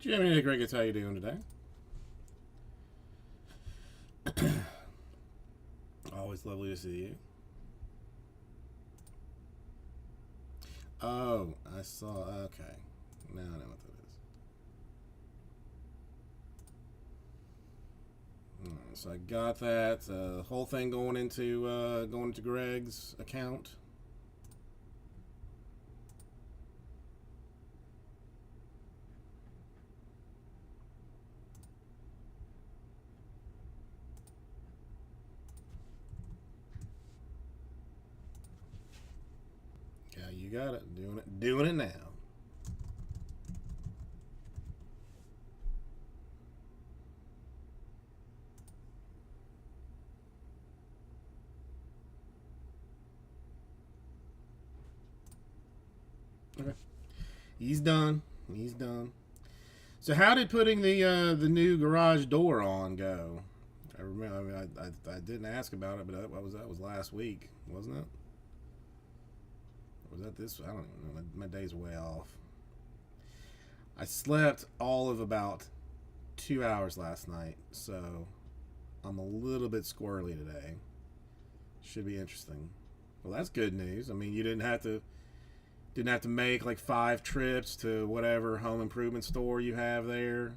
Jimmy the Crickets, how you doing today? Always lovely to see you. Oh, I saw. Okay, now I know what that is. Alright, so I got that whole thing going into Greg's account. Yeah, you got it. Doing it now. Okay, he's done. He's done. So how did putting the new garage door on go? I remember. I mean, I didn't ask about it, but that was last week, wasn't it? Or was that this? I don't even know. My day's way off. I slept all of about 2 hours last night, so I'm a little bit squirrely today. Should be interesting. Well, that's good news. I mean, you didn't have to make like 5 trips to whatever home improvement store you have there,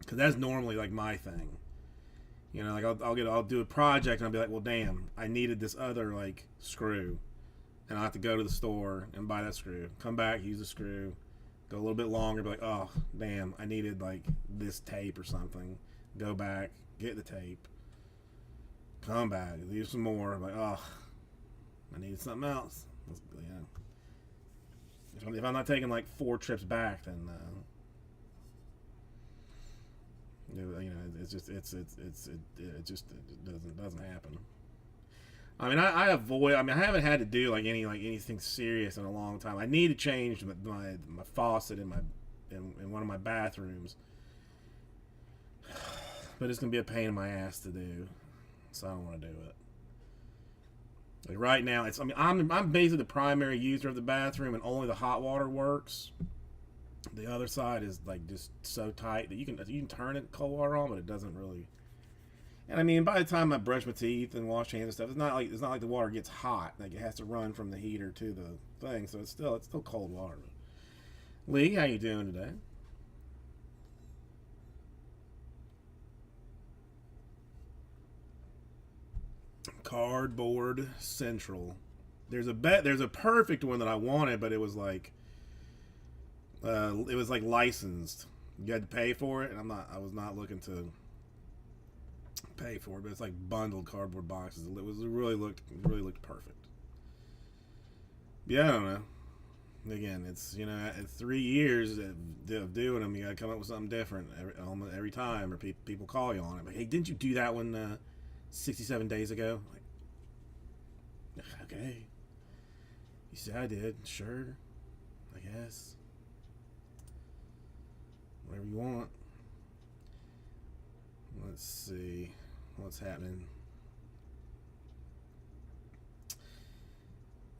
because that's normally like my thing. Like I'll do a project and I'll be like, well, damn, I needed this other like screw, and I have to go to the store and buy that screw. Come back, use the screw, go a little bit longer, be like, oh, damn, I needed like this tape or something. Go back, get the tape, come back, leave some more. I'm like, oh, I needed something else. Yeah. If I'm not taking like 4 trips back, then it just doesn't happen. I mean, I avoid. I mean, I haven't had to do anything serious in a long time. I need to change my faucet in one of my bathrooms, but it's gonna be a pain in my ass to do, so I don't want to do it. Like right now, it's. I mean, I'm basically the primary user of the bathroom, and only the hot water works. The other side is like just so tight that you can turn it cold water on, but it doesn't really. And I mean, by the time I brush my teeth and wash hands and stuff, it's not like the water gets hot. Like it has to run from the heater to the thing, so it's still cold water. Lee, how you doing today? Cardboard Central. There's a perfect one that I wanted, but it was like licensed. You had to pay for it, and I was not looking to pay for it, but it's like bundled cardboard boxes. It really looked perfect. Yeah, I don't know. Again, it's 3 years of doing them. You got to come up with something different every time, or people call you on it. Like, hey, didn't you do that one 67 days ago? Like, okay, you said I did. Sure, I guess. Whatever you want. Let's see what's happening.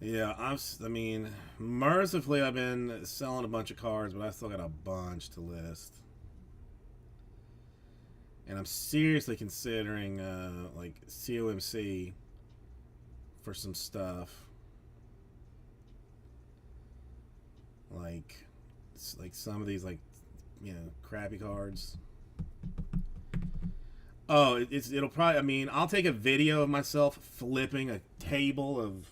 Yeah, I mean, mercifully, I've been selling a bunch of cards, but I still got a bunch to list. And I'm seriously considering like COMC for some stuff, like some of these crappy cards. Oh, it'll probably. I mean, I'll take a video of myself flipping a table of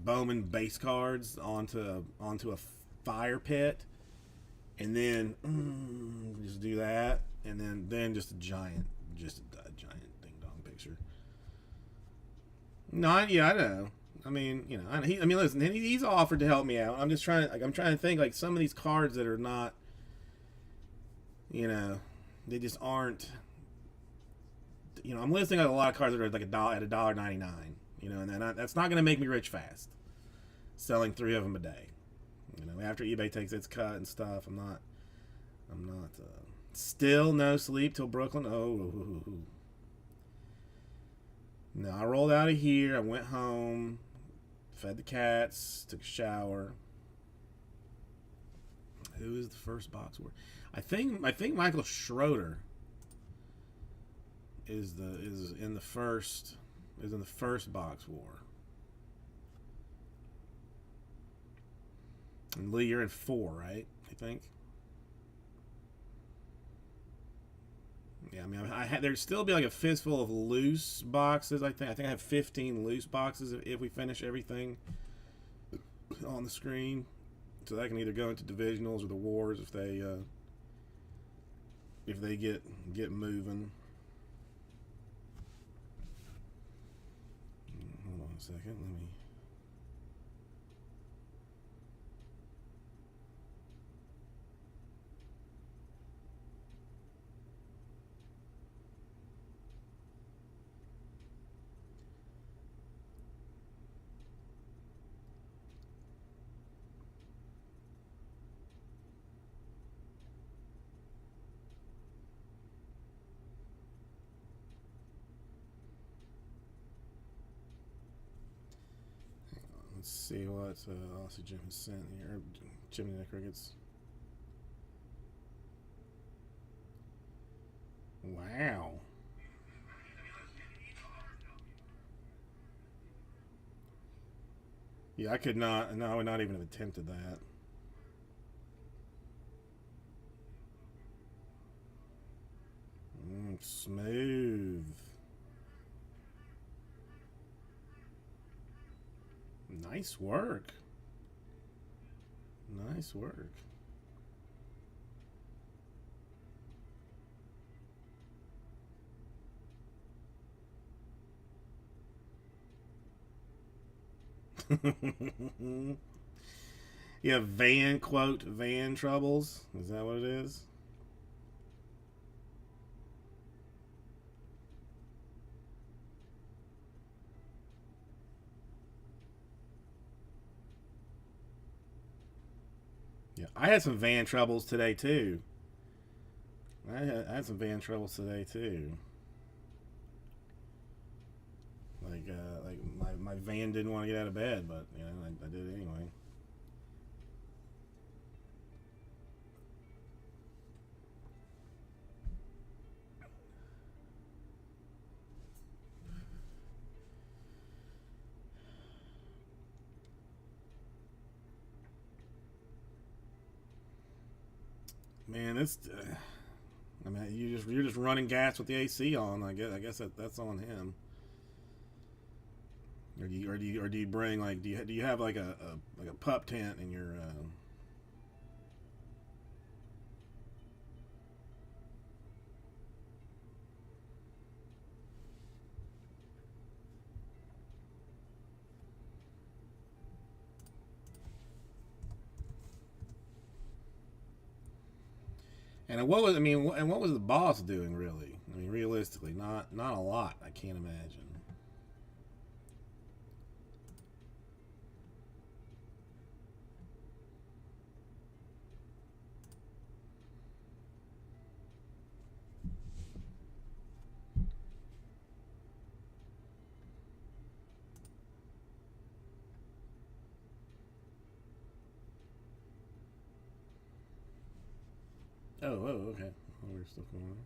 Bowman base cards onto a fire pit, and then just do that, and then just a giant ding dong picture. No, yeah, I know. I mean, listen, he's offered to help me out. I'm trying to think like some of these cards that are not, you know, they just aren't. I'm listing out a lot of cards that are like $1.99. And that's not going to make me rich fast. Selling 3 of them a day. After eBay takes its cut and stuff, I'm not. Still no sleep till Brooklyn. Oh. No, I rolled out of here. I went home, fed the cats, took a shower. Who is the first box war? I think Michael Schroeder is in the first box war. And Lee, you're in 4, right? I think. Yeah, I mean, there'd still be like a fistful of loose boxes. I think I have 15 loose boxes if we finish everything on the screen. So that can either go into divisionals or the wars if they get moving. Hold on a second. Let me. Let's see what Aussie Jim has sent here. Jimmy the Crickets. Wow. Yeah, I could not. No, I would not even have attempted that. Smooth. Nice work. Nice work. Yeah, van troubles. Is that what it is? Yeah, I had some van troubles today too. I had some van troubles today too. Like my van didn't want to get out of bed, but you know I did it anyway. Man, it's. I mean, you're just running gas with the AC on. I guess that's on him. Or do you bring like do you have like a pup tent in your? And what was what was the boss doing really? I mean, realistically, not a lot. I can't imagine. Okay. We're still going on.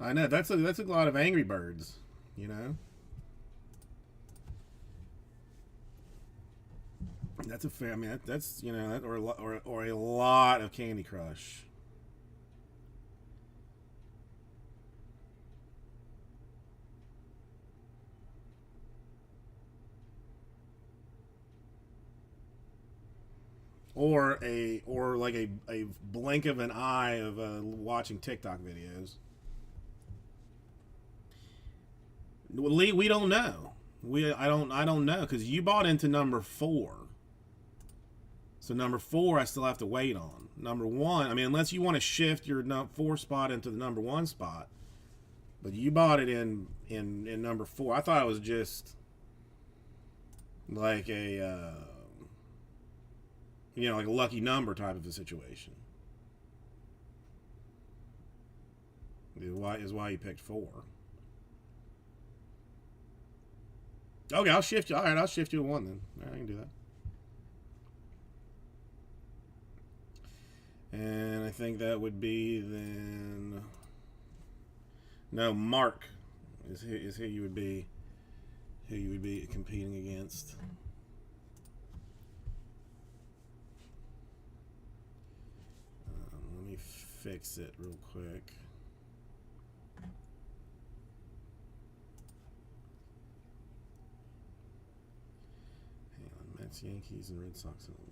I know that's a lot of Angry Birds, you know. That's a fair. I mean, that's you know, or a lot of Candy Crush. Or like a blink of an eye of watching TikTok videos. Lee, we don't know. I don't know because you bought into number 4. So number 4, I still have to wait on. Number 1, I mean, unless you want to shift your 4 spot into the number 1 spot, but you bought it in number 4. I thought it was just like a You know, like a lucky number type of a situation. Is why you picked 4. Okay, I'll shift you. All right, I'll shift you to 1 then. All right, I can do that. And I think that would be then. No, Mark is who you would be. Who you would be competing against. Let me fix it real quick. Hang on, Mets, Yankees, and Red Sox at 11.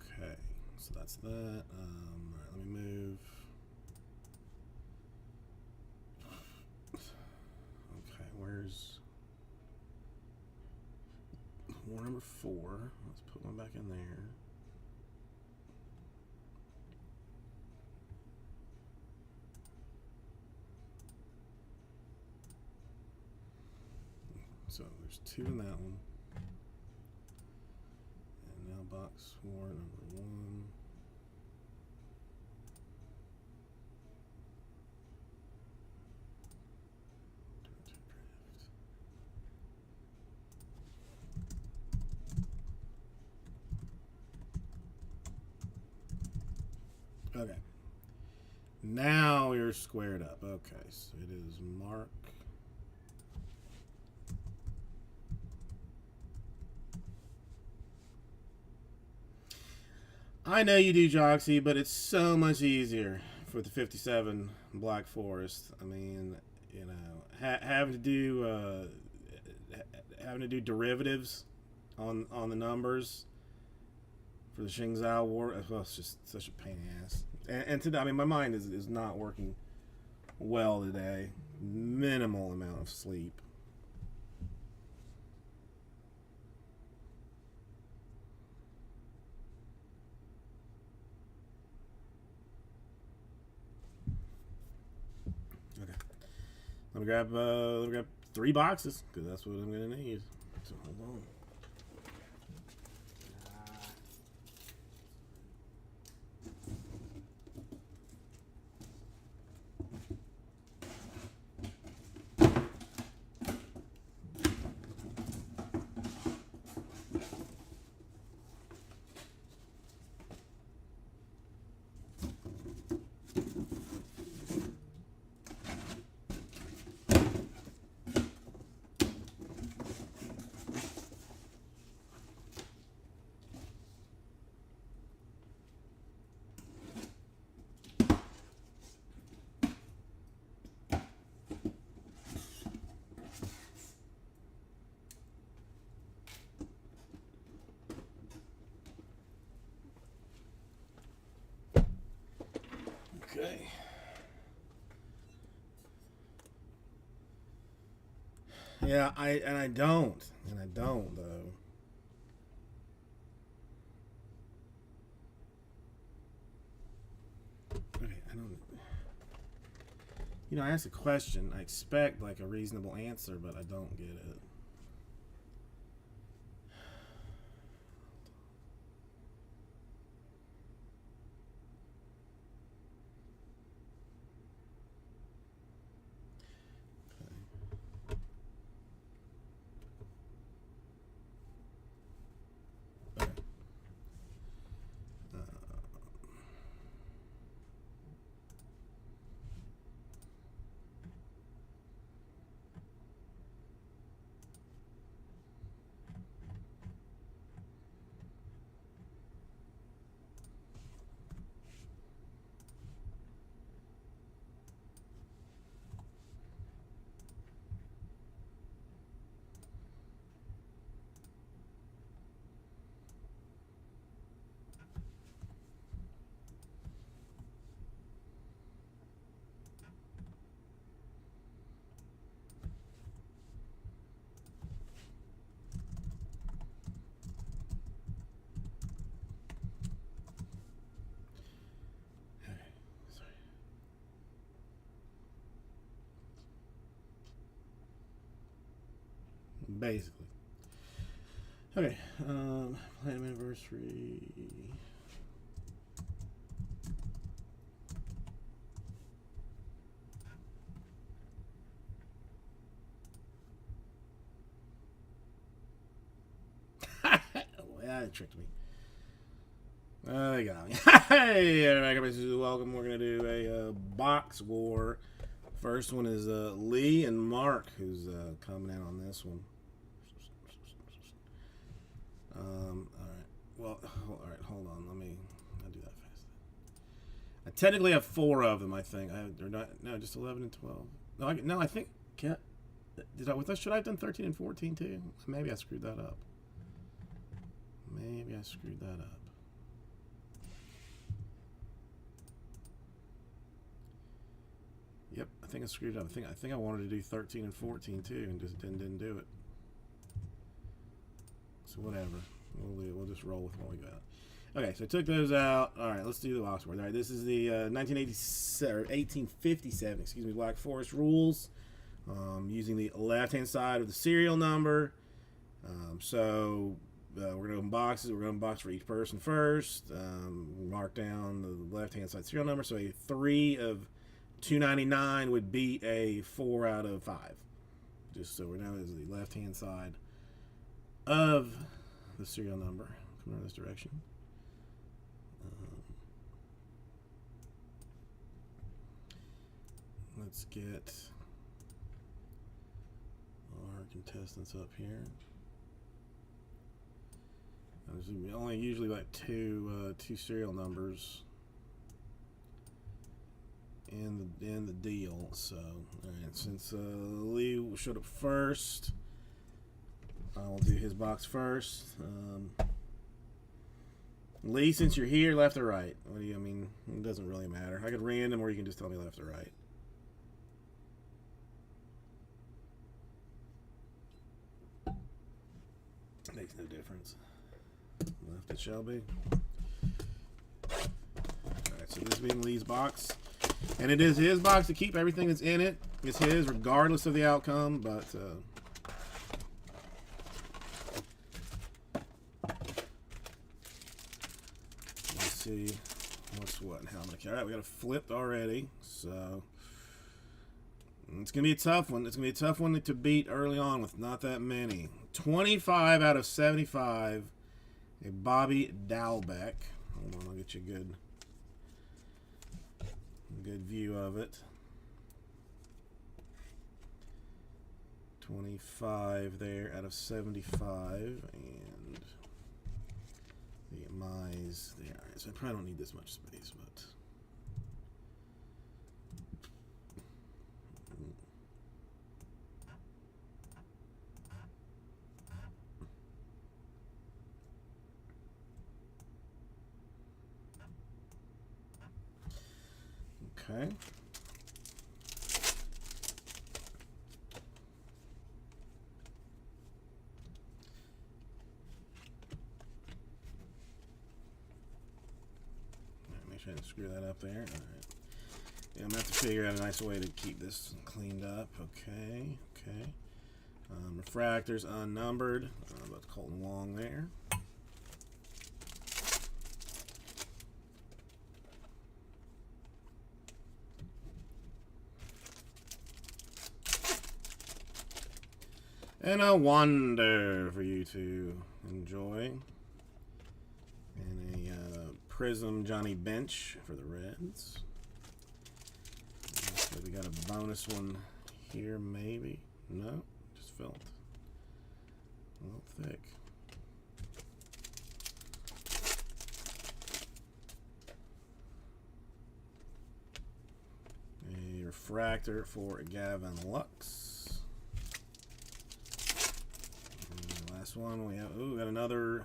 Okay, so that's that. All right, let me move. Okay, where's war number 4? Let's put one back in there. So there's 2 in that one. And now box war number 1. Okay. Now you're squared up. Okay, so it is Mark. I know you do, Joxy, but it's so much easier for the 57 Black Forest. I mean, you know, having to do derivatives on the numbers for the Xingzhou War. Well, it's just such a pain in the ass. And today, I mean, my mind is not working well today. Minimal amount of sleep. Okay. Let me grab 3 boxes because that's what I'm gonna need. So hold on. Okay. Yeah, I don't though. Okay, I don't. You know, I ask a question. I expect like a reasonable answer, but I don't get it. basically. Okay, platinum anniversary. That tricked me. They got me. Hey, everybody, welcome. We're going to do a box war. First one is Lee and Mark, who's coming in on this one. All right. Well, all right, hold on. I'll do that fast. I technically have 4 of them, I think. Or not, no, just 11 and 12. No, I think... Should I have done 13 and 14 too? Maybe I screwed that up. Yep, I think I screwed up. I think I wanted to do 13 and 14 too, and just didn't do it. So whatever, we'll just roll with what we got. Okay, so I took those out. All right, let's do the box board. All right, this is the 1857, excuse me, Black Forest rules. Using the left-hand side of the serial number. We're going to open boxes. We're going to box for each person first. Mark down the left-hand side serial number. So a 3 of 299 would beat a 4 out of 5. Just so we know, this is the left-hand side of the serial number. Come in this direction. Let's get our contestants up here. There's only usually like two serial numbers in the deal. So, all right, since Lee showed up first, I'll do his box first. Lee, since you're here, left or right? What do you? I mean, it doesn't really matter. I could random, or you can just tell me left or right. Makes no difference. Left it shall be. Alright, so this being Lee's box. And it is his box to keep. Everything that's in it is his, regardless of the outcome. But, let's see what's what and how many. Alright, we got a flipped already. So, it's going to be a tough one. It's going to be a tough one to beat early on with not that many. 25 out of 75. A Bobby Dalbec. Hold on, I'll get you a good view of it. 25 there out of 75, and the Mize there. All right, so I probably don't need this much space, but. Okay. Make sure I didn't screw that up there. All right. Yeah, I'm gonna have to figure out a nice way to keep this cleaned up. Okay. Okay. Refractors unnumbered. About Colton Wong there. And a wonder for you to enjoy. And a Prism Johnny Bench for the Reds. So we got a bonus one here, maybe. No, just felt a little thick. A refractor for Gavin Lux. Last one we have. Ooh, got another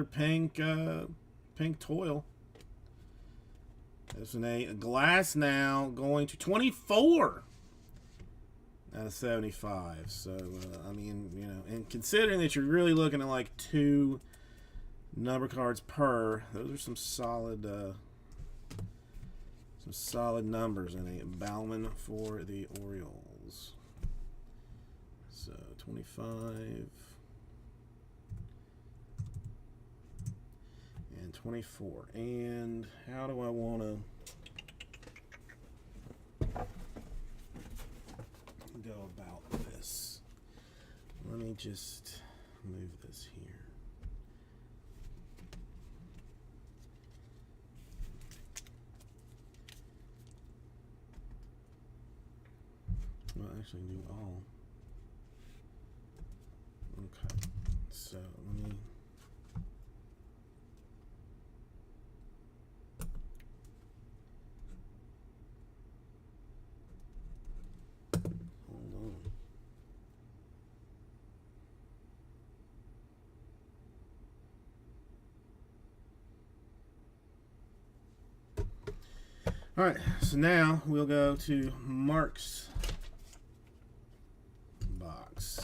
pink pink toil. There's a glass now going to 24 out of 75. So I mean, you know, and considering that you're really looking at like 2 number cards per, those are some solid numbers. And a Bauman for the Orioles. So 25 and 24. And how do I want to go about this? Let me just move this here. Well, actually do all. Okay, so let me hold on. All right, so now we'll go to Mark's box.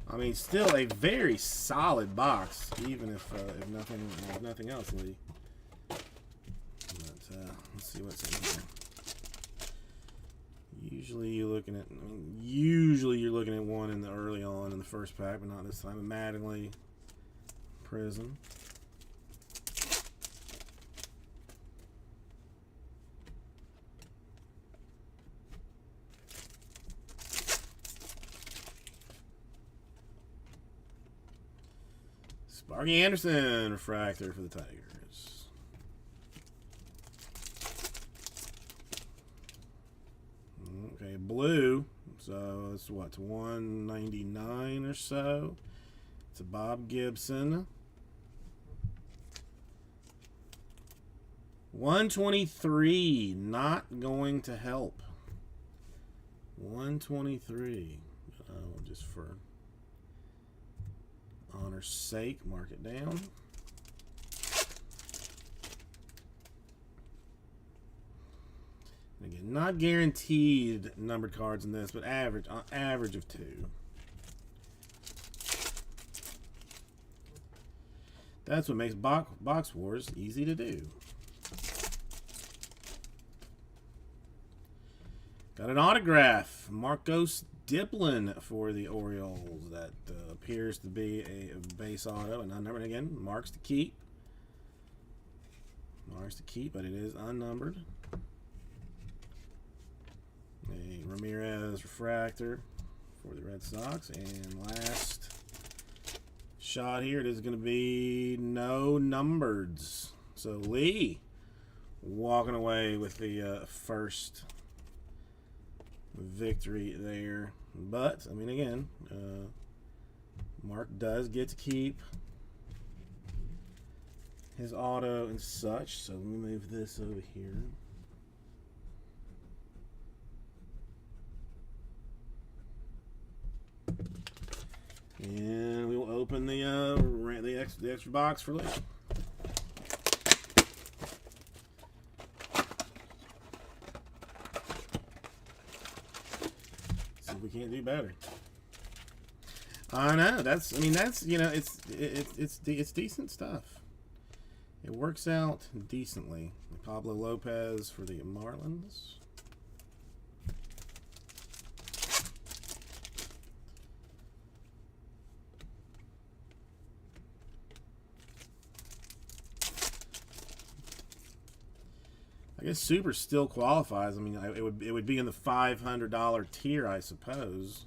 I mean, still a very solid box, even if nothing else, Lee. But let's see what's in here. Usually you're looking at, usually you're looking at one in the early on in the first pack, but not this time. A Mattingly Prism. Sparky Anderson refractor for the Tigers. Okay, blue. So it's what, to 199 or so. It's a Bob Gibson. 123, not going to help. 123. Just for honor's sake, mark it down. And again, not guaranteed numbered cards in this, but average of 2. That's what makes Box Wars easy to do. Got an autograph, Marcos Diplin for the Orioles. That appears to be a base auto and unnumbered. Again, marks to keep. Marks to keep, but it is unnumbered. A Ramirez refractor for the Red Sox. And last shot here, it is going to be no numbereds. So Lee walking away with the first victory there. But, I mean, again, Mark does get to keep his auto and such. So let me move this over here. And we will open the extra box for later. See if we can't do better. I know that's you know it's decent stuff. It works out decently. Pablo Lopez for the Marlins. I guess Super still qualifies. I mean, it would be in the $500 tier, I suppose,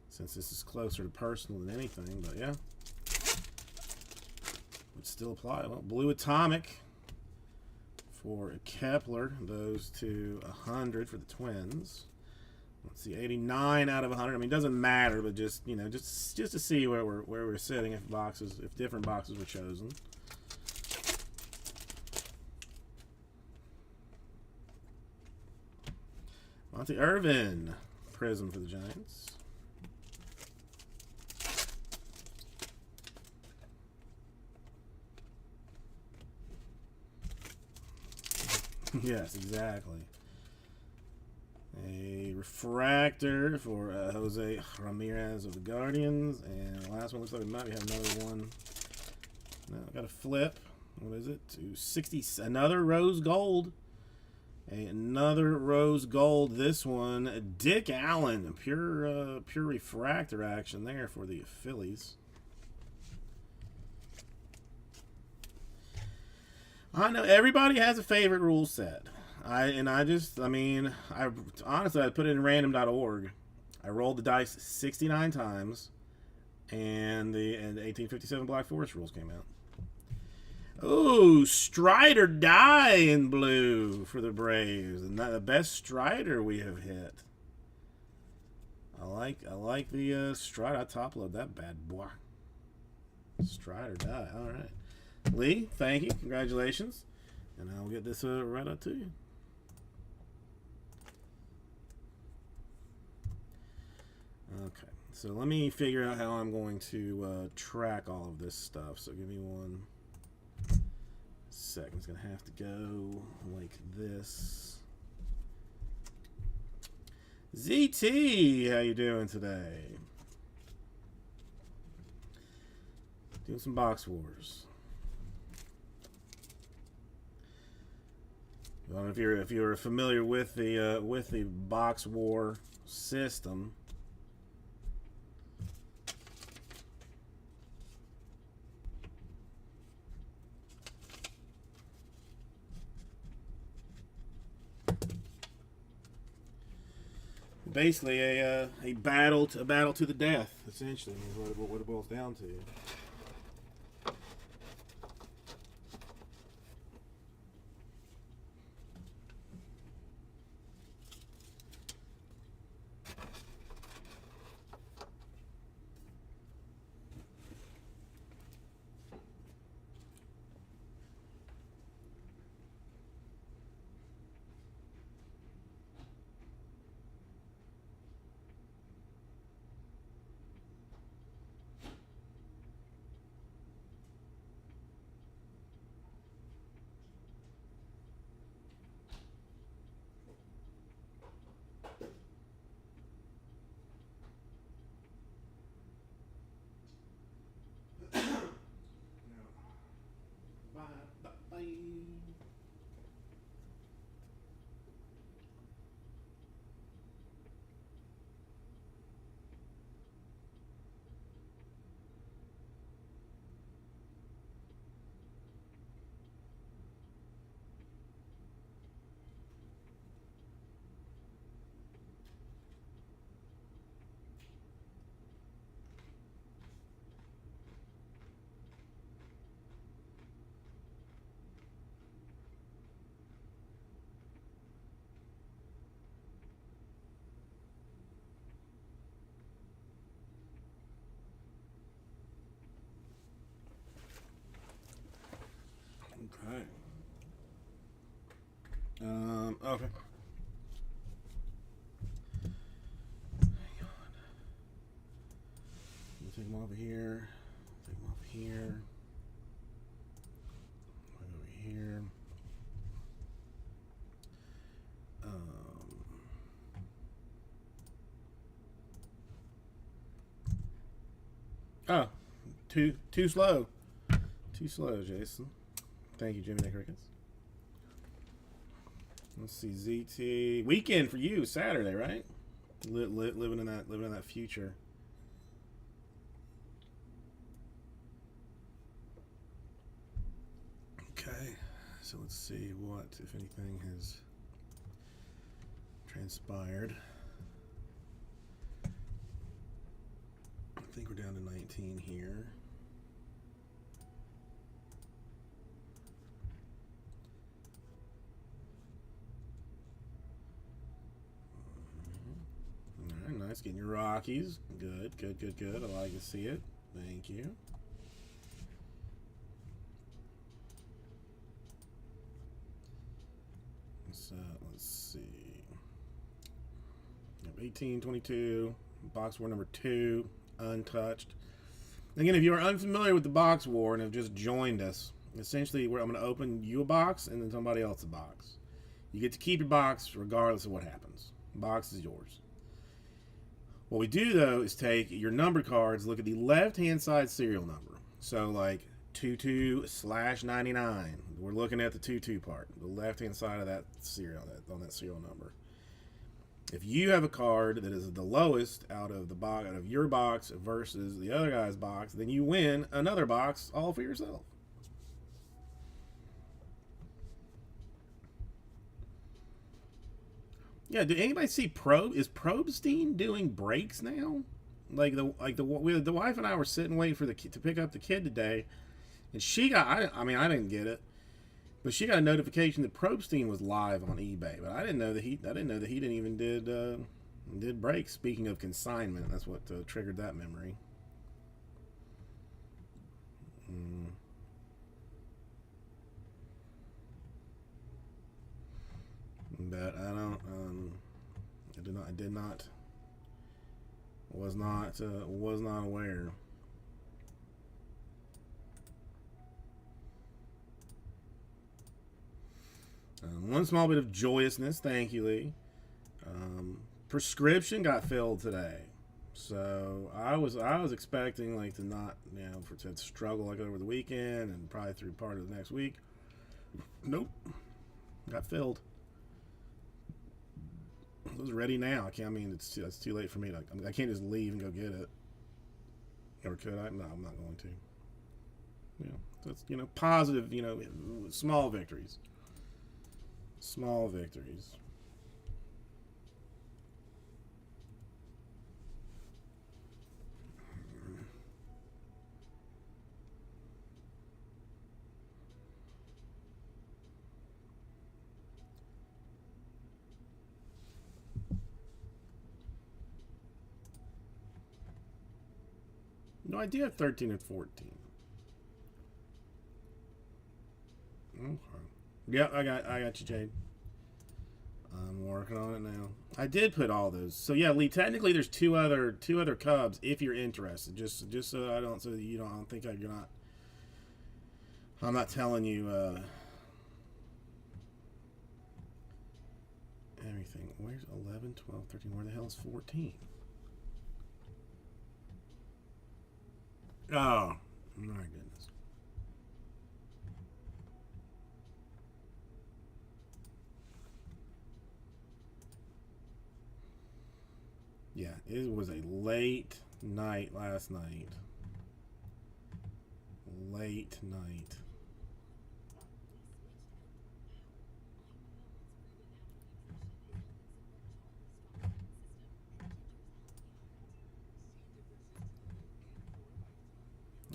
since this is closer to personal than anything. But yeah, would still apply. Well, Blue Atomic for Kepler goes to 100 for the Twins. Let's see, 89 out of 100. I mean, it doesn't matter, but just just to see where we're sitting if different boxes were chosen. Monty Irvin, Prism for the Giants. Yes, exactly. A refractor for Jose Ramirez of the Guardians. And the last one looks like we might have another one. No, got a flip. What is it? To 60. Another rose gold. Another rose gold. This one, Dick Allen, pure refractor action there for the Phillies. I know everybody has a favorite rule set. I honestly I put it in random.org. I rolled the dice 69 times, and the 1857 Black Forest rules came out. Oh, Strider die in blue for the Braves. The best Strider we have hit. I like the Strider. I top load that bad boy. Strider die. All right, Lee. Thank you. Congratulations. And I'll get this right out to you. Okay. So let me figure out how I'm going to track all of this stuff. So give me 1 second. It's gonna have to go like this. ZT, how you doing today? Doing some box wars. I don't know if you're familiar with the box war system. Basically, a battle to the death, essentially, is what it boils down to. Okay. Okay. Hang on. Take them over here. Take them over here. Over here. Oh, too slow. Too slow, Jason. Thank you, Jimmy Nick Ricketts. Let's see, ZT weekend for you, Saturday, right? Living in that future. Okay, so let's see what, if anything, has transpired. I think we're down to 19 here. Nice, getting your Rockies. Good. I like to see it. Thank you. So, let's see. 1822, box war number 2, untouched. Again, if you are unfamiliar with the box war and have just joined us, essentially I'm going to open you a box and then somebody else a box. You get to keep your box regardless of what happens. The box is yours. What we do, though, is take your number cards, look at the left-hand side serial number. So, like, 22/99. We're looking at the 22 part, the left hand side of that serial, on that serial number. If you have a card that is the lowest out of the box, out of your box versus the other guy's box, then you win another box all for yourself. Yeah, did anybody see Probe? Is Probstein doing breaks now? The wife and I were sitting waiting for the kid to pick up the kid today, and she got. I mean, I didn't get it, but she got a notification that Probstein was live on eBay. But I didn't know that he didn't even did breaks. Speaking of consignment, that's what triggered that memory. But I don't. I did not. Was not aware. One small bit of joyousness, thank you, Lee. Prescription got filled today, so I was expecting like to not to struggle like over the weekend and probably through part of the next week. Nope, got filled. I was ready now. I can't. I mean, it's too late for me. I can't just leave and go get it. Or could I? No, I'm not going to. That's positive. Small victories. Small victories. No idea at 13 and 14. Okay. Yep, I got you, Jade. I'm working on it now. I did put all those. So yeah, Lee. Technically, there's two other Cubs if you're interested. Just so I don't I don't think you're not. I'm not telling you everything. Where's 11, 12, 13? Where the hell is 14? Oh, my goodness. Yeah, it was a late night last night. Late night.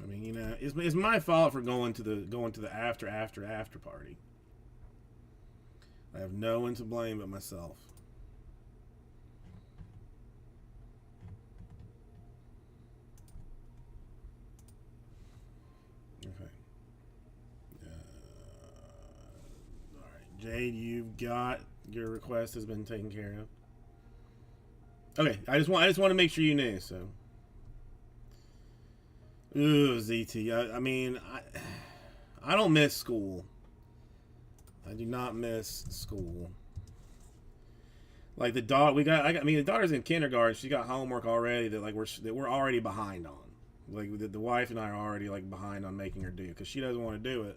I mean, it's my fault for going to the after party. I have no one to blame but myself. Okay. All right, Jade, you've got your request has been taken care of. Okay, I just want to make sure you knew. So. Ooh, ZT. I mean, I don't miss school. I do not miss school. Like the daughter, the daughter's in kindergarten. She got homework already that we're already behind on. Like the wife and I are already like behind on making her do because she doesn't want to do it.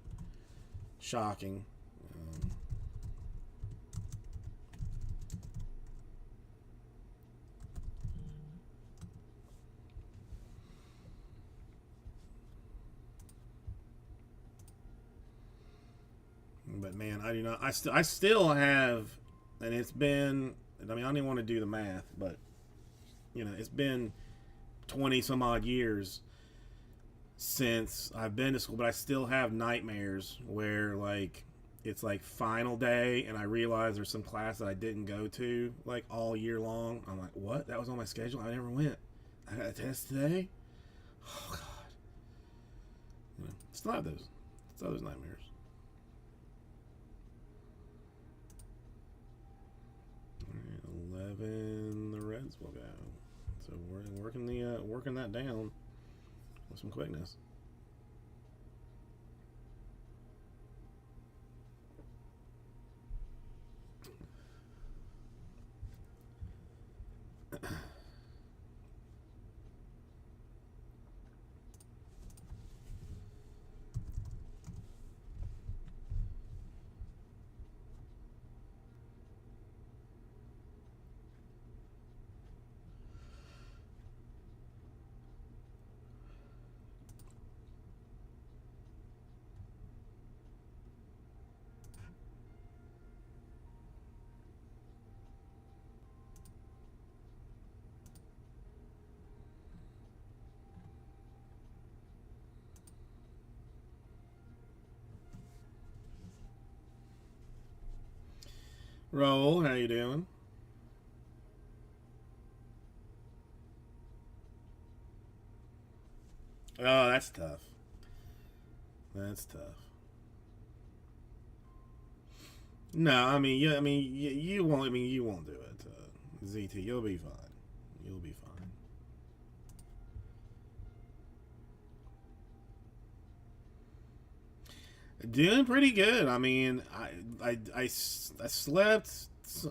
Shocking. But man, I do not. I still have, and it's been. I mean, I don't even want to do the math, but it's been 20 some odd years since I've been to school. But I still have nightmares where like it's like final day, and I realize there's some class that I didn't go to like all year long. I'm like, what? That was on my schedule. I never went. I got a test today. Oh God. Still have those. Still have those nightmares. 11, the Reds will go. So we're working that down with some quickness. Roll, how you doing? Oh, that's tough. That's tough. No, I mean, yeah, I mean, you won't. I mean, you won't do it, ZT. You'll be fine. You'll be fine. Doing pretty good. I mean, I slept.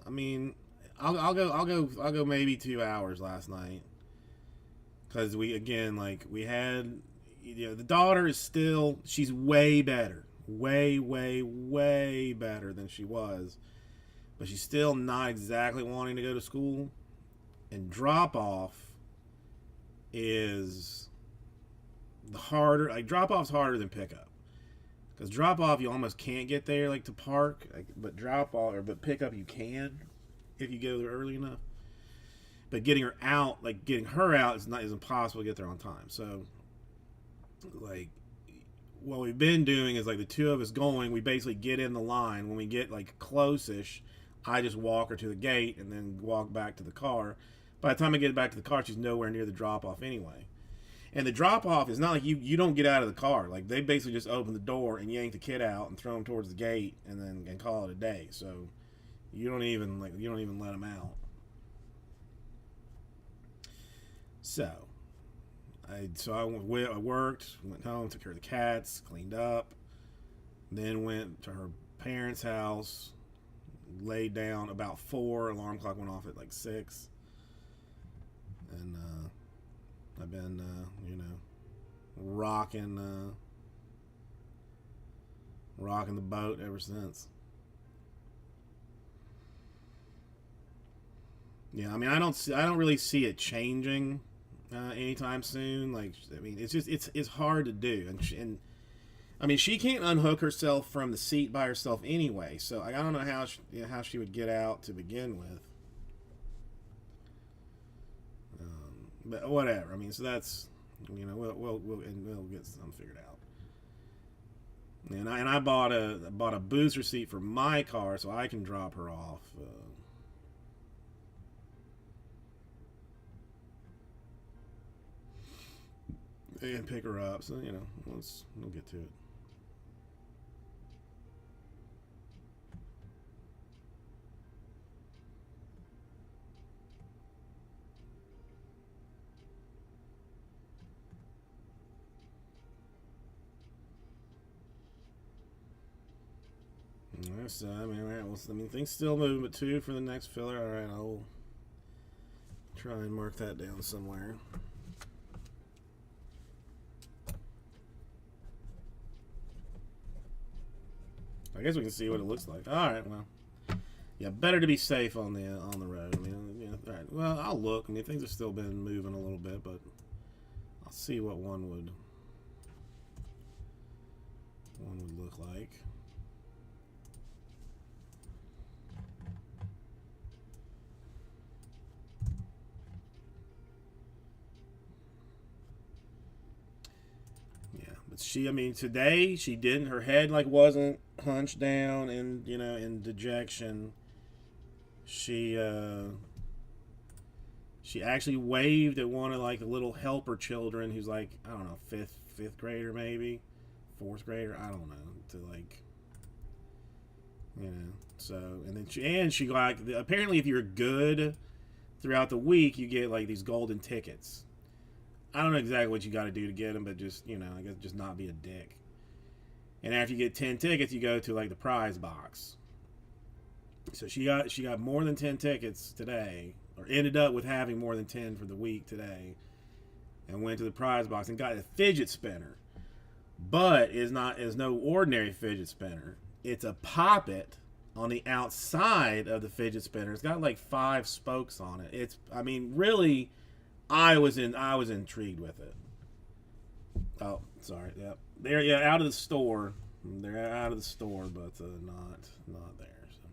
I mean, I'll go maybe 2 hours last night because we again like we had, you know, the daughter is still, she's way better, way better than she was, but she's still not exactly wanting to go to school, and drop off is the harder, like drop off's harder than pickup. Because drop off, you almost can't get there like to park, like, but drop off or but pick up you can if you go there early enough. But getting her out is impossible to get there on time. So, like, what we've been doing is like the two of us going. We basically get in the line when we get like close-ish. I just walk her to the gate and then walk back to the car. By the time I get back to the car, she's nowhere near the drop off anyway. And the drop off is not like you don't get out of the car. Like they basically just open the door and yank the kid out and throw him towards the gate and call it a day. So you don't even let him out. So I worked, went home, took care of the cats, cleaned up, then went to her parents' house, laid down about 4. Alarm clock went off at like 6, and I've been rocking the boat ever since. Yeah, I mean, I don't really see it changing anytime soon. Like, I mean, it's hard to do, and I mean, she can't unhook herself from the seat by herself anyway. So I don't know how she would get out to begin with. But whatever. I mean, so that's, we'll get something figured out. And I bought a booster seat for my car so I can drop her off. And pick her up. So we'll get to it. So I mean, all right. Well, I mean, things still moving, but 2 for the next filler. All right, I'll try and mark that down somewhere. I guess we can see what it looks like. All right, well, yeah, better to be safe on the road. I mean, all right. Well, I'll look. I mean, things have still been moving a little bit, but I'll see what one would look like. I mean, today she didn't. Her head like wasn't hunched down and in dejection. She actually waved at one of like the little helper children who's like, I don't know, fifth grader maybe, 4th grader, I don't know, to like, So and then she like, apparently if you're good throughout the week you get like these golden tickets. I don't know exactly what you got to do to get them, but just I guess just not be a dick. And after you get 10 tickets, you go to like the prize box. So she got more than 10 tickets today, or ended up with having more than 10 for the week today, and went to the prize box and got a fidget spinner. But is no ordinary fidget spinner. It's a poppet on the outside of the fidget spinner. It's got like 5 spokes on it. Really. I was intrigued with it. Oh, sorry. Yep. They're out of the store. They're out of the store, but not there. So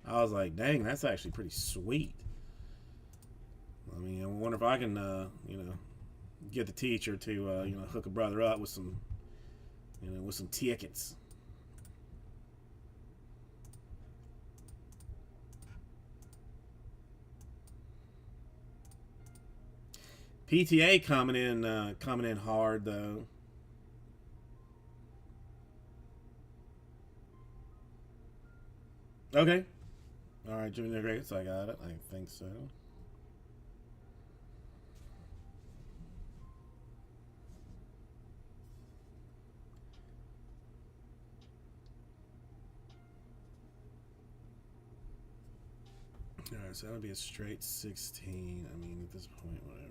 I was like, dang, that's actually pretty sweet. I mean, I wonder if I can, get the teacher to, hook a brother up with some, with some tickets. PTA coming in hard though. Okay. All right, Jimmy Nuggets. I got it. I think so. All right, so that would be a straight 16. I mean, at this point, whatever.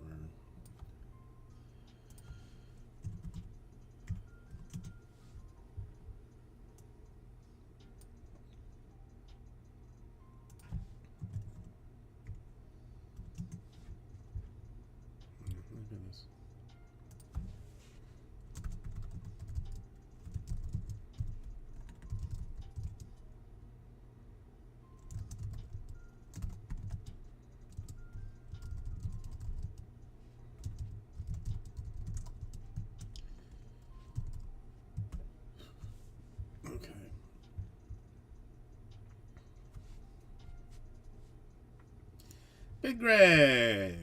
Look at this. Okay. Big Greg.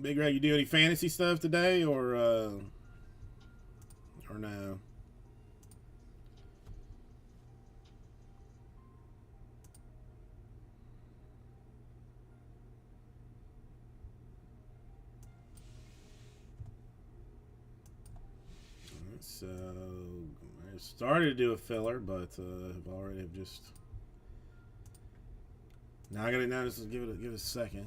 Big Greg, you do any fantasy stuff today, or no? So I started to do a filler, but I've already just now I got to now just give it a second.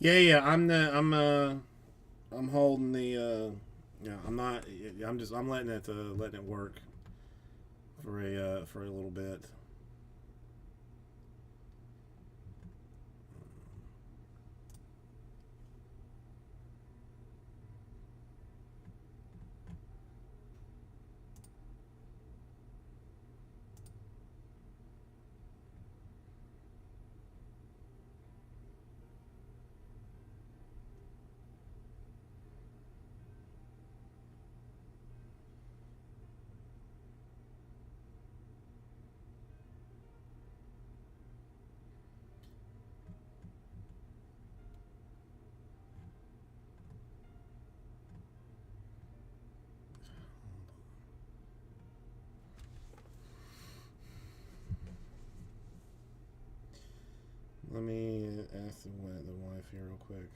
Yeah. I'm holding the. Yeah, I'm not. I'm letting it work for a little bit. Let me ask the wife here real quick.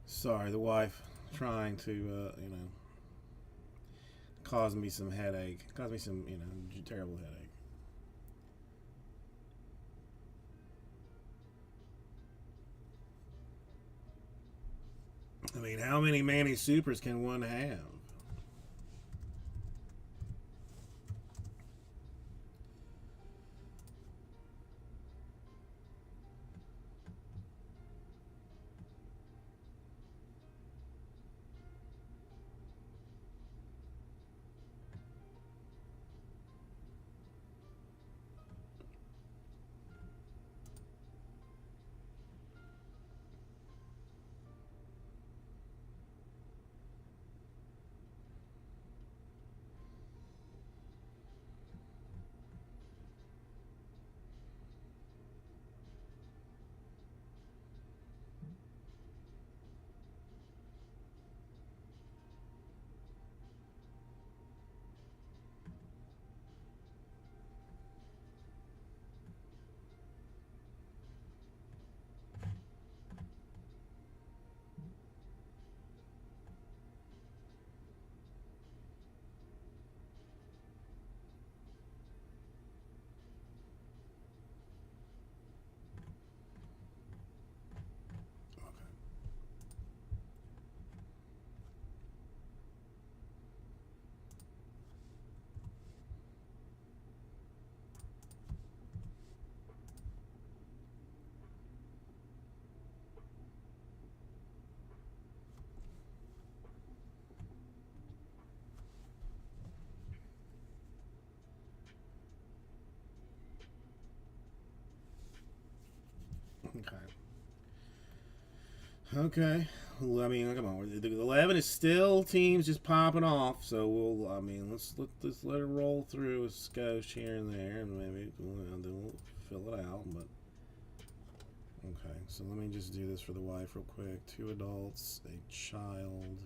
Sorry, the wife trying to cause me some headache, cause me some terrible headache. I mean, how How many Manny Supers can one have? Okay. Okay. Well, I mean, come on. The 11 is still teams just popping off. So we'll. I mean, let's let it roll through a skosh here and there, and maybe then we'll fill it out. But okay. So let me just do this for the wife real quick. 2 adults, a child.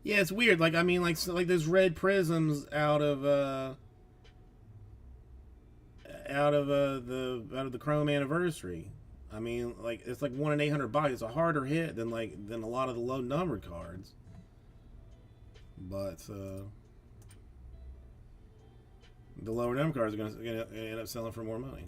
Yeah, it's weird. Like I mean, like those red prisms out of the Chrome Anniversary. I mean, like it's like 1 in 800 bucks. It's a harder hit than a lot of the low numbered cards. But the lower number cards are gonna end up selling for more money.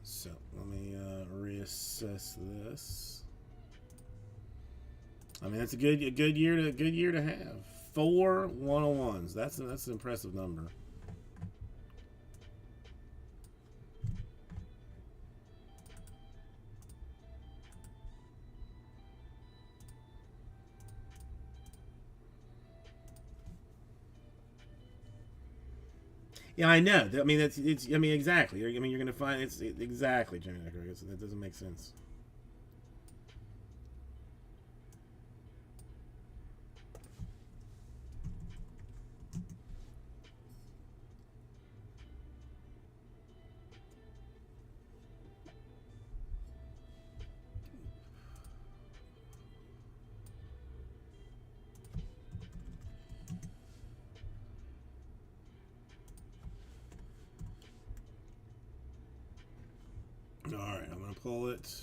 So let me reassess this. I mean, that's a good year to have 4 101s. That's an impressive number. Yeah, I know. I mean, it's. I mean, exactly. I mean, you're gonna find exactly, Janet. That doesn't make sense. All right, I'm gonna pull it.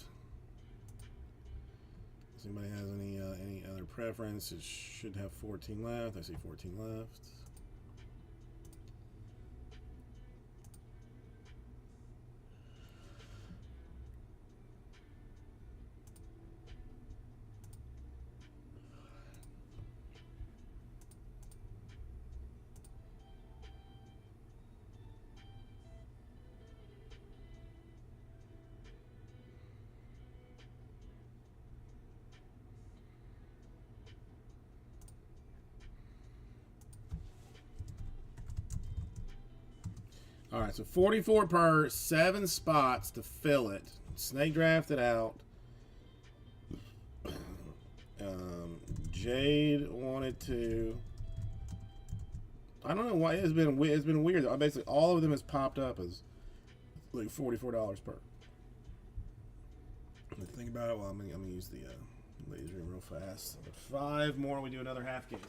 If anybody has any other preference, it should have 14 left. I see 14 left. All right, so 44 per, 7 spots to fill it. Snake drafted out. Jade wanted to. I don't know why it's been weird. Basically, all of them has popped up as like $44 per. Think about it. Well, I'm gonna use the ladies' room real fast. 5 more. We do another half case.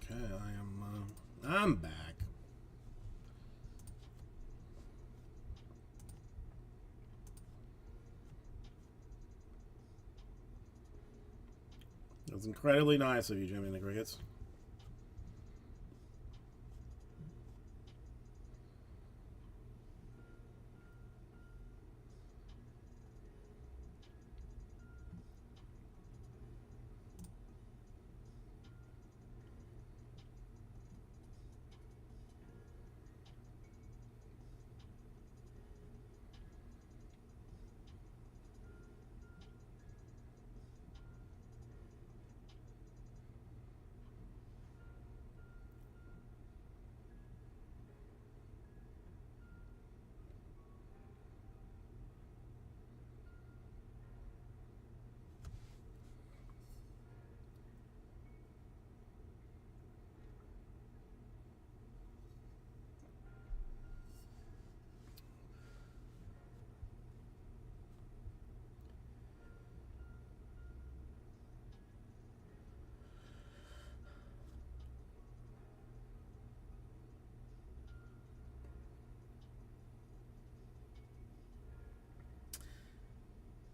Okay, I'm back. It was incredibly nice of you, Jimmy and the Crickets.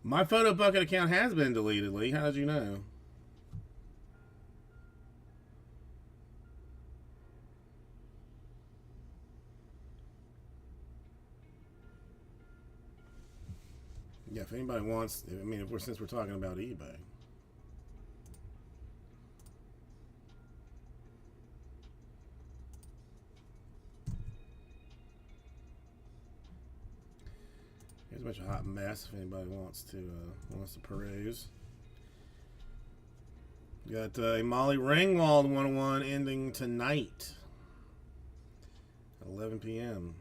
My photo bucket account has been deleted, Lee. How did you know? Yeah, if anybody wants, I mean, since we're talking about eBay. Here's a bunch of hot mess if anybody wants to peruse. Got Molly Ringwald 101 ending tonight, 11 p.m.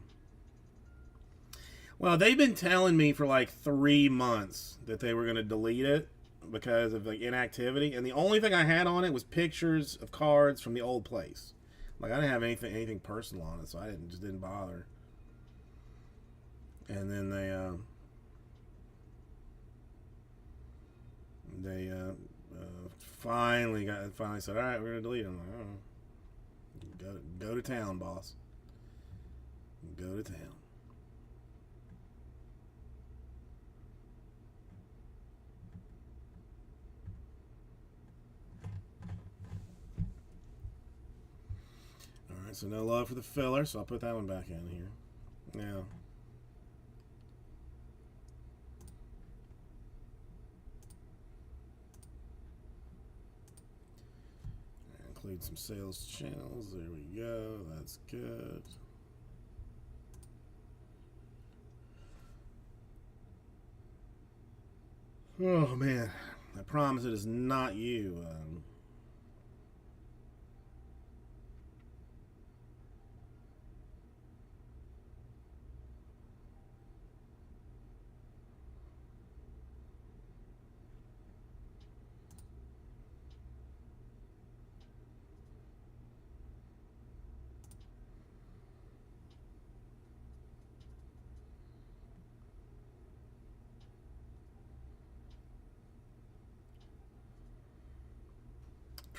Well, they've been telling me for like 3 months that they were going to delete it because of like inactivity, and the only thing I had on it was pictures of cards from the old place. Like I didn't have anything personal on it, so I didn't bother. And then they finally said, all right, we're gonna delete them. I'm like, oh, go to town, boss. Go to town. Alright, so no love for the filler, so I'll put that one back in here. Now, include some sales channels. There we go. That's good. Oh man, I promise it is not you.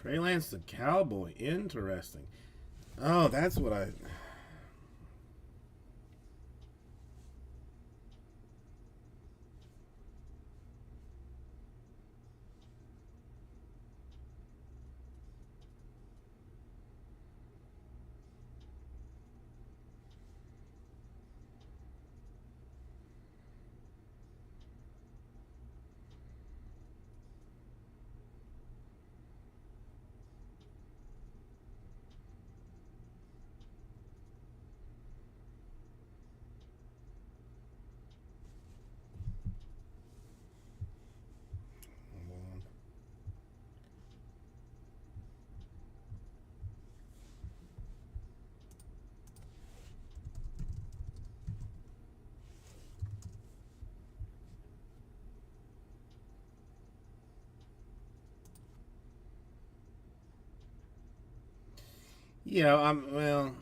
Trey Lance the Cowboy. Interesting. Oh, that's what I. Yeah, I'm well.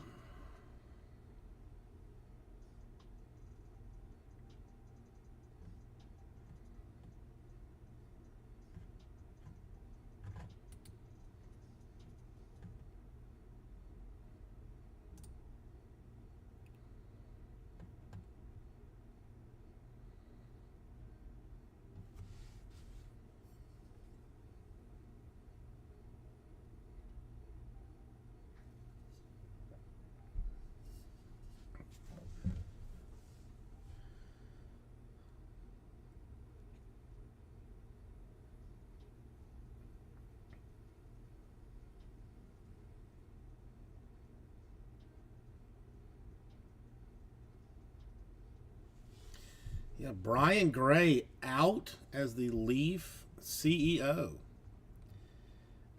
Yeah, Brian Gray out as the Leaf CEO,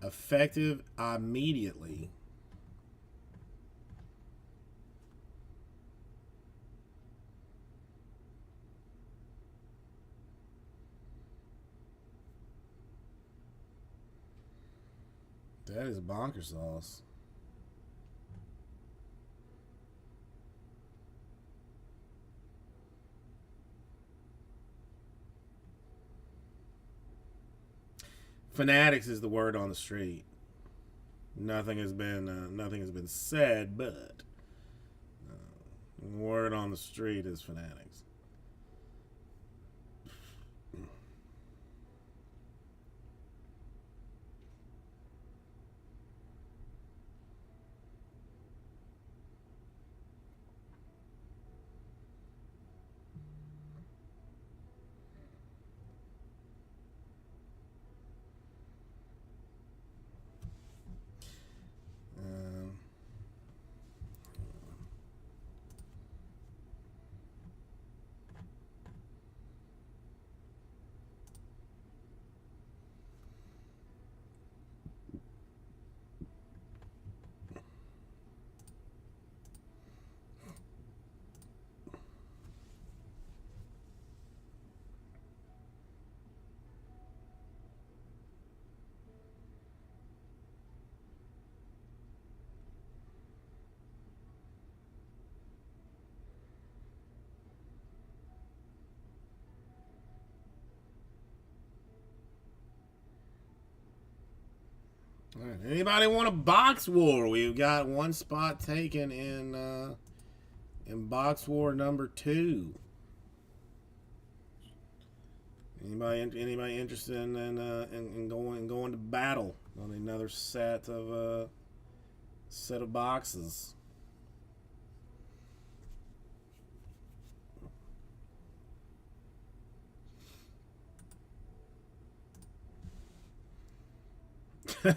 effective immediately. That is bonker sauce. Fanatics is the word on the street. Nothing has been said, but word on the street is Fanatics. Um, all right. Anybody want a box war? We've got one spot taken in box war number 2. Anybody interested in going to battle on another set of set of boxes. Yeah,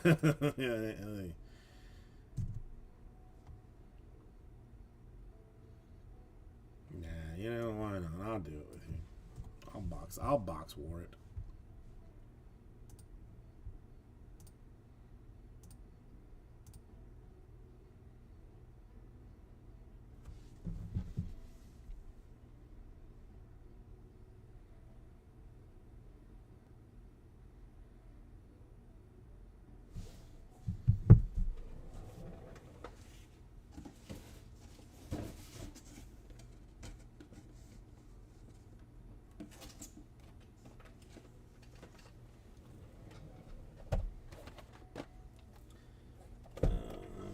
nah, you know why not? I'll do it with you. I'll box war it.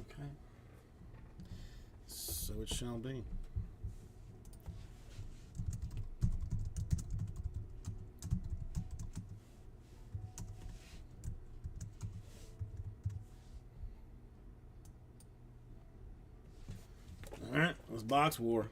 Okay. So it shall be. All right, let's box war.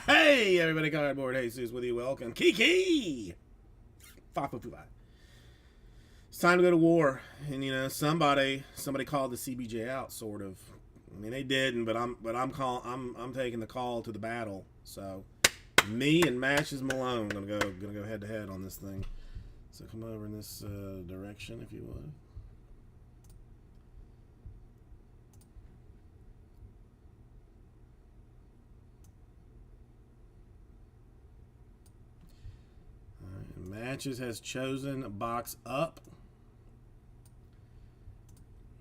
Hey, everybody, Cardboard Jesus with you. Welcome, Kiki. 555. It's time to go to war, and you know somebody called the CBJ out, sort of. I mean, they didn't, but I'm taking the call to the battle. So, me and Matches Malone gonna go head to head on this thing. So come over in this direction, if you would. Matches has chosen a box up,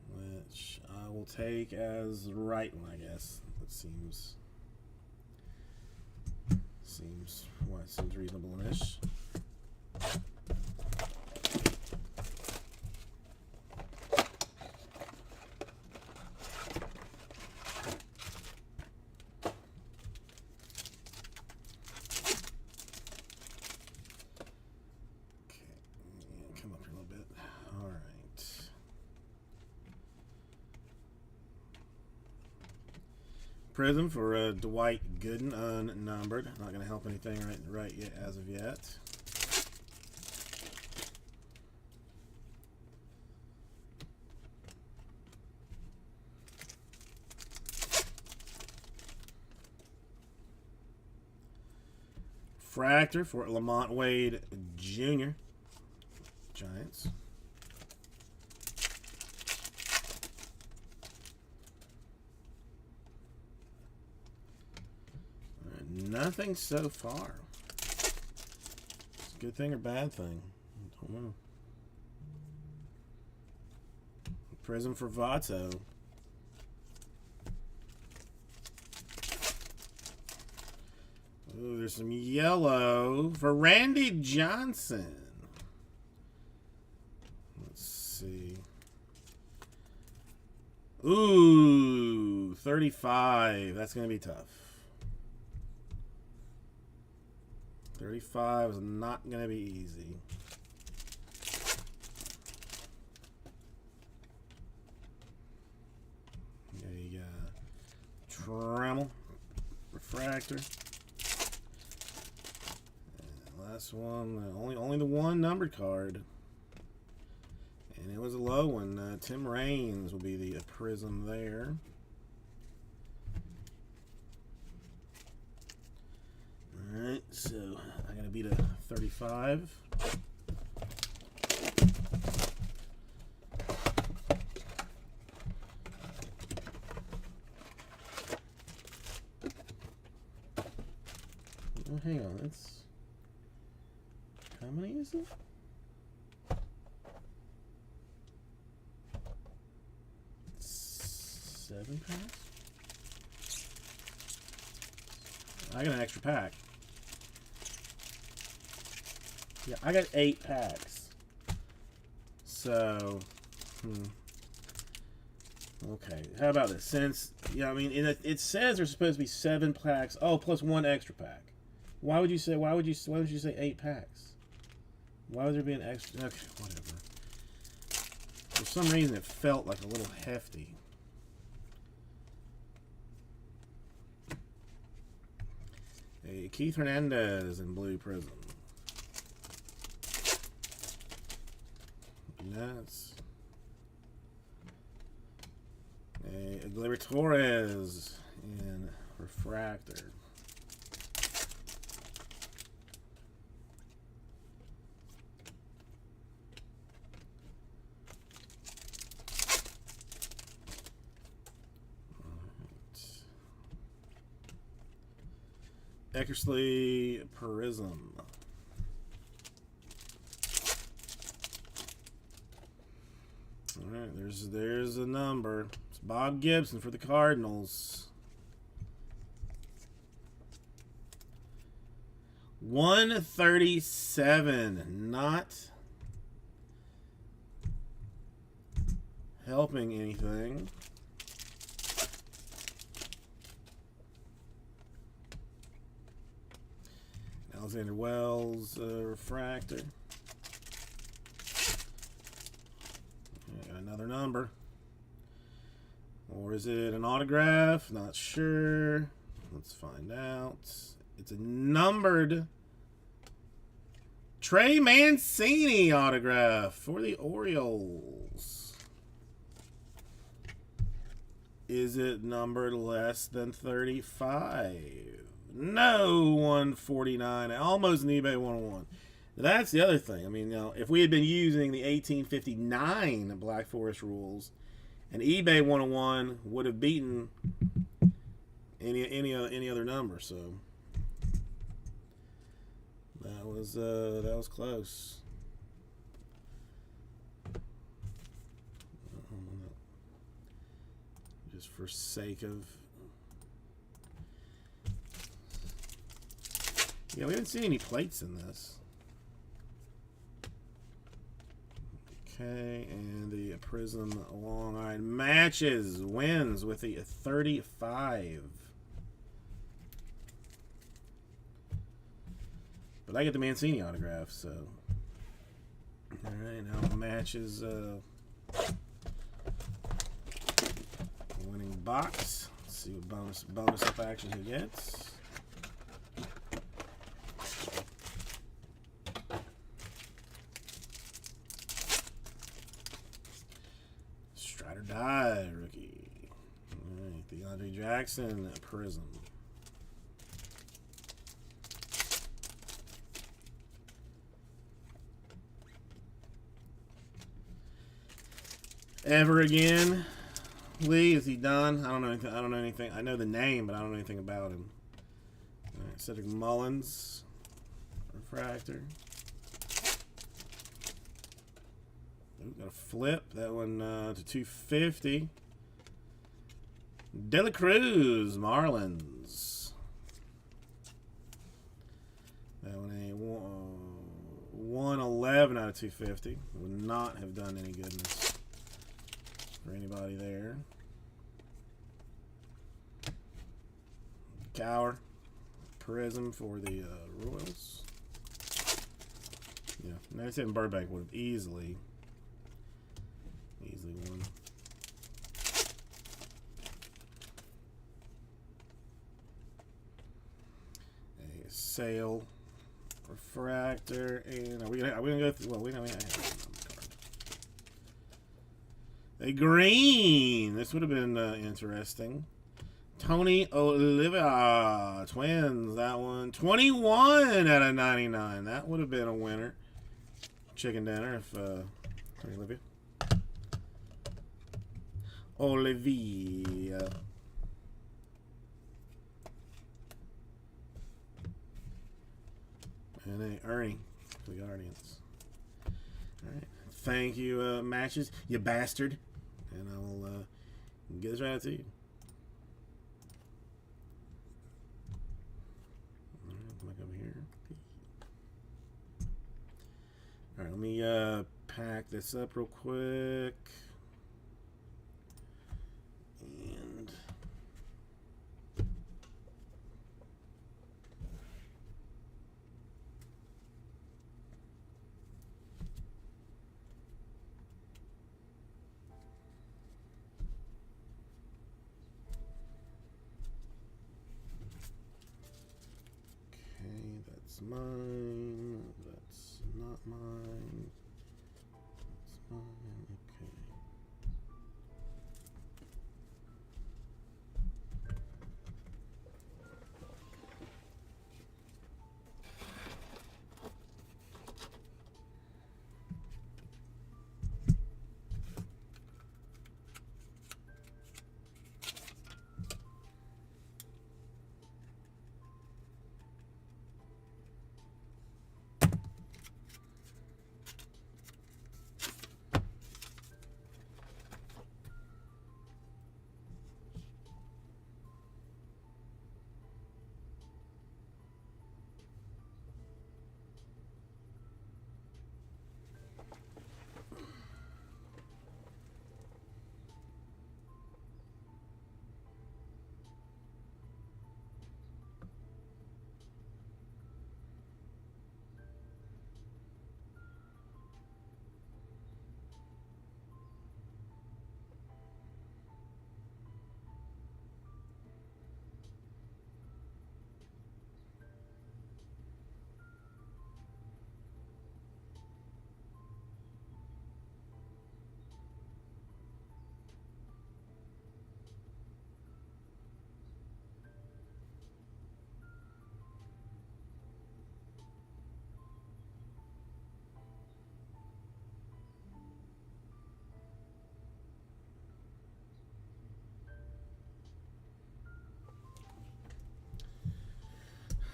which I will take as the right one, I guess. That seems reasonable-ish. Prism for Dwight Gooden, unnumbered. Not going to help anything right yet as of yet. Fractor for Lamont Wade Jr. Giants. Nothing so far. It's a good thing or bad thing? I don't know. Prism for Vato. Ooh, there's some yellow for Randy Johnson. Let's see. Ooh, 35. That's going to be tough. 35 is not going to be easy. There you go. Trammel. Refractor. And last one. Only the one numbered card. And it was a low one. Tim Raines will be the prism there. Alright, so I'm going to beat a 35. Oh, hang on, that's... How many is it? 7 packs? I got an extra pack. Yeah, I got 8 packs. So, okay, how about this? Since, yeah, I mean, it says there's supposed to be 7 packs. Oh, plus 1 extra pack. Why would you say 8 packs? Why would there be an extra? Okay, whatever. For some reason, it felt like a little hefty. A Keith Hernandez in blue prism. Yes. A Gleyber Torres in refractor. Eckersley Prism. All right, there's a number. It's Bob Gibson for the Cardinals. 137. Not helping anything. Alexander Wells, refractor. Another number. Or is it an autograph? Not sure. Let's find out. It's a numbered Trey Mancini autograph for the Orioles. Is it numbered less than 35? No, 149. Almost an eBay 101. That's the other thing. I mean, you know, if we had been using the 1859 Black Forest rules, an eBay 101 would have beaten any other number. So that was close. Just for sake of. Yeah, we didn't see any plates in this. Okay, and the Prism Long Island matches, wins with the 35. But I get the Mancini autograph, so. Alright, now matches winning box. Let's see what bonus up action he gets. Die rookie. Alright, the Andre Jackson Prism. Ever again? Lee, is he done? I don't know anything. I know the name, but I don't know anything about him. Alright, Cedric Mullins. Refractor. Got a flip that one to 250. De La Cruz Marlins. That one a 111 out of 250. Would not have done any goodness for anybody there. Cower Prism for the Royals. Yeah, Nathan Burbank would have easily won. A Sale refractor, and are we gonna go through? Well, we know we have a green. This would have been interesting. Tony Olivia Twins. That one 21 out of 99. That would have been a winner. Chicken dinner if Tony Olivia. Olivia. And then Ernie for the Guardians. Alright. Thank you, matches, you bastard. And I will get this right out to you. back this up real quick. And okay, that's mine. That's not mine. That's mine. Okay.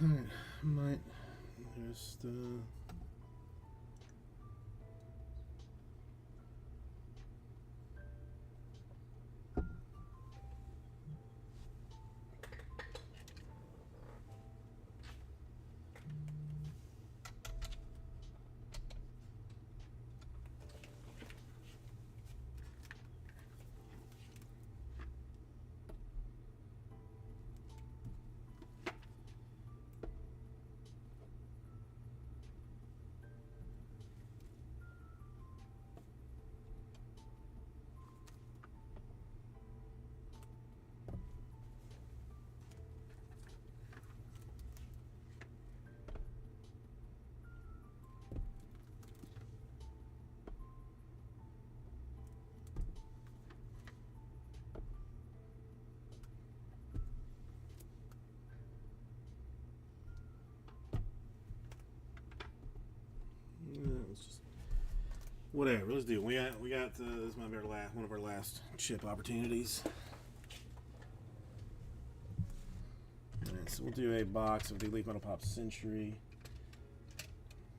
Alright, might just let's just whatever. Let's do it. We got this might be our last one of our last chip opportunities. Alright, so we'll do a box of the Elite Metal Pop Century.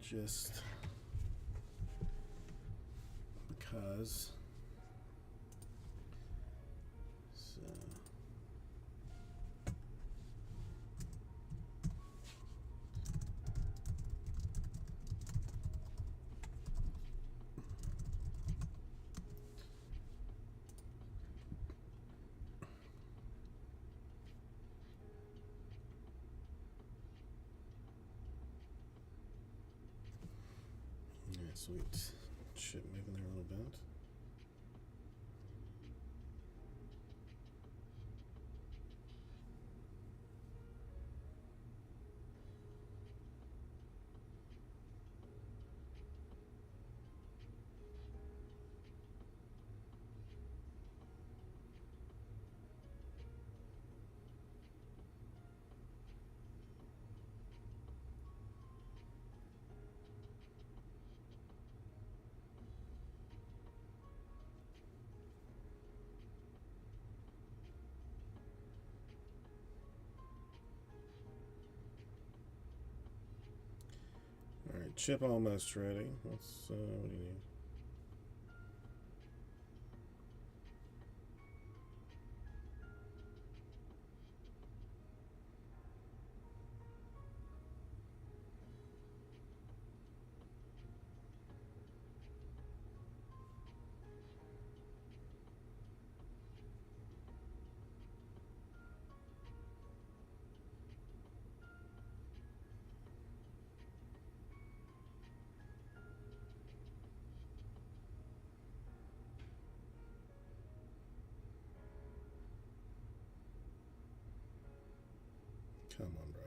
Just because. So sweet. Chip moving there a little bit. Alright, chip almost ready. Let's what do you need? Come on, bro.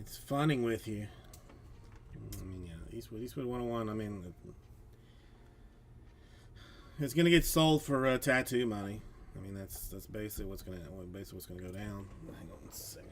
It's funning with you. I mean, yeah, Eastwood 101. I mean, it's gonna get sold for tattoo money. I mean, that's basically what's gonna go down. Hang on a second.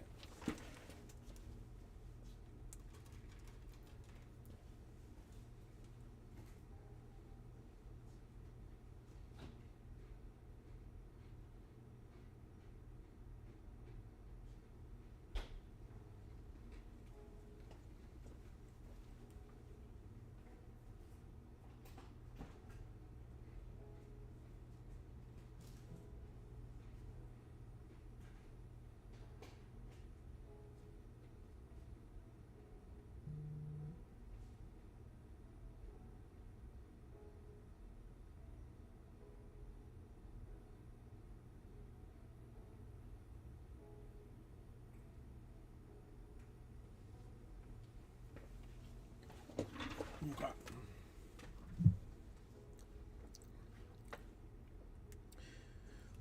Okay.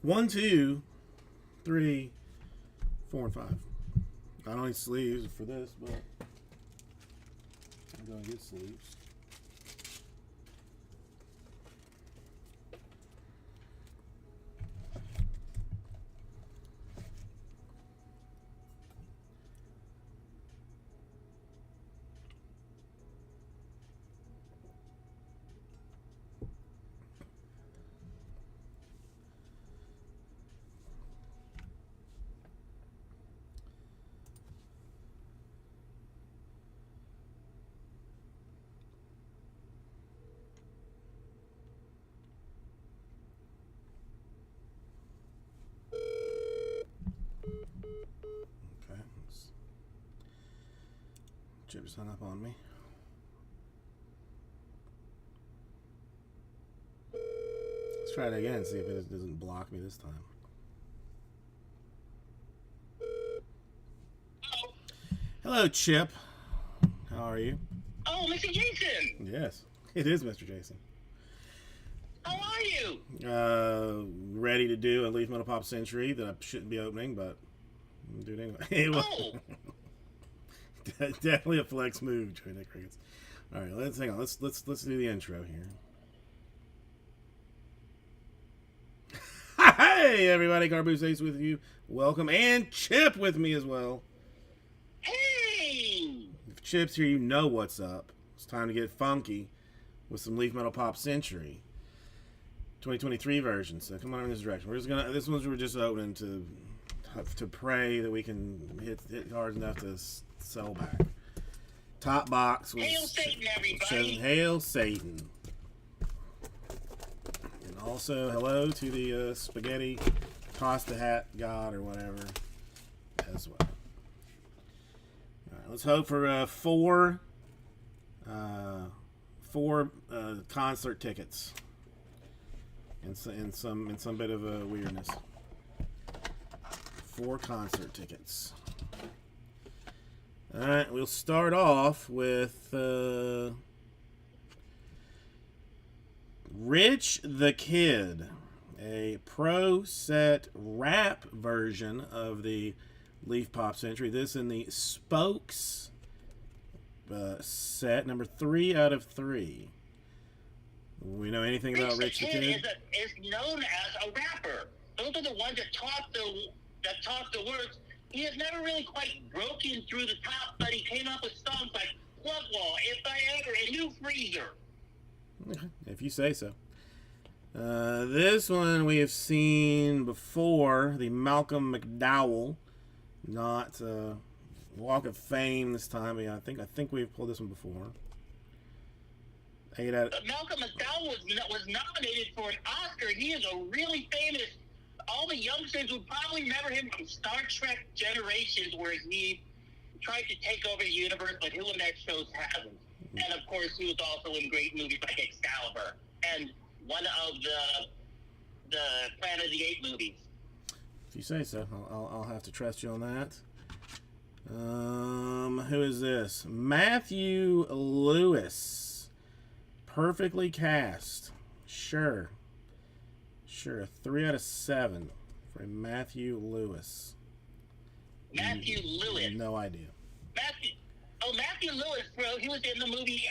1, 2, 3, 4, and 5. I don't need sleeves for this, but I'm gonna get sleeves. Okay. Chip's hung up on me. Let's try it again and see if it doesn't block me this time. Hello, Chip. How are you? Oh, Mr. Jason. Yes, it is Mr. Jason. How are you? Ready to do a Leaf Metal Pop Century that I shouldn't be opening, but I'm doing it anyway. Oh. Definitely a flex move, Joey Nick Ricketts. All right, let's hang on. Let's do the intro here. Hey, everybody, Carboose Ace with you. Welcome, and Chip with me as well. Hey. If Chip's here, you know what's up. It's time to get funky with some Leaf Metal Pop Century 2023 version. So come on in this direction. This one's we're just opening to pray that we can hit hard enough to sell back. Top box was Hail Satan, everybody. Hail Satan. And also hello to the spaghetti pasta hat god or whatever as well. All right, let's hope for four concert tickets and some bit of weirdness. 4 concert tickets. All right, we'll start off with Rich the Kid, a pro set rap version of the Leaf Pop Century. This in the Spokes set, number 3 out of 3. We know anything about Rich the Kid? Is known as a rapper. Those are the ones that talk the words. He has never really quite broken through the top, but he came up with songs like Plug Wall, If I Ever, and New Freezer. If you say so. This one we have seen before, the Malcolm McDowell, not Walk of Fame this time. But yeah, I think we've pulled this one before. Malcolm McDowell was nominated for an Oscar. He is a really famous. All the youngsters would probably remember him from Star Trek Generations, where he tried to take over the universe, but who in that show hasn't? And of course, he was also in great movies like Excalibur and one of the Planet of the Apes movies. If you say so, I'll have to trust you on that. Who is this? Matthew Lewis. Perfectly cast. Sure. 3 out of 7 for Matthew Lewis. Matthew Lewis. No idea. Matthew Lewis, bro. He was in the movie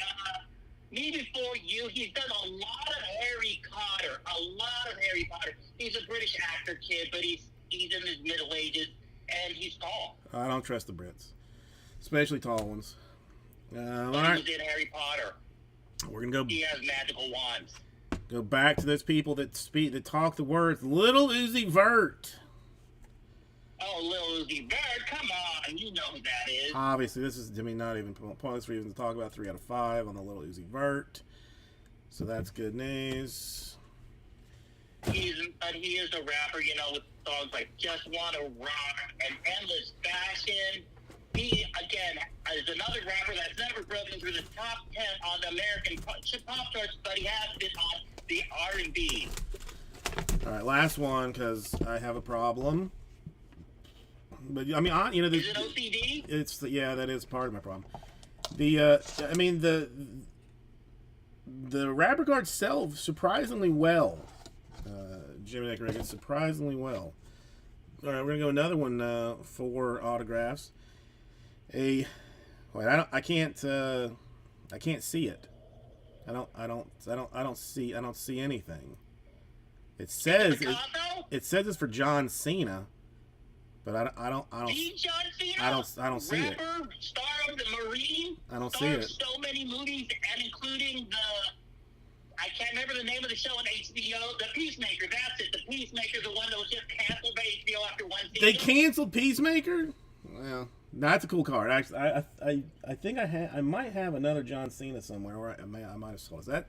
Me Before You. He's done a lot of Harry Potter. He's a British actor, kid, but he's in his middle ages, and he's tall. I don't trust the Brits, especially tall ones. All But right, he was in Harry Potter. we're gonna He has magical wands. go back to those people that talk the words. Little Uzi Vert. Oh, Lil Uzi Vert, come on, you know who that is. Obviously, this is not even pointless for even to talk about. 3 out of 5 on the Little Uzi Vert. So that's good news. He is a rapper, you know, with songs like Just Wanna Rock and Endless Fashion. He, again, is another rapper that's never broken through the top 10 on the American pop charts, but he has been on the R&B. All right, last one because I have a problem. But I mean, Is it OCD? That is part of my problem. The rapper cards sell surprisingly well. Jimmy Nick surprisingly well. All right, we're gonna go another one for autographs. I can't see it. I don't see anything. It says Picasso? it says it's for John Cena, but I don't The John Cena? I don't see it. Rapper, star of the Marine. I don't star see of it. so many movies, and including I can't remember the name of the show on HBO. The Peacemaker. That's it. The Peacemaker, the one that was just canceled by HBO after one season. They canceled Peacemaker? Well, that's a cool card. Actually, I think I might have another John Cena somewhere, or I might have sold it.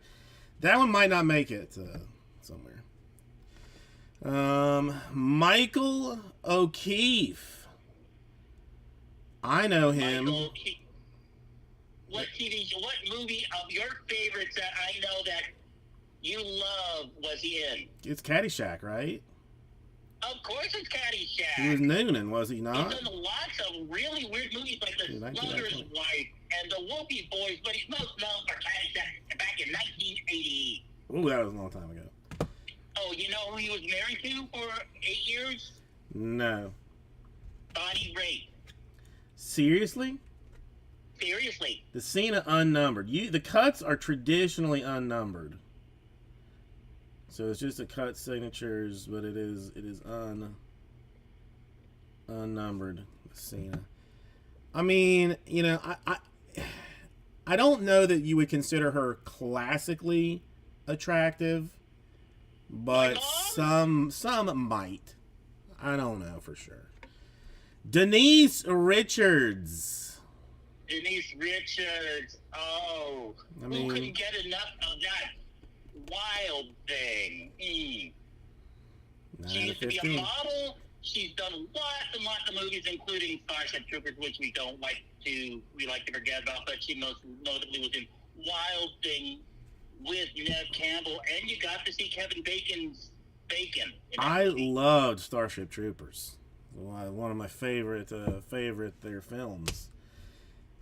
That one might not make it somewhere. Michael O'Keefe. I know him. Michael O'Keefe. What movie of your favorites that I know that you love was he in? It's Caddyshack, right? Of course it's Caddyshack. He was Noonan, was he He's not? done lots of really weird movies like The Dude, Slugger's Wife and The Whoopie Boys, but he's most known for Caddyshack back in 1980. Ooh, that was a long time ago. Oh, you know who he was married to for 8 years? No. Bonnie Raitt. Seriously? Seriously. The Cena unnumbered. The cuts are traditionally unnumbered. So it's just a cut signatures, but it is unnumbered. Cena. I mean, you know, I don't know that you would consider her classically attractive, but some might. I don't know for sure. Denise Richards. Denise Richards. Oh, I mean, who couldn't get enough of that wild thing? She used to be a model. She's done lots and lots of movies, including Starship Troopers, which we like to forget about. But she most notably was in Wild Thing with Neve Campbell, and you got to see Kevin Bacon's Bacon. I loved Starship Troopers. One of my favorite their films.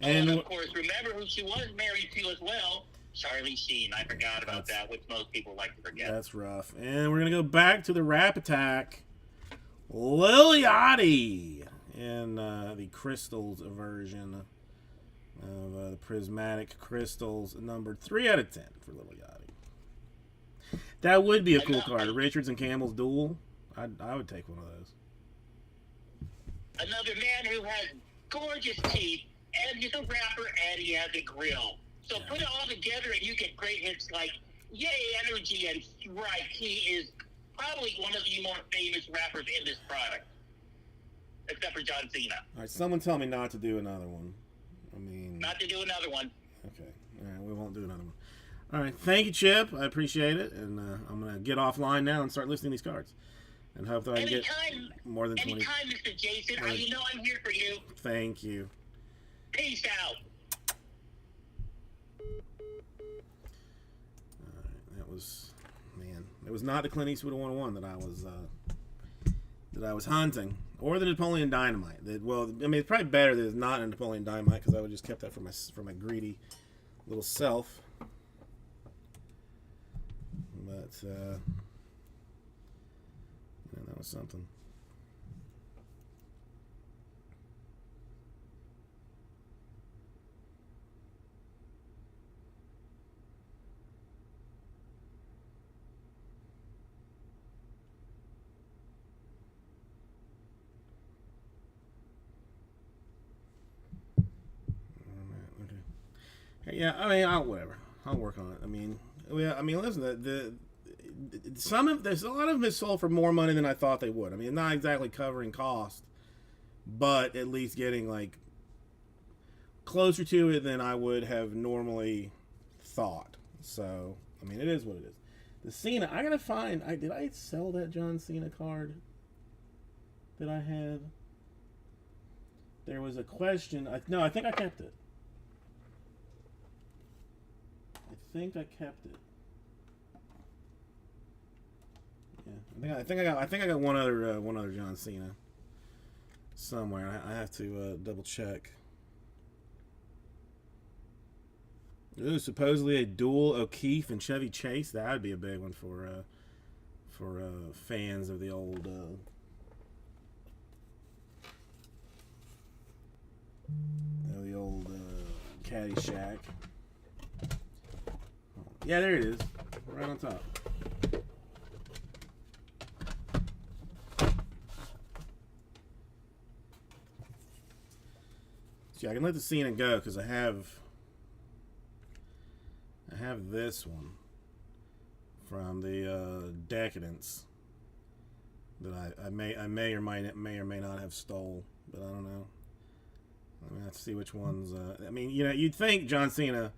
And of course, remember who she was married to as well, Charlie Sheen. I forgot about that, which most people like to forget. That's rough. And we're gonna go back to the Rap Attack. Lil Yachty in the Crystals version of the Prismatic Crystals, numbered 3 out of 10 for Lil Yachty. That would be a cool card. Richards and Campbell's duel. I would take one of those. Another man who has gorgeous teeth, and he's a rapper, and he has a grill. So put it all together, and you get great hits like Yay Energy and Strike. He is probably one of the more famous rappers in this product, except for John Cena. All right, someone tell me not to do another one. I mean, not to do another one. Okay, all right, we won't do another one. All right, thank you, Chip. I appreciate it, and I'm gonna get offline now and start listing these cards, and hope that I can get more than 20. Anytime, Mr. Jason. You know I'm here for you. Thank you. Peace out. That was, man. It was not the Clint Eastwood 101 that I was hunting, or the Napoleon Dynamite. Well, I mean, it's probably better that it's not a Napoleon Dynamite because I would just kept that for my greedy little self. But that was something. Yeah, I mean, whatever. I'll work on it. I mean, listen, there's a lot of them is sold for more money than I thought they would. I mean, not exactly covering cost, but at least getting like closer to it than I would have normally thought. So, I mean, it is what it is. The Cena, I gotta find. Did I sell that John Cena card that I had? There was a question. No, I think I kept it. I kept it. Yeah, I think I got one other John Cena somewhere. I have to double check. Ooh, supposedly a dual O'Keefe and Chevy Chase. That would be a big one for fans of the old Caddyshack. Yeah, there it is. Right on top. See, I can let the Cena go because I have this one from the Decadence that I may or may not have stole, but I don't know. I'm gonna have to see which ones. I mean, you'd think John Cena,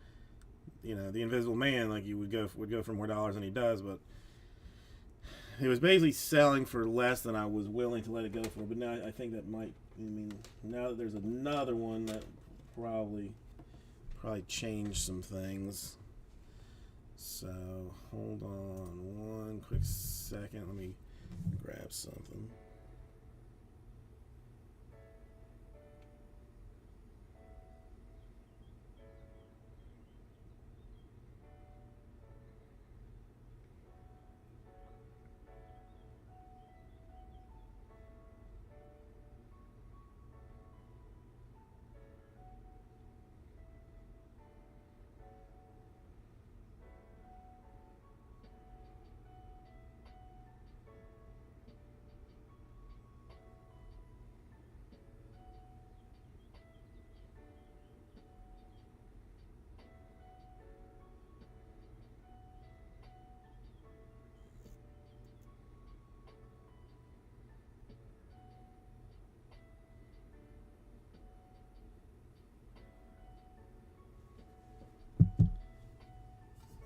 the Invisible Man, like you would go for more dollars than he does, but it was basically selling for less than I was willing to let it go for. But now I think that might. I mean, now that there's another one that probably changed some things. So hold on one quick second. Let me grab something.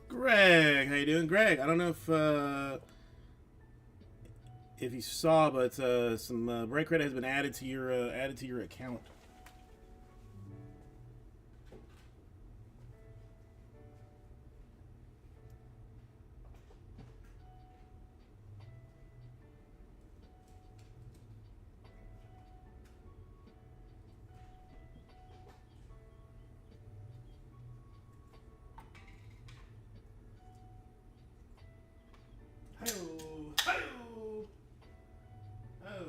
Greg, how you doing, Greg? I don't know if you saw, but some break credit has been added to your account. Hi-oh. Oh.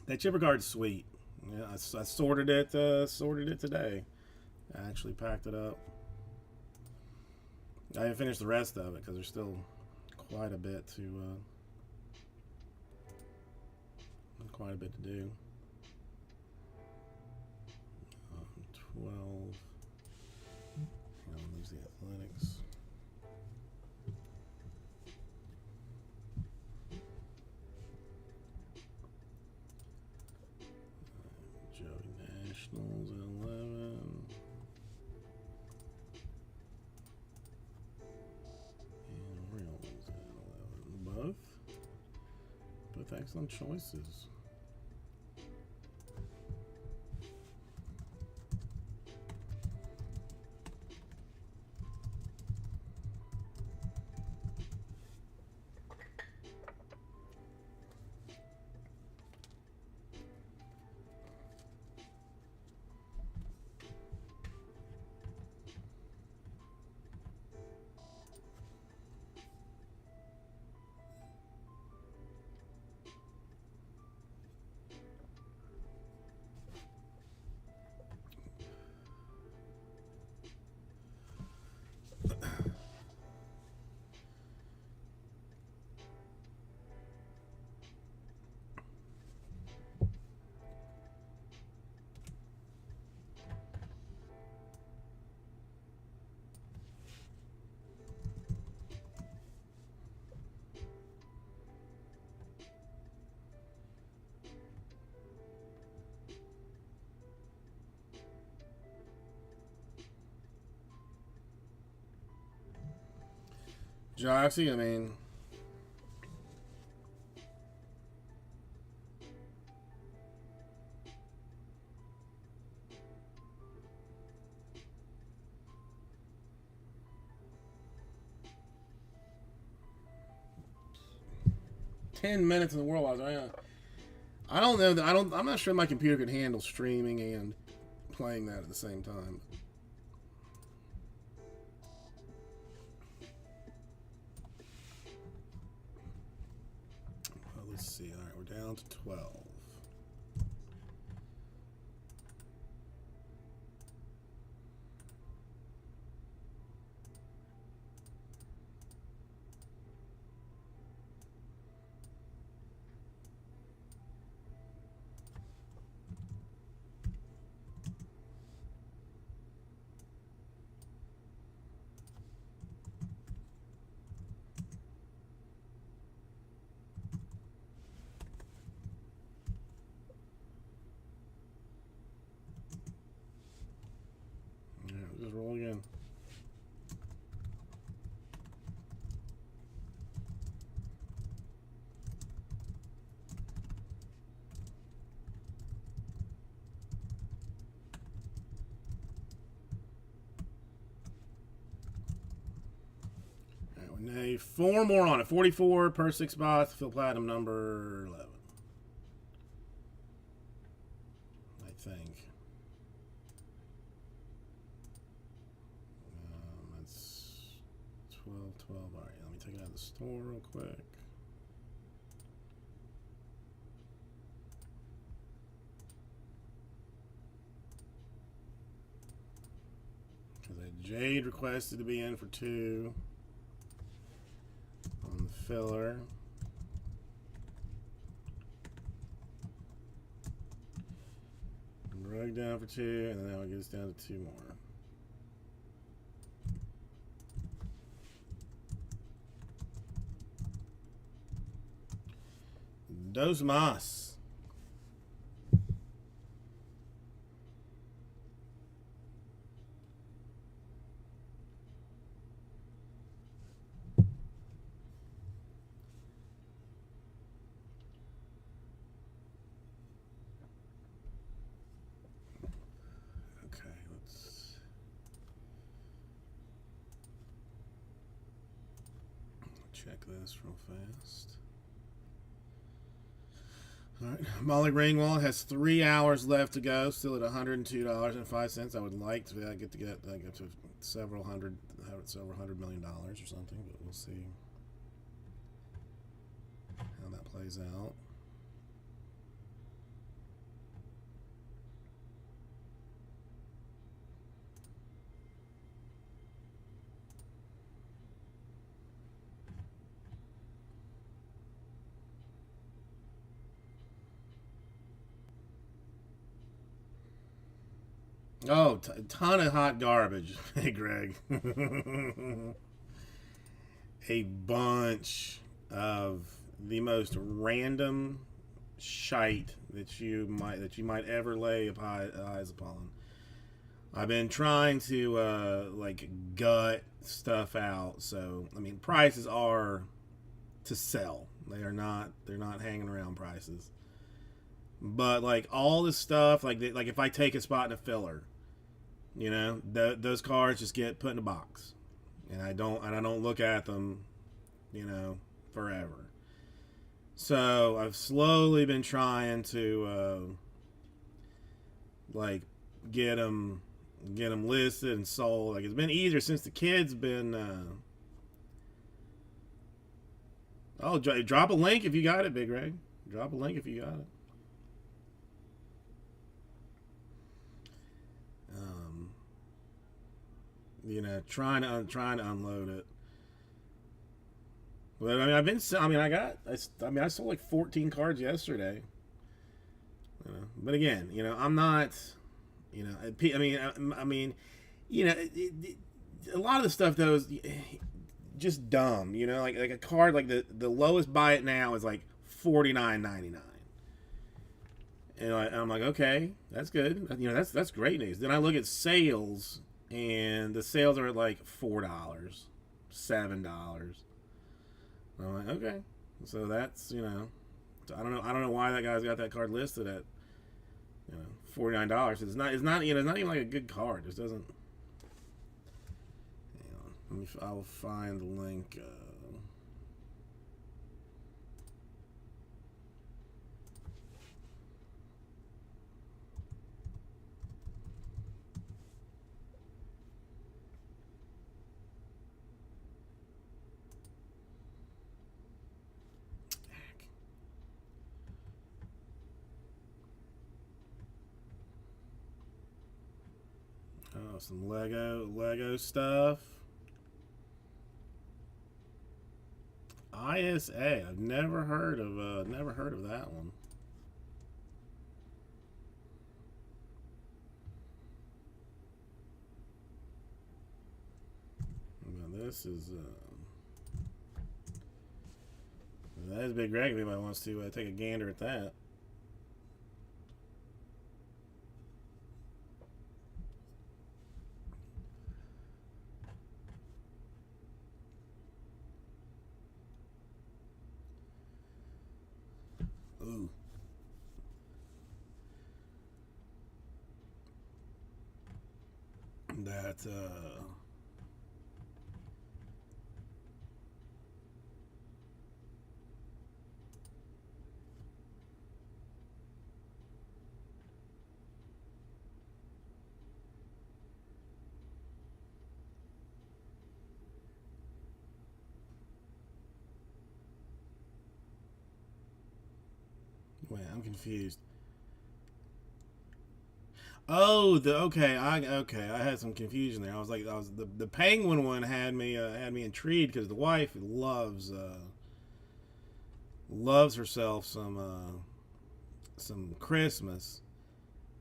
That chipper card's sweet. Yeah, I sorted it today. I actually packed it up. I haven't finished the rest of it because there's still quite a bit to do. 12. Lose the athletics. Joey Nationals at 11. And Reels at 11. Both excellent choices. Joxy, I mean, $10 in the world. I don't know that I'm not sure my computer can handle streaming and playing that at the same time. Well, let's see. All right, we're down to 12. Just roll again. All right, now 4 more on it. 44 per 6 spots. Fill platinum number 11. I think. That's 12. All right, let me take it out of the store real quick. Because Jade requested to be in for 2 on the filler. Rug down for 2, and then that will get us down to 2 more. Dos más. Okay, let's check this real fast. All right, Molly Ringwald has 3 hours left to go, still at $102.05. I would like to get to several hundred $100 million or something, but we'll see how that plays out. Oh, ton of hot garbage. Hey, Greg. A bunch of the most random shite that you might ever lay eyes upon. I've been trying to like gut stuff out. So I mean, prices are to sell. They're not hanging around prices. But like all this stuff, like if I take a spot in a filler, those cards just get put in a box, and I don't look at them, forever. So I've slowly been trying to like get them listed and sold. Like it's been easier since the kids been. Oh, drop a link if you got it, Big Ray. Drop a link if you got it. Um, trying to unload it. But I mean, I sold like 14 cards yesterday. But again, I'm not. I mean, a lot of the stuff though is just dumb. Like a card like the lowest buy it now is like $49.99. And I'm like, okay, that's good. That's great news. Then I look at sales, and the sales are at like $4, $7. I'm like, okay, so that's so I don't know why that guy's got that card listed at $49. It's not even like a good card. It just doesn't. I'll find the link. Oh, some Lego stuff. ISA. I've never heard of that one. Now this is that is Big Greg. If anybody wants to take a gander at that. Ooh. That wait, I'm confused. Oh, I had some confusion there. The penguin one had me intrigued because the wife loves herself some Christmas,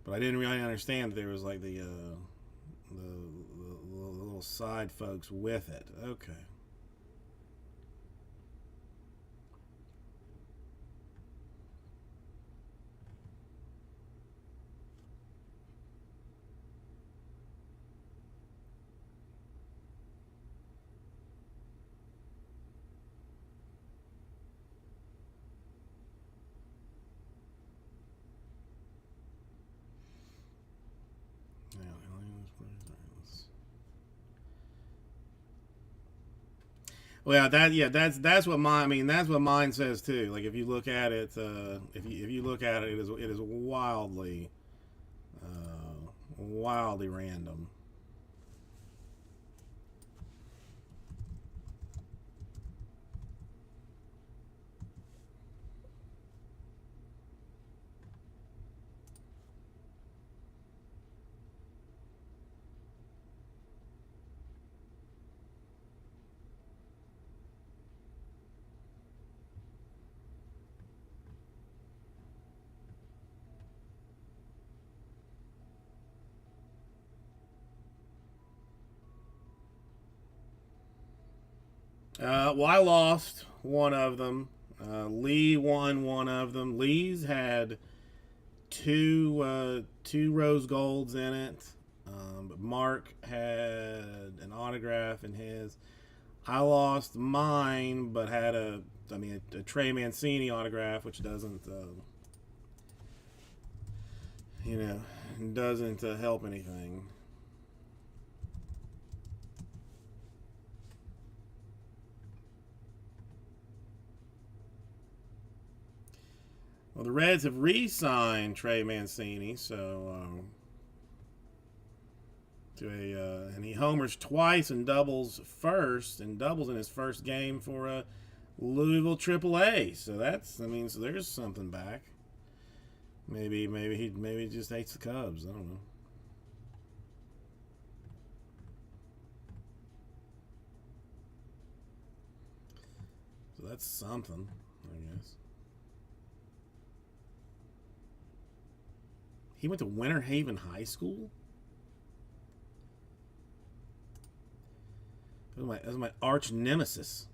but I didn't really understand that there was like the little side folks with it. Okay. Well, that's what mine says too. Like if you look at it, if you look at it, it is wildly random. Well, I lost one of them. Lee won one of them. Lee's had two rose golds in it. But Mark had an autograph in his. I lost mine, but had a Trey Mancini autograph, which doesn't doesn't help anything. Well, the Reds have re-signed Trey Mancini, so and he homers twice and doubles in his first game for Louisville AAA. So so there's something back. Maybe he just hates the Cubs. I don't know. So that's something, I guess. He went to Winter Haven High School? That was my arch nemesis.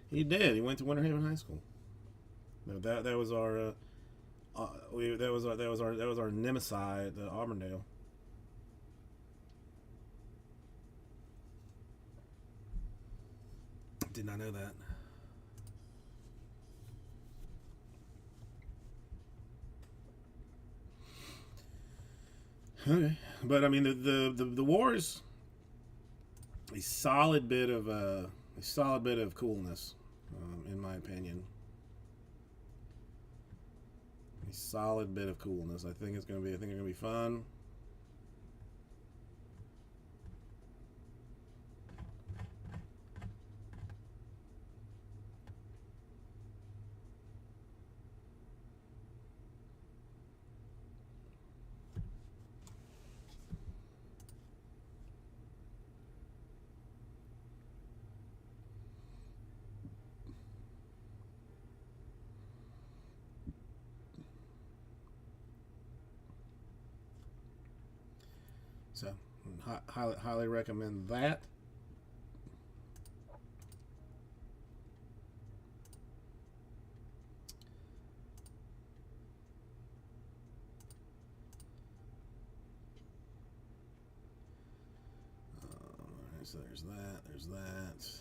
He did. He went to Winter Haven High School. That was our that was our nemesis at Auburndale. Did not know that. Okay, but I mean the Wars, a solid bit of coolness, in my opinion. A solid bit of coolness. I think it's gonna be fun. So, highly recommend that. So there's that. There's that.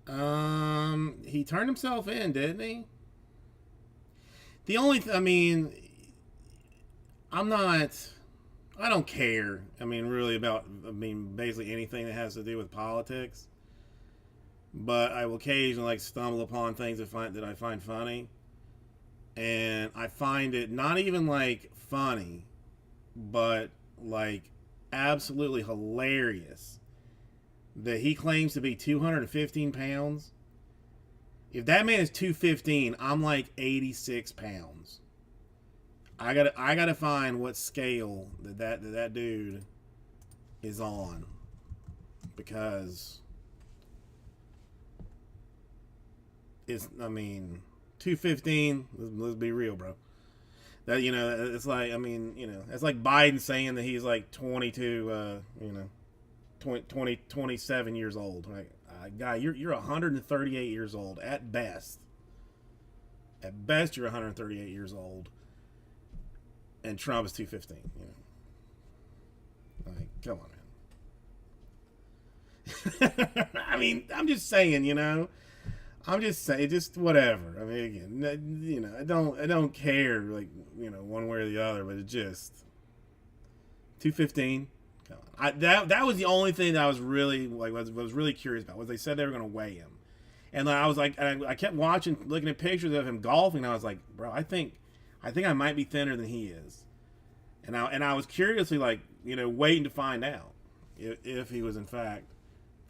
He turned himself in, didn't he? The only, I mean, I'm not. I don't care. I mean, really about. I mean, basically anything that has to do with politics. But I will occasionally like stumble upon things that I find funny, and I find it not even like funny, but like absolutely hilarious that he claims to be 215 pounds. If that man is 215, I'm like 86 pounds. I gotta find what scale that dude is on, because it's, I mean, 215. Let's be real, bro. That, it's like, I mean, it's like Biden saying that he's like 22, 27 years old. Like, guy, you're 138 years old at best. At best, you're 138 years old, and Trump is 215. Like, come on, man. I mean, I'm just saying, I'm just saying, just whatever. I mean, again, I don't care, like, one way or the other, but it just 215. That was the only thing that I was really like was really curious about, was they said they were going to weigh him, and I was like, I kept watching, looking at pictures of him golfing, and I was like, bro, I think I might be thinner than he is, and I was curiously like, waiting to find out if he was in fact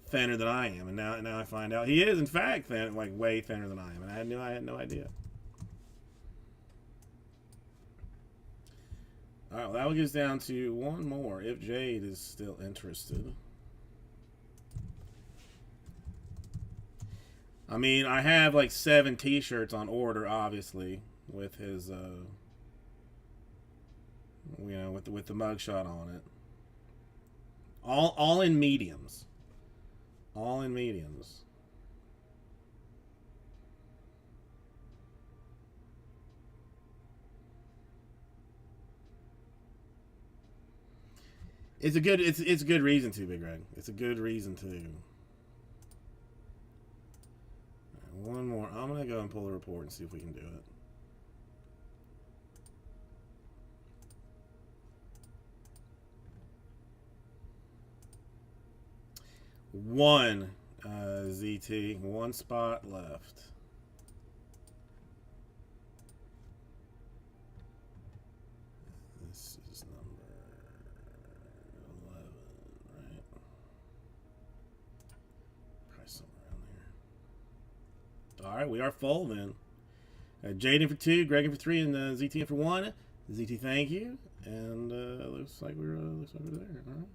thinner than I am, and now I find out he is in fact thin, like way thinner than I am, and I had no idea. All right, well, that will get us down to one more, if Jade is still interested. I mean, I have like 7 T-shirts on order, obviously, with his, with the mugshot on it. All in mediums. All in mediums. It's a good reason to, Big Red. It's a good reason to. Right, one more. I'm gonna go and pull the report and see if we can do it. One ZT, one spot left. This is number 11, right? Probably somewhere around there. All right, we are full then. Jaden for 2, Greg for 3, and ZT for 1. ZT, thank you. And looks like we're there. All right.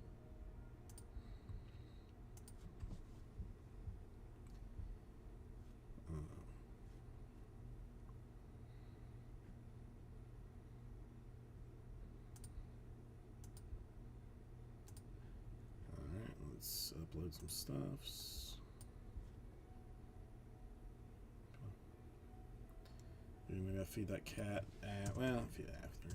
Let's upload some stuffs. Maybe I feed that cat. Well, feed it after.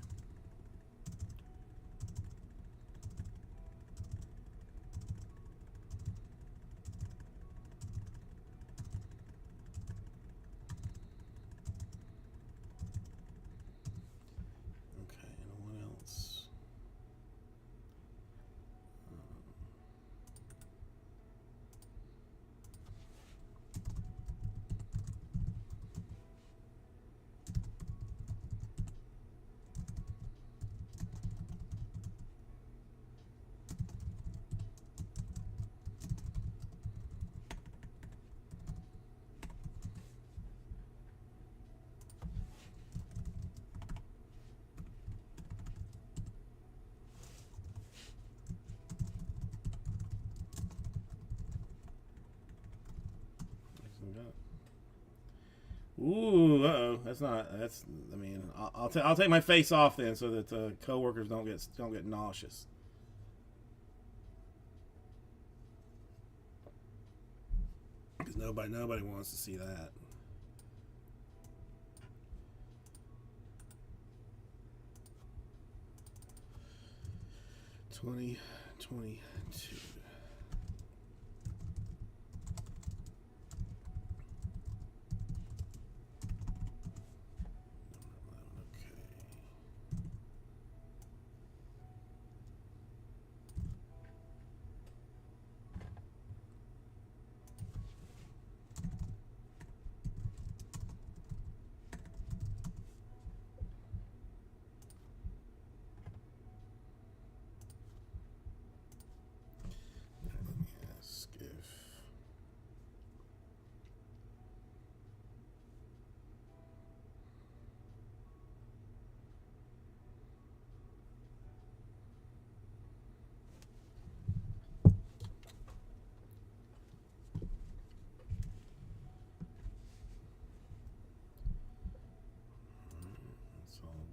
Okay, and what else? Ooh, uh-oh. That's, I mean, I'll take my face off then, so that coworkers don't get nauseous. Because nobody wants to see that. $20.22.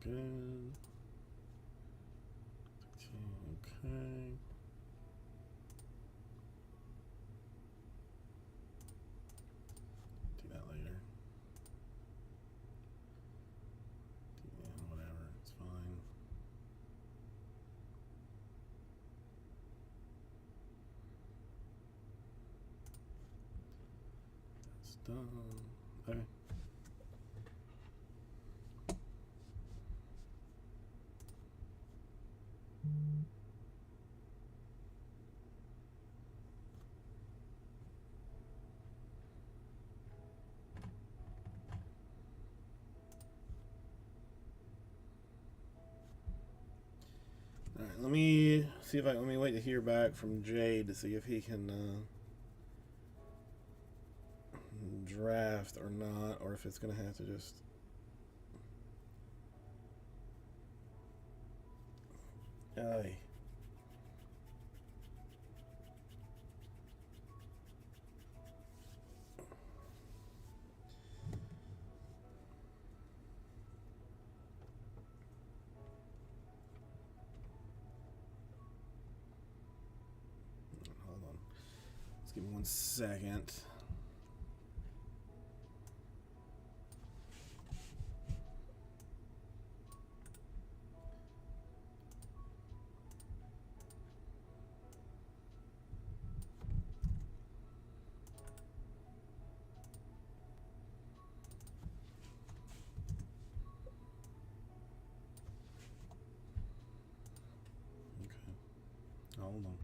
good. Okay. Do that later. Yeah, whatever. It's fine. That's done. Okay. All right, let me see if let me wait to hear back from Jade to see if he can draft or not, or if it's gonna have to just. Aye. Hold on. Let's give me 1 second. Hold on.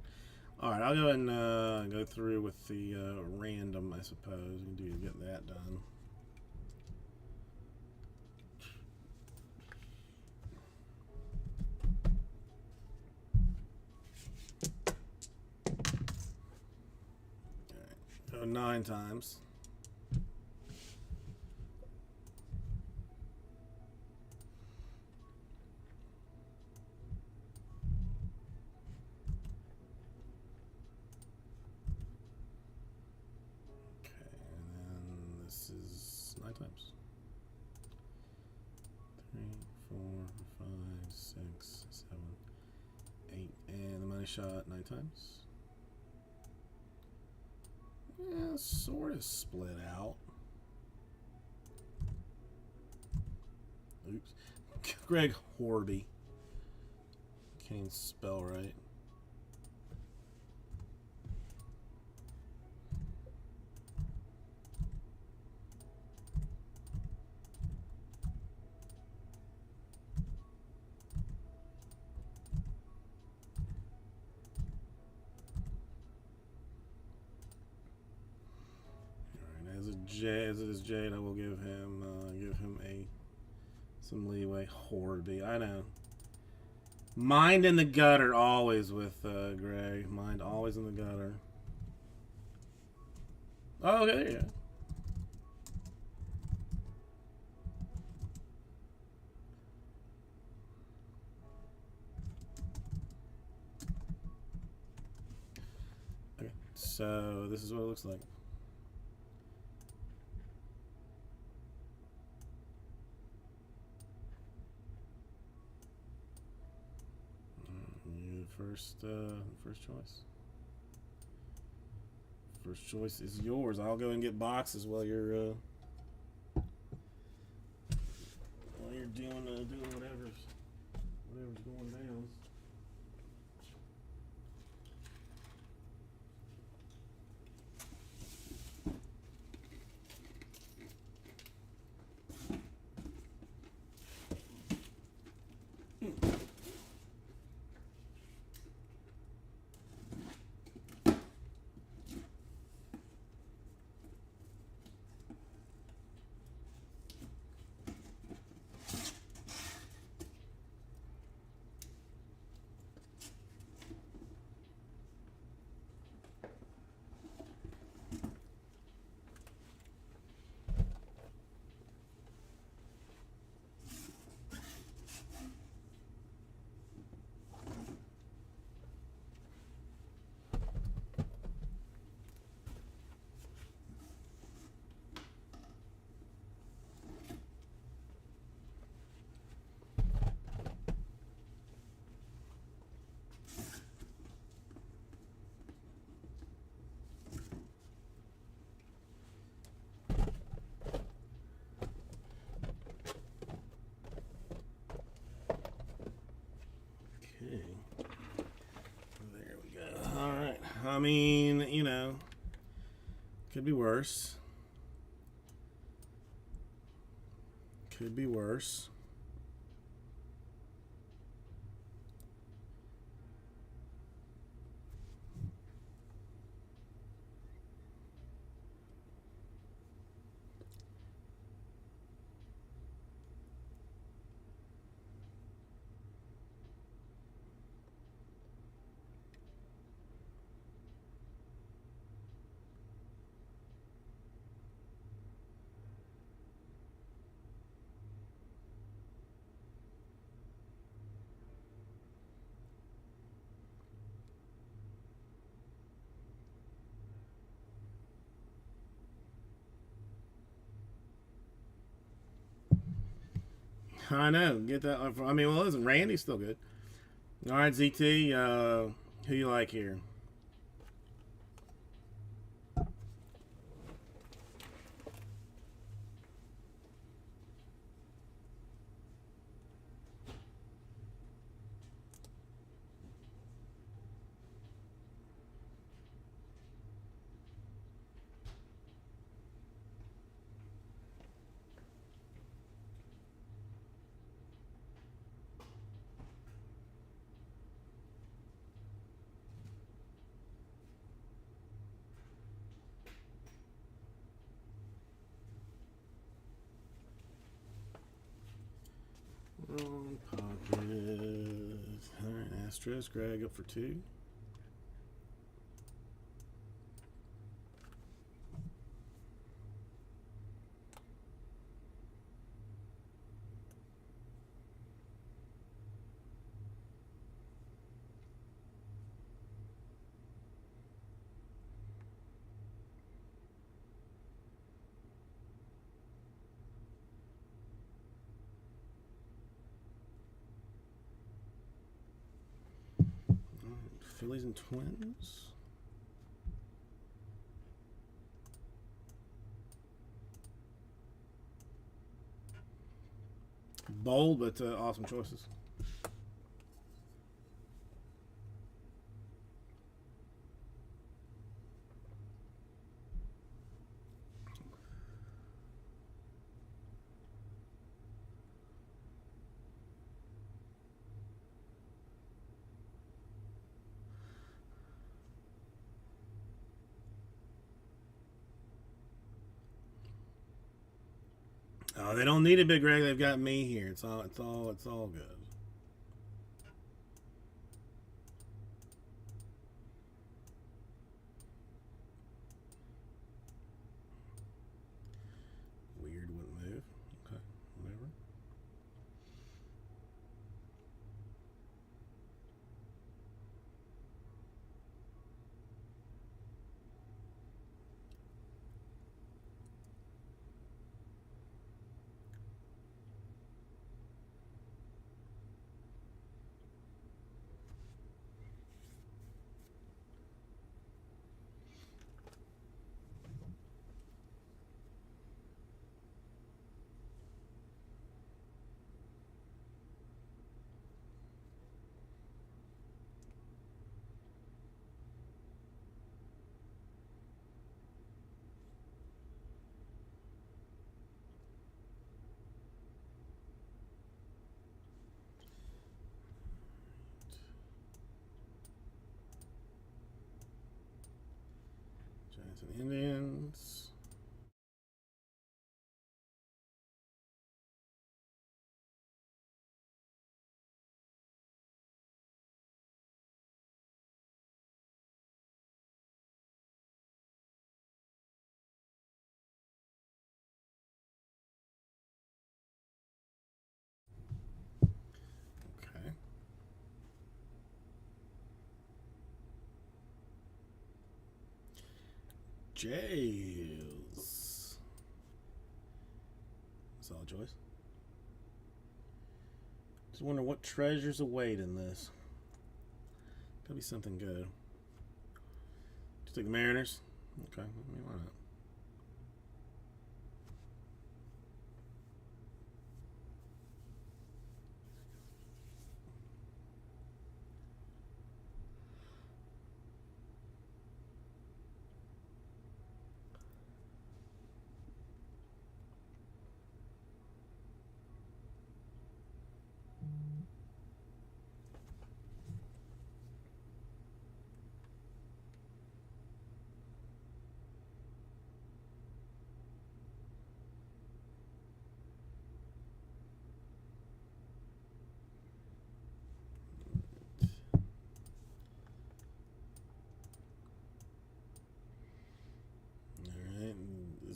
All right, I'll go ahead and go through with the random, I suppose. We can do to get that done. All right, so 9 times. This is 9 times. 3, 4, 5, 6, 7, 8, and the money shot 9 times. Yeah, sort of split out. Oops. Greg Horby. Can't even spell right. As it is Jade, I will give him some leeway. Horby, I know. Mind in the gutter always with Greg. Mind always in the gutter. Oh, okay, there you go. Okay, so this is what it looks like. First choice. First choice is yours. I'll go and get boxes while you're doing whatever's going down. I mean, you know, could be worse. Could be worse. I know. Get that. I mean, well, listen, Randy's still good. All right, ZT. Who you like here? Wrong pocket. All right, Astros. Greg up for 2. Phillies and Twins. Bold, but awesome choices. Oh, they don't need a big Greg. They've got me here. It's all good. Weird wouldn't move. Okay, whatever. Giants and Indians. Okay. Jails. Solid choice. Just wonder what treasures await in this. Could be something good. Just take the Mariners. Okay, I mean, why not?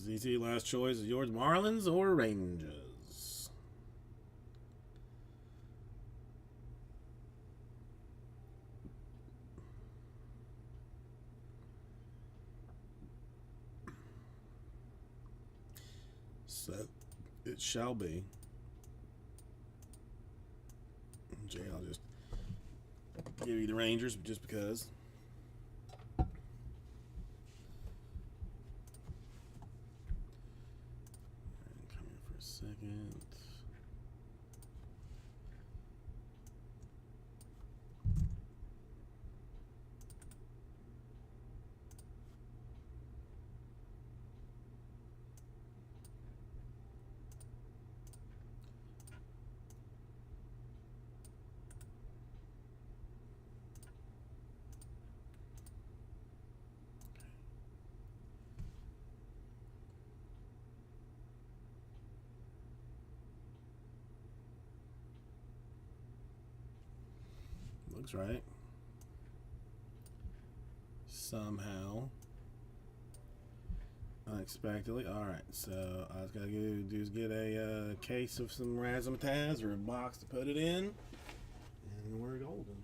ZT, last choice is yours. Marlins or Rangers? So it shall be. Jay, I'll just give you the Rangers just because. Come here for a second. Looks right. Somehow. Unexpectedly. Alright, so all I was gotta do is get a case of some razzmatazz or a box to put it in. And we're golden.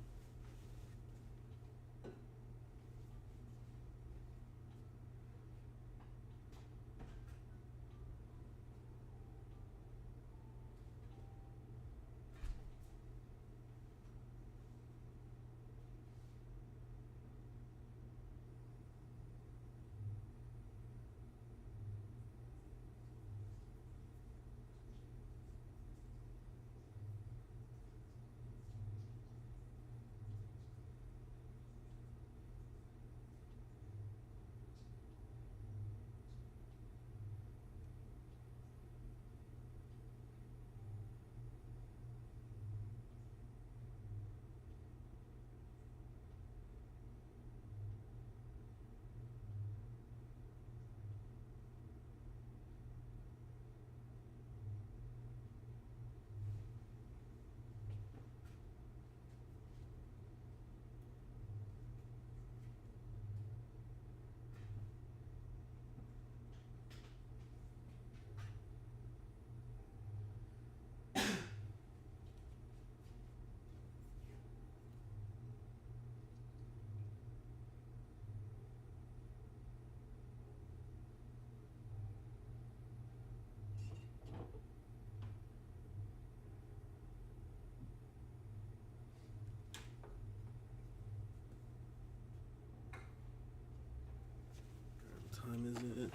What time is it?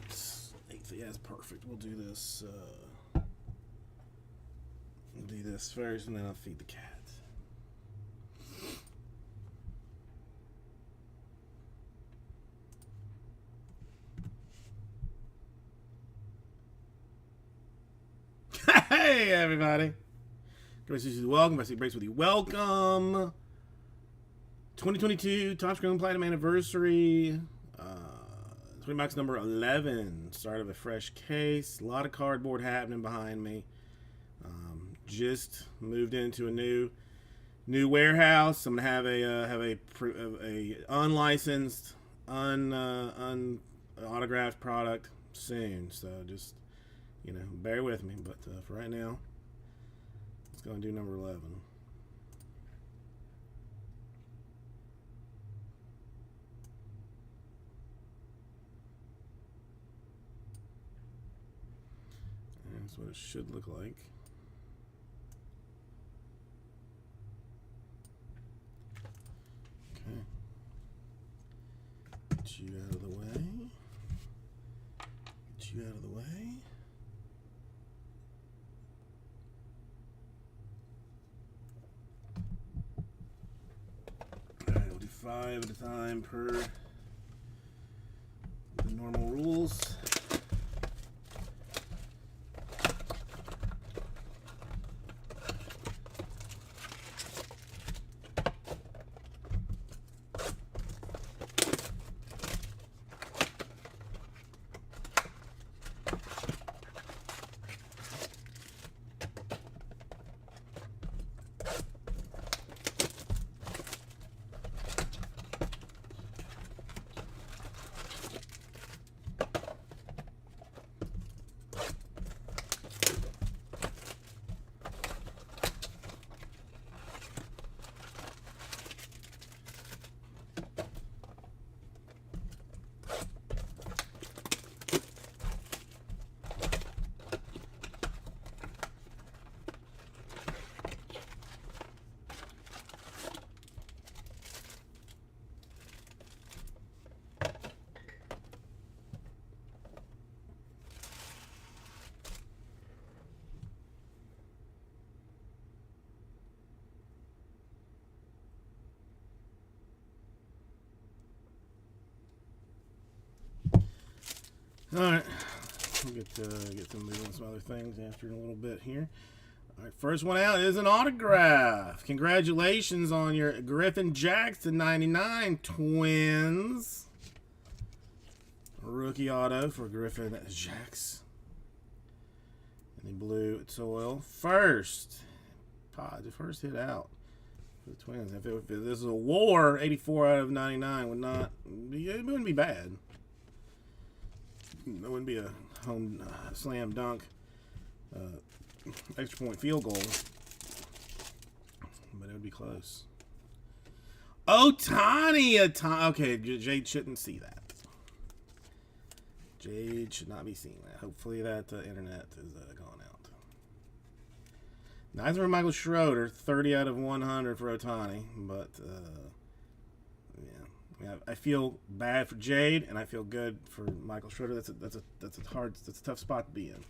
8. Yeah, it's perfect. We'll do this. We'll do this first, and then I'll feed the cat. Hey, everybody! Grace with you. Welcome. I see Grace with you. Welcome. 2022 Topps Chrome Platinum Anniversary. 20 box number 11. Start of a fresh case. A lot of cardboard happening behind me. Just moved into a new warehouse. I'm gonna have a unlicensed, autographed product soon. So just bear with me. But for right now, let's go and do number 11. That's what it should look like. Okay. Get you out of the way. Get you out of the way. Alright, we'll do 5 at a time per the normal rules. All right, we'll get to moving on some other things after in a little bit here. All right, first one out is an autograph. Congratulations on your Griffin Jackson 99 Twins. Rookie auto for Griffin Jax. And the blue soil. First hit out for the Twins. If this is a WAR, 84 out of 99 would not be, it wouldn't be bad. It wouldn't be a home slam dunk, extra point field goal, but it would be close. Ohtani, okay, Jade shouldn't see that. Jade should not be seeing that. Hopefully that internet is gone out. Nice for Michael Schroeder, 30 out of 100 for Ohtani, but yeah, I feel bad for Jade, and I feel good for Michael Schroeder. That's a tough spot to be in.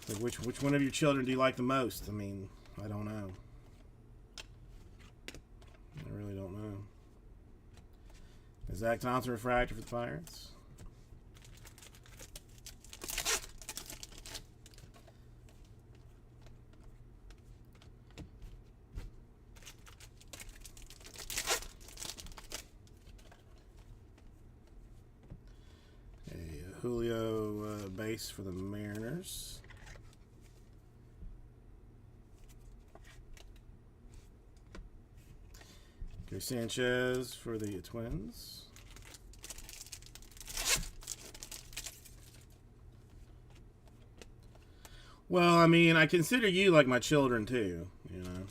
Like which one of your children do you like the most? I mean, I don't know. I really don't know. Is Zach Thompson refractor for the Pirates? Julio base for the Mariners. Gary Sanchez for the Twins. Well, I mean, I consider you like my children too, you know.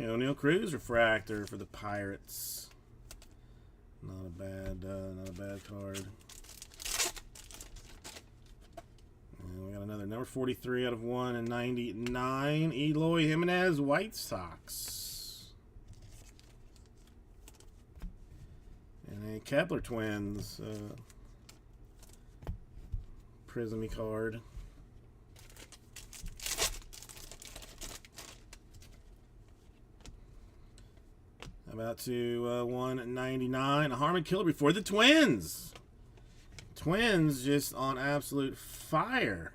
O'Neal Cruz refractor for the Pirates. Not a bad card. And we got another number 43 out of 1/99. Eloy Jimenez, White Sox. And a Kepler Twins Prismy card. About to 199. Harmon Killebrew for the Twins. Twins just on absolute fire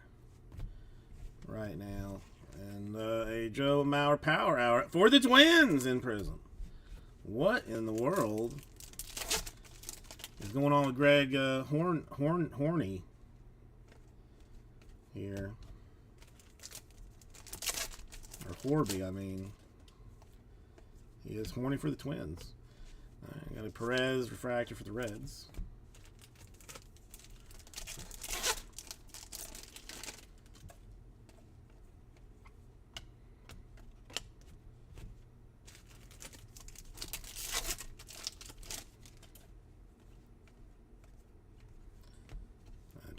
right now. And a Joe Mauer Power Hour for the Twins in Prism. What in the world is going on with Greg Horney here? Or Horby, I mean. He is horny for the Twins. Got a Perez refractor for the Reds.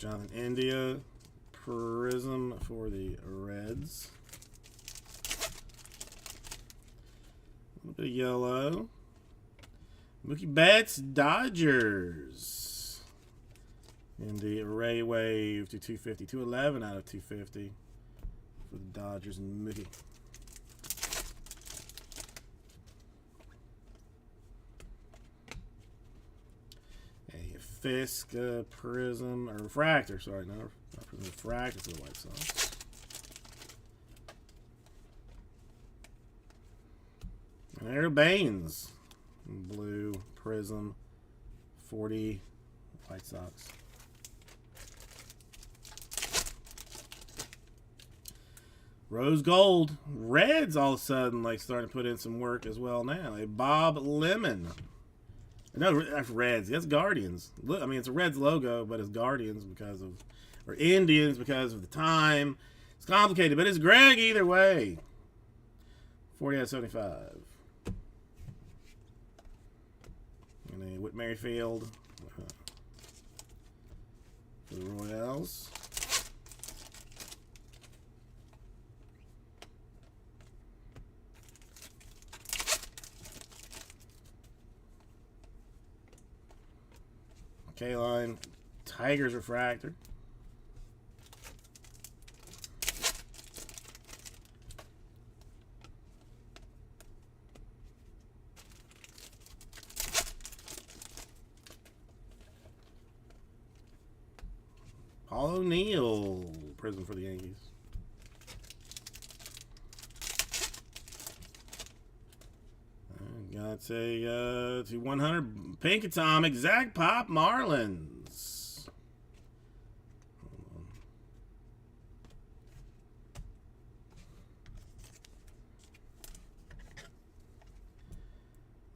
Jonathan India Prism for the Reds. A little bit of yellow. Mookie Betts, Dodgers. And the Array Wave to 250. 211 out of 250 for the Dodgers and Mookie. A Fisk Prism, or Refractor, sorry, not Prism, Refractor for the White Sox. Aaron Baines, blue Prism, 40 White Sox. Rose Gold, Reds all of a sudden like starting to put in some work as well now. A Bob Lemon. No, that's Reds. That's Guardians. Look, I mean, it's a Reds logo, but it's Guardians because of, or Indians because of the time. It's complicated, but it's Greg either way. 40 out of 75. And a Whit Merrifield for the Royals. K-Line Tigers refractor. Paul O'Neill, Prism for the Yankees. Got a to 100 Pink Atomic Zach Pop Marlins.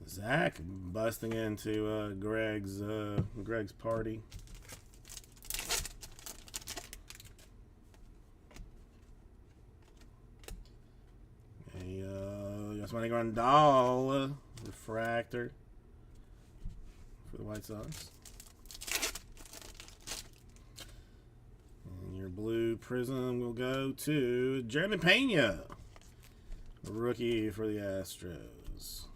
Zach busting into Greg's party. Yasmani Grandal refractor for the White Sox. And your blue prism will go to Jeremy Pena, rookie for the Astros.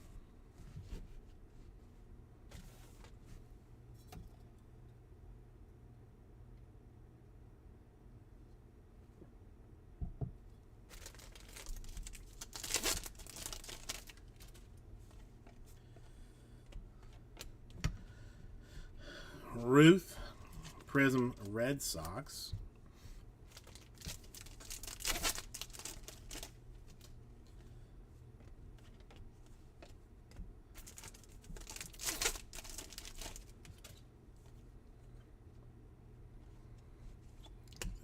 Ruth, Prism Red Sox.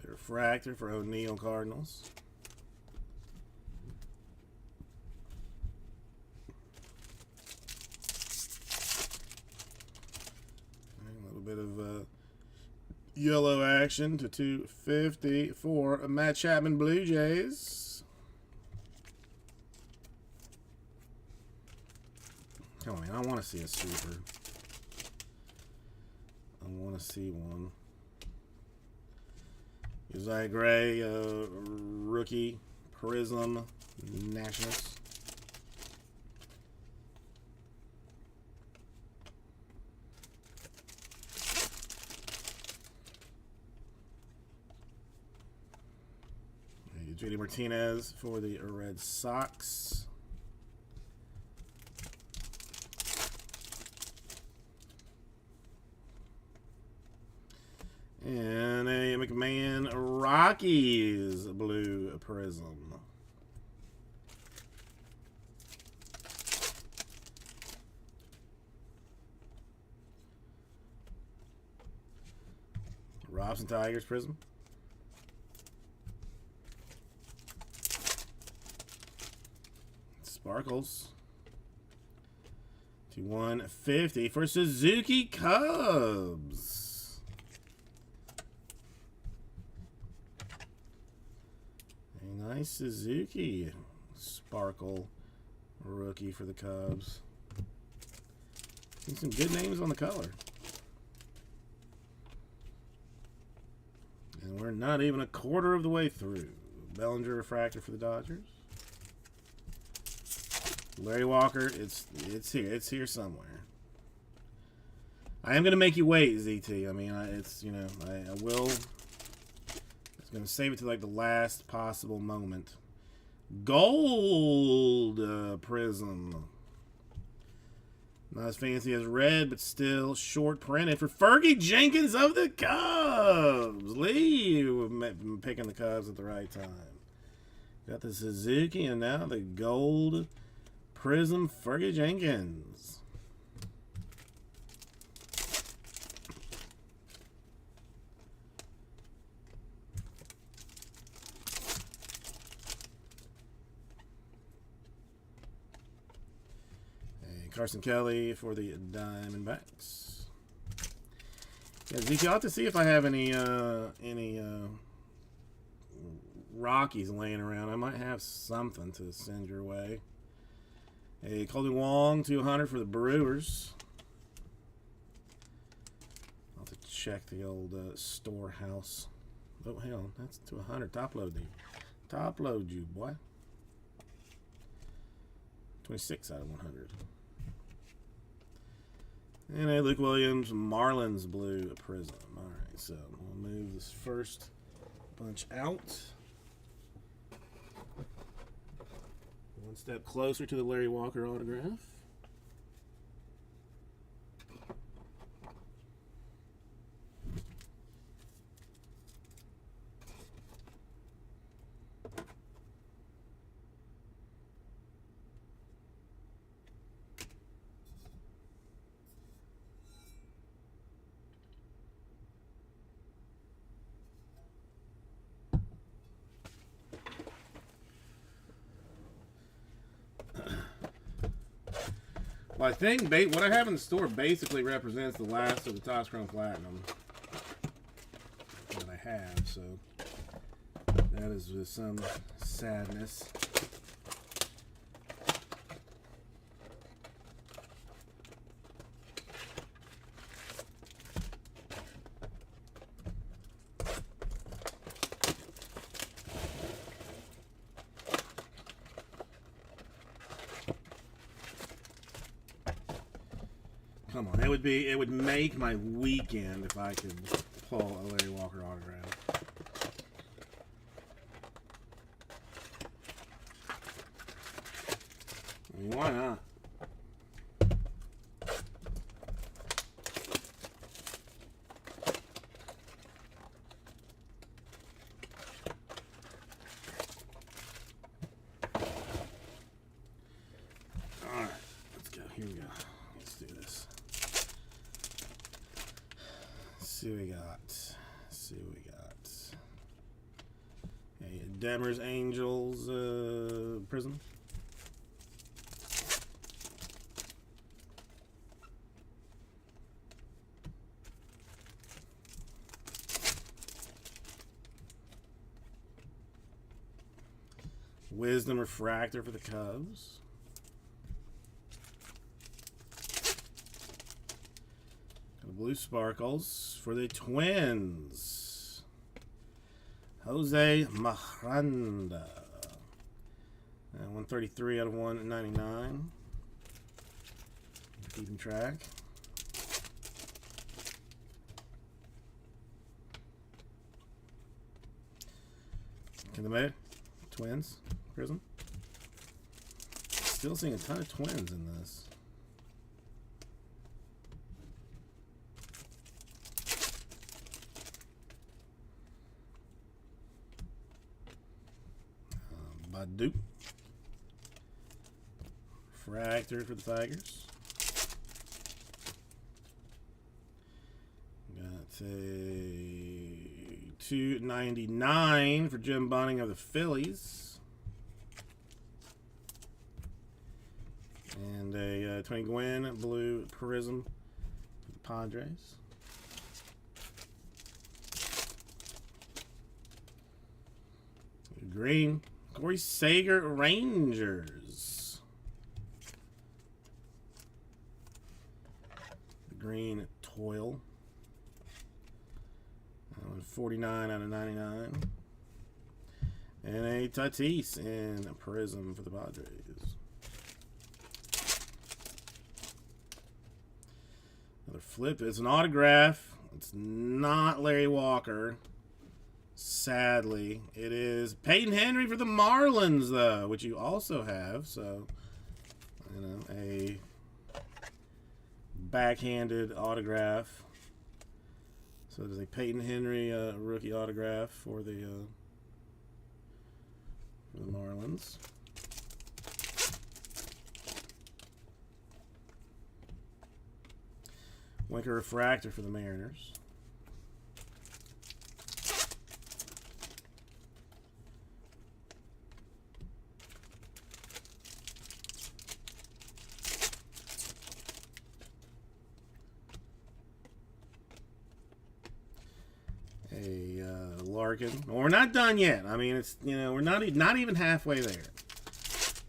The refractor for O'Neill Cardinals. Bit of yellow action to 250 for Matt Chapman Blue Jays. Come on, man. I want to see a super. I want to see one. Josiah Gray, rookie, Prism, Nationals. JD Martinez for the Red Sox. And a McMahon Rockies blue prism. Robson Tigers prism. Sparkles to 150 for Suzuki Cubs. A nice Suzuki Sparkle rookie for the Cubs. See some good names on the color. And we're not even a quarter of the way through. Bellinger refractor for the Dodgers. Larry Walker, it's here. It's here somewhere. I am going to make you wait, ZT. I mean, I will. It's going to save it to like the last possible moment. Gold prism. Not as fancy as red, but still short printed for Fergie Jenkins of the Cubs. Lee picking the Cubs at the right time. Got the Suzuki and now the gold prism Fergie Jenkins. And Carson Kelly for the Diamondbacks. Yeah, Zeke, I'll have to see if I have any Rockies laying around. I might have something to send your way. A Colby Wong 200 for the Brewers. I'll have to check the old storehouse. Oh, hell, that's to 100. Top load you. Top load you, boy. 26 out of 100. And a Luke Williams Marlins blue prism. All right, so we'll move this first bunch out. One step closer to the Larry Walker autograph. Well, I think what I have in the store basically represents the last of the Topps Chrome Platinum that I have, so that is with some sadness. Come on, it would make my weekend if I could pull a Larry Walker autograph. I mean, why not? All right, let's go. Here we go. Let's do this. See what we got. See what we got. Okay, Demers Angels Prism. Wisdom Refractor for the Cubs. Blue Sparkles for the Twins. Jose Miranda. 133 out of 199. Keeping track. Can Twins. Prism. Still seeing a ton of Twins in this. Badu. Fractor for the Tigers. Got a 299 for Jim Bunning of the Phillies. And a 20 Gwynn blue prism for the Padres. Green Corey Seager Rangers. The green Toil. 49 out of 99. And a Tatis in a prism for the Padres. Another flip. It's an autograph. It's not Larry Walker. Sadly, it is Peyton Henry for the Marlins, though, which you also have. So, you know, a backhanded autograph. So there's a Peyton Henry rookie autograph for the Marlins. Winker Refractor for the Mariners. Larkin. Well, we're not done yet. I mean, it's, you know, we're not even halfway there.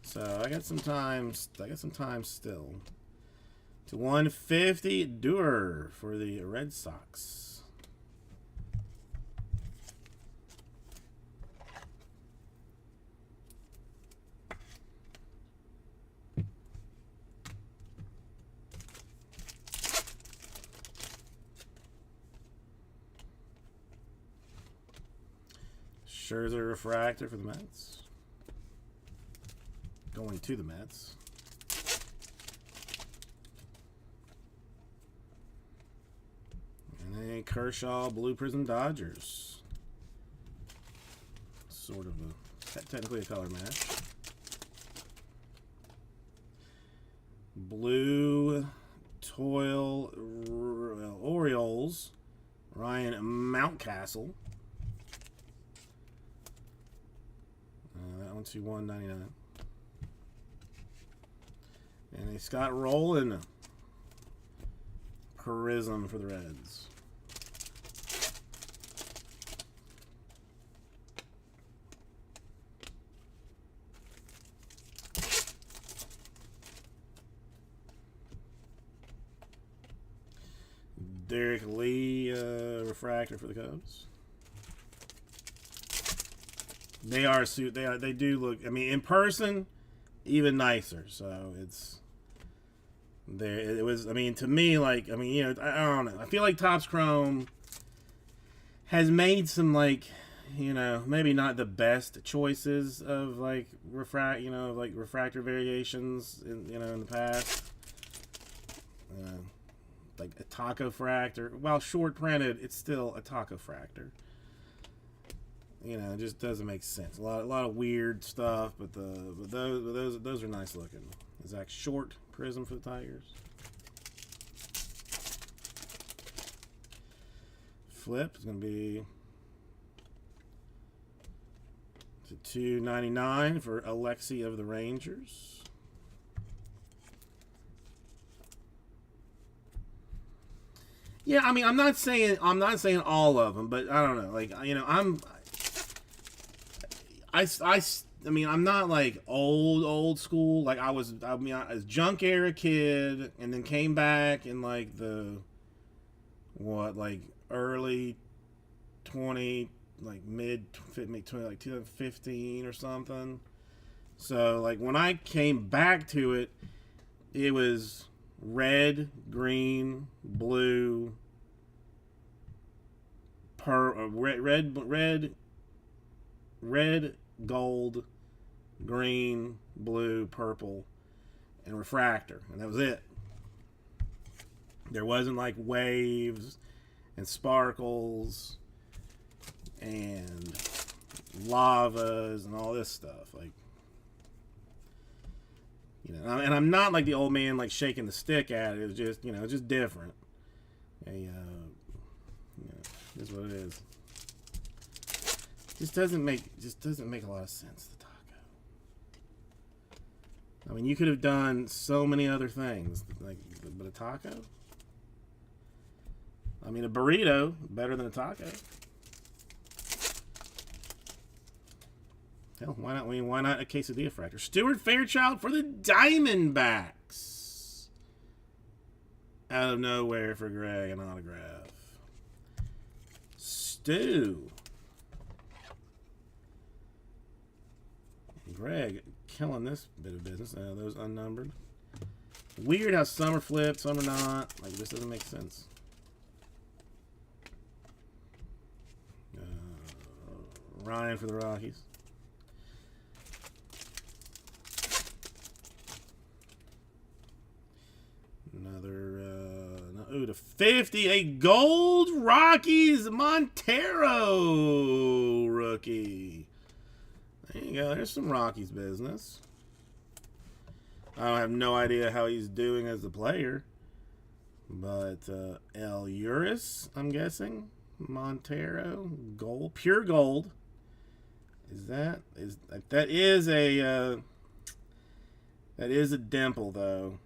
So I got some time. I got some time still. To 150 Duer for the Red Sox. Scherzer Refractor for the Mets. Going to the Mets. And a Kershaw Blue Prism Dodgers. Sort of a, technically a color match. Blue Toil Orioles. Ryan Mountcastle. That one's to 199. And a Scott Rowland Prism for the Reds. Derek Lee refractor for the Cubs. They do look, I mean, in person even nicer. So it's there. It was, I mean, to me, like, I mean, you know, I don't know. I feel like Topps Chrome has made some, like, you know, maybe not the best choices of like refractor variations in, you know, in the past. Like a taco fractor, while short printed, it's still a taco fractor. You know, it just doesn't make sense. A lot of weird stuff, but those are nice looking. Zach Short Prism for the Tigers. Flip is going to be to $2.99 for Alexi of the Rangers. Yeah, I mean, I'm not saying all of them, but I don't know. Like, you know, I mean, I'm not like old school. Like I was junk era kid, and then came back in like the like early 20, like mid 20, like 2015 or something. So like when I came back to it, it was red, green, blue, red, gold, green, blue, purple, and refractor, and that was it. There wasn't like waves and sparkles and lavas and all this stuff. Like, you know, and I'm not like the old man like shaking the stick at it. It's just, you know, just different. You know, is what it is. Just doesn't make a lot of sense. The taco. I mean, you could have done so many other things, like, but a taco. I mean, a burrito better than a taco. Hell, why not? I mean, why not a quesadilla fractor? Stuart Fairchild for the Diamondbacks. Out of nowhere for Greg, an autograph. Stu. Greg killing this bit of business. Those unnumbered. Weird how some are flipped, some are not. Like, this doesn't make sense. Ryan for the Rockies. Another, to 50, a gold Rockies Montero rookie. There you go. There's some Rockies business. I have no idea how he's doing as a player, but El Uris, I'm guessing, Montero, gold, pure gold. That is a dimple though.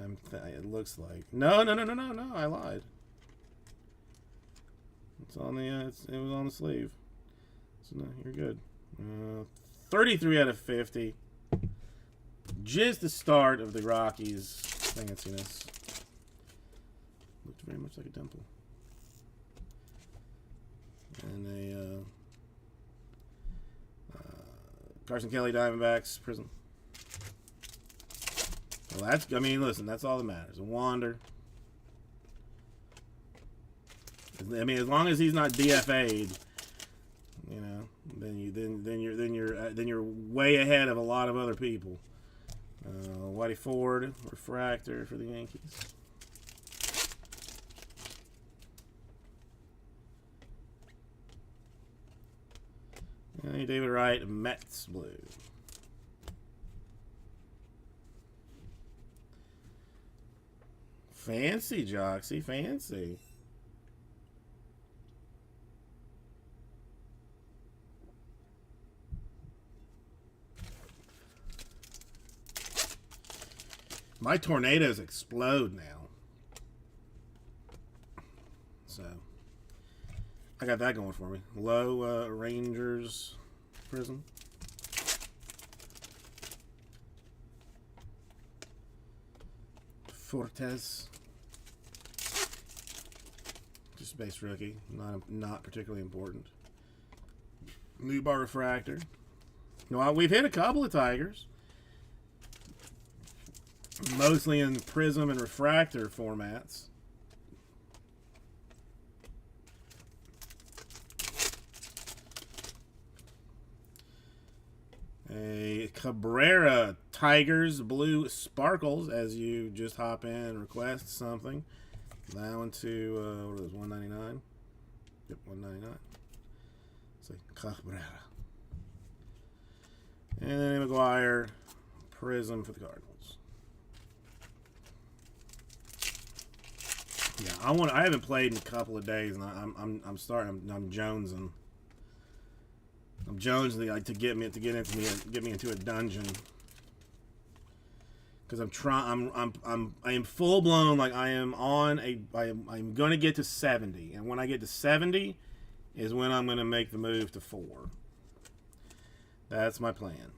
It looks like no. I lied. It's on the it was on the sleeve. So no, you're good. 33 out of 50. Just the start of the Rockies fanciness. Looked very much like a dimple. And a Carson Kelly Diamondbacks Prism. Well, that's, I mean, listen, that's all that matters. A Wander. I mean, as long as he's not DFA'd, you know, then you're way ahead of a lot of other people. Whitey Ford refractor for the Yankees. And David Wright, Mets blue. Fancy, Joxy, fancy. My tornadoes explode now. So I got that going for me. Low Rangers Prism. Fortes. Just base rookie. Not particularly important. New bar refractor. No, we've hit a couple of Tigers. Mostly in prism and refractor formats. A Cabrera Tigers Blue Sparkles as you just hop in and request something. That one to, what is it, $1.99? Yep, $1.99. It's like Cabrera. And then McGuire Prism for the Cardinals. Yeah, I haven't played in a couple of days, and I'm jonesing. I'm jonesing like to get me into a dungeon, because I am full blown, like I'm gonna get to 70, and when I get to 70 is when I'm gonna make the move to 4. That's my plan.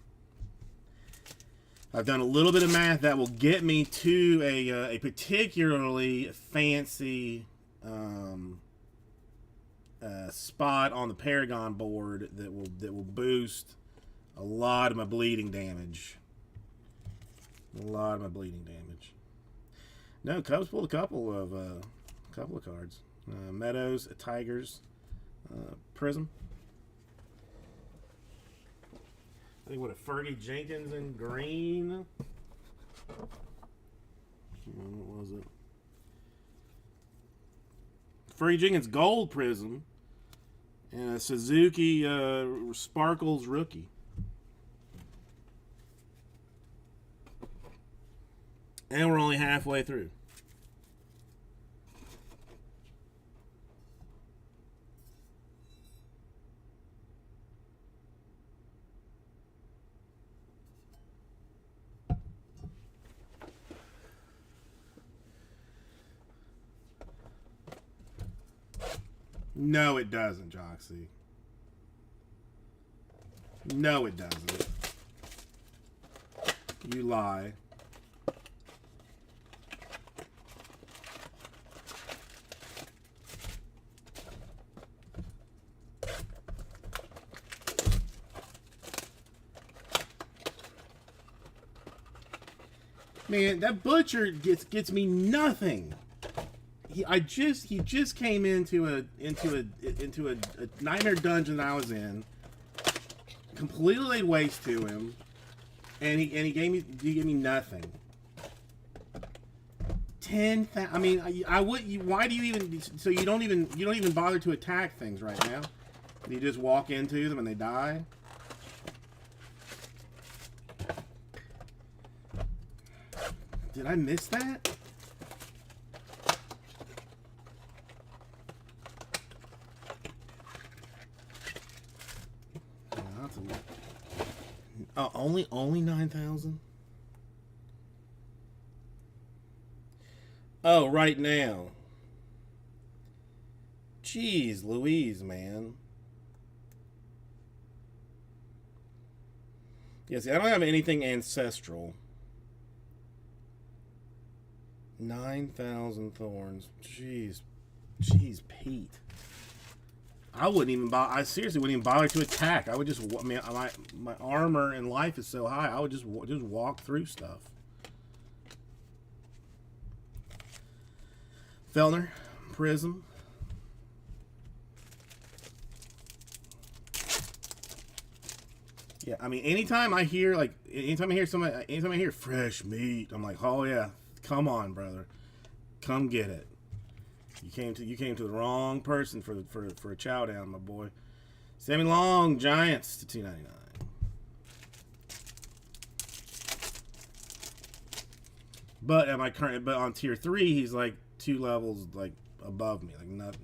I've done a little bit of math that will get me to a particularly fancy spot on the Paragon board that will boost a lot of my bleeding damage. No, Cubs pulled a couple of cards. Meadows, Tigers, Prism. I think what a Fergie Jenkins in green. What was it? Fergie Jenkins gold prism and a Suzuki Sparkles rookie. And we're only halfway through. No, it doesn't, Joxy. No, it doesn't. You lie. Man, that butcher gets me nothing. He just came into a nightmare dungeon that I was in. Completely laid waste to him, and he gave me nothing. 10,000. I mean, I would. Why do you even? So you don't even bother to attack things right now. You just walk into them and they die. Did I miss that? Only 9,000. Oh, right now. Jeez Louise, man. Yeah, see, I don't have anything ancestral. 9,000 thorns. Jeez, Pete. I wouldn't even bother. I seriously wouldn't even bother to attack. I would just. I mean, my armor and life is so high. I would just walk through stuff. Felner, Prism. Yeah, I mean, anytime I hear fresh meat, I'm like, oh yeah, come on, brother, come get it. You came to the wrong person for a chow down, my boy. Sammy Long, Giants to $2.99. But at my current, on tier 3, he's like 2 levels like above me, not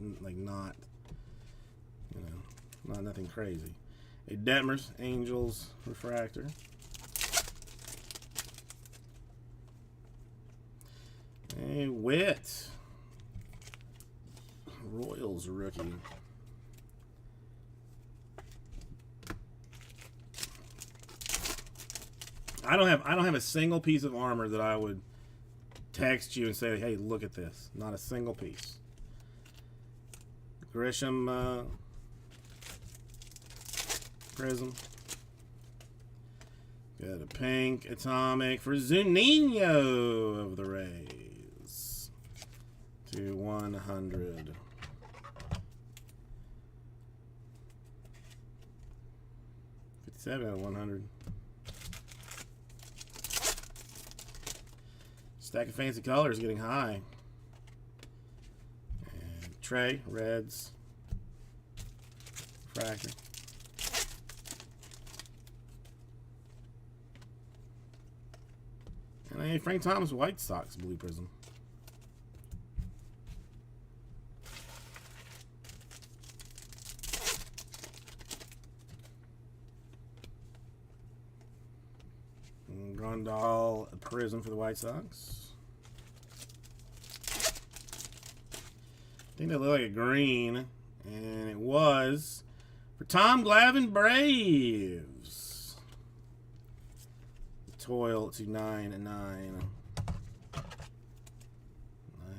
nothing crazy. A Detmers, Angels, Refractor. A Witt. Royals rookie. I don't have a single piece of armor that I would text you and say, hey, look at this. Not a single piece. Grisham Prism. Got a pink atomic for Zunino of the Rays. To 100. Out of 100. Stack of fancy colors getting high. And Trey, Reds. Fractor. And a Frank Thomas White Sox Blue Prism. Grandal Prism for the White Sox. I think that looked like a green, and it was for Tom Glavine Braves. Toil to 9-9. Nice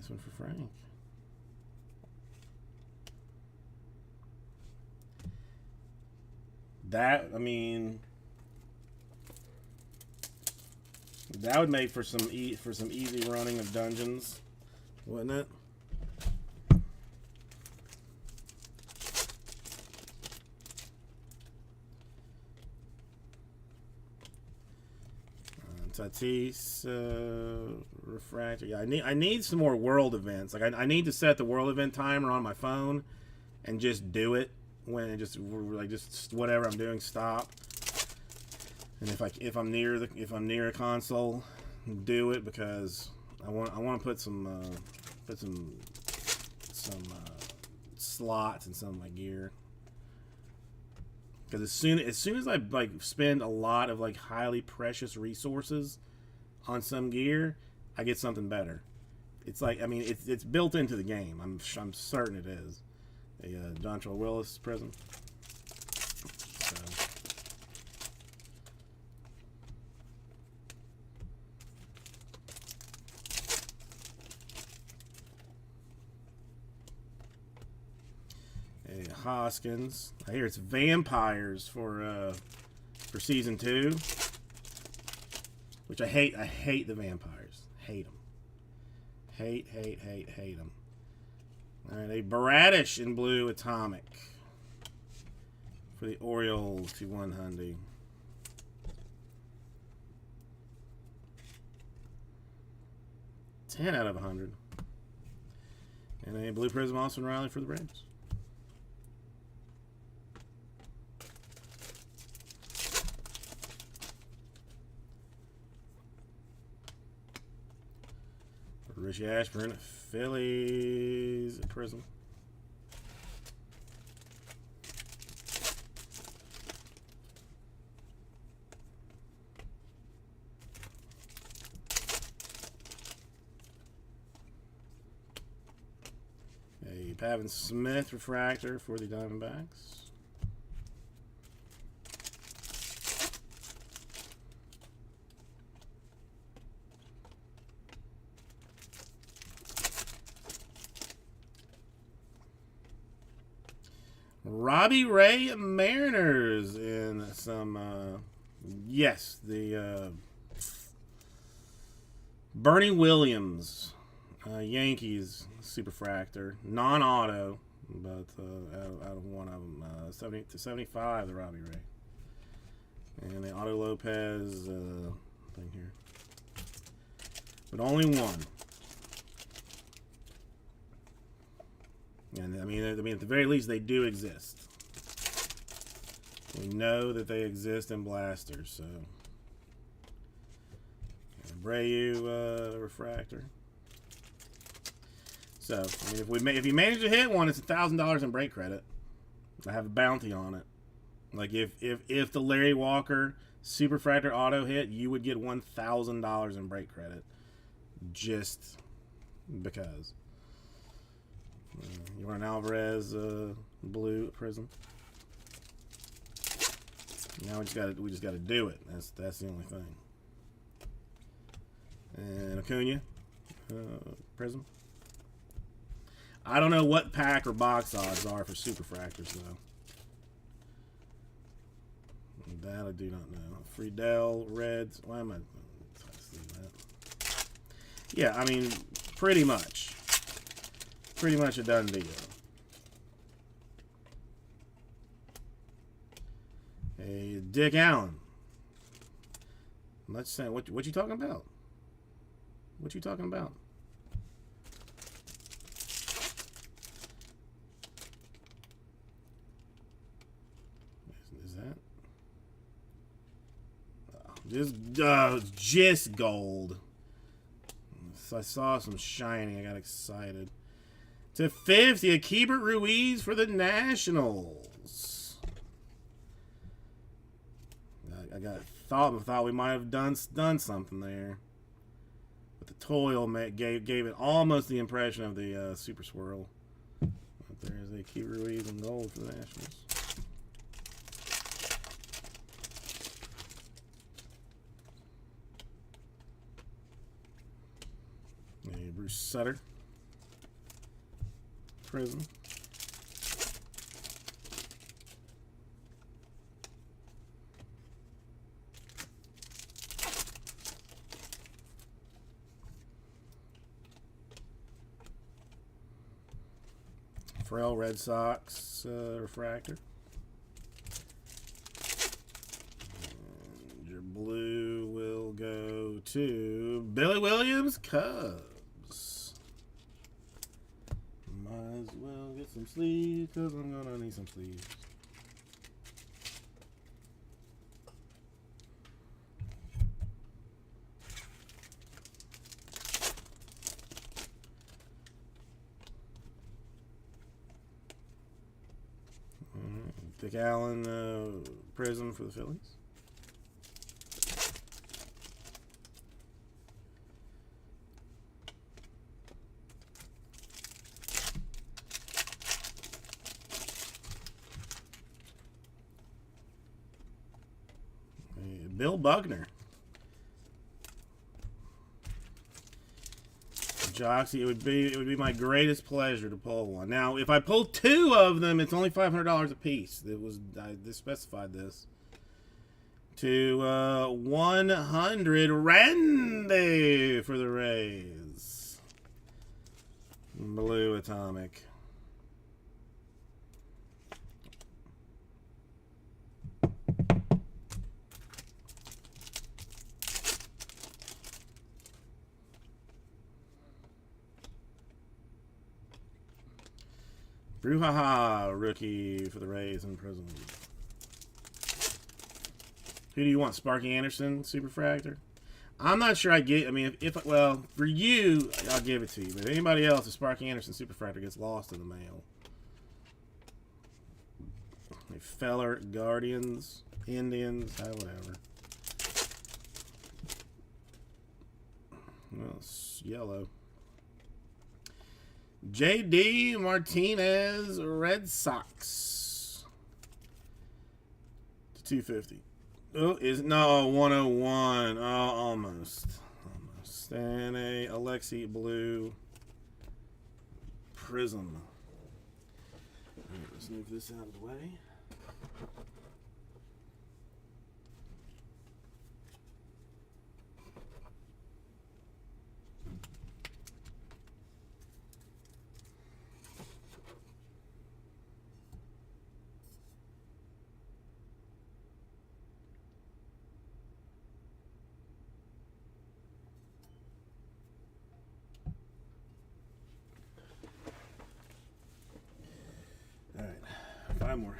one for Frank. That, I mean, that would make for some easy running of dungeons, wouldn't it? Tatis refractor. Yeah, I need some more world events. Like I need to set the world event timer on my phone and just do it when it just whatever I'm doing stop. And if I'm near a console, do it, because I want to put some slots in some of my gear. Because as soon as I like spend a lot of like highly precious resources on some gear, I get something better. It's like, I mean, it's built into the game. I'm certain it is. A Dontrelle Willis Prism. So. Hoskins. I hear it's vampires for season 2, which I hate. I hate the vampires. Hate them. Hate them. All right, a Baradish in blue atomic for the Orioles to 100. $10 out of 100. And a blue prism Austin Riley for the Braves. Richie Ashburn, Phillies Prism. A Pavin Smith refractor for the Diamondbacks. Robbie Ray Mariners in some, yes, the Bernie Williams Yankees Superfractor, non-auto, but out of one of them, 70 to 75, the Robbie Ray, and the Otto Lopez thing here, but only one. And I mean, at the very least, they do exist. We know that they exist in blasters. So, Abreu refractor. So, I mean, if you manage to hit one, it's $1,000 in break credit. I have a bounty on it. Like if the Larry Walker Superfractor auto hit, you would get $1,000 in break credit. Just because you want an Alvarez blue prism. Now we just gotta do it. That's the only thing. And Acuna prism. I don't know what pack or box odds are for superfractors though. That I do not know. Friedel Reds. Why am I? That? Yeah, I mean, pretty much a done deal. Hey, Dick Allen. Let's say what you talking about? What you talking about? Is that just gold? So I saw some shining. I got excited. To 50, Keibert Ruiz for the Nationals. I thought we might have done something there, but the toil gave it almost the impression of the Super Swirl. But there is a Keibert Ruiz in gold for the Nationals. A Bruce Sutter prism. Farrell Red Sox refractor. And your blue will go to Billy Williams Cubs. Might as well get some sleeves because I'm gonna need some sleeves. Dick Allen prism for the Phillies. Bill Buckner. Joxy, it would be my greatest pleasure to pull one. Now, if I pull two of them, it's only $500 a piece. I specified this to 100. Randy for the Rays. Blue Atomic. Bruhaha rookie for the Rays in Prism. Who do you want? Sparky Anderson, Superfractor? I'm not sure I get. I mean, well, for you, I'll give it to you. But if anybody else, a Sparky Anderson Superfractor gets lost in the mail. Feller Guardians, Indians, whatever. Well, it's yellow. J.D. Martinez, Red Sox. To 250. Oh, no, 101. Oh, almost. And a Alexi Blue Prism. All right, let's move this out of the way. All right, 5 more.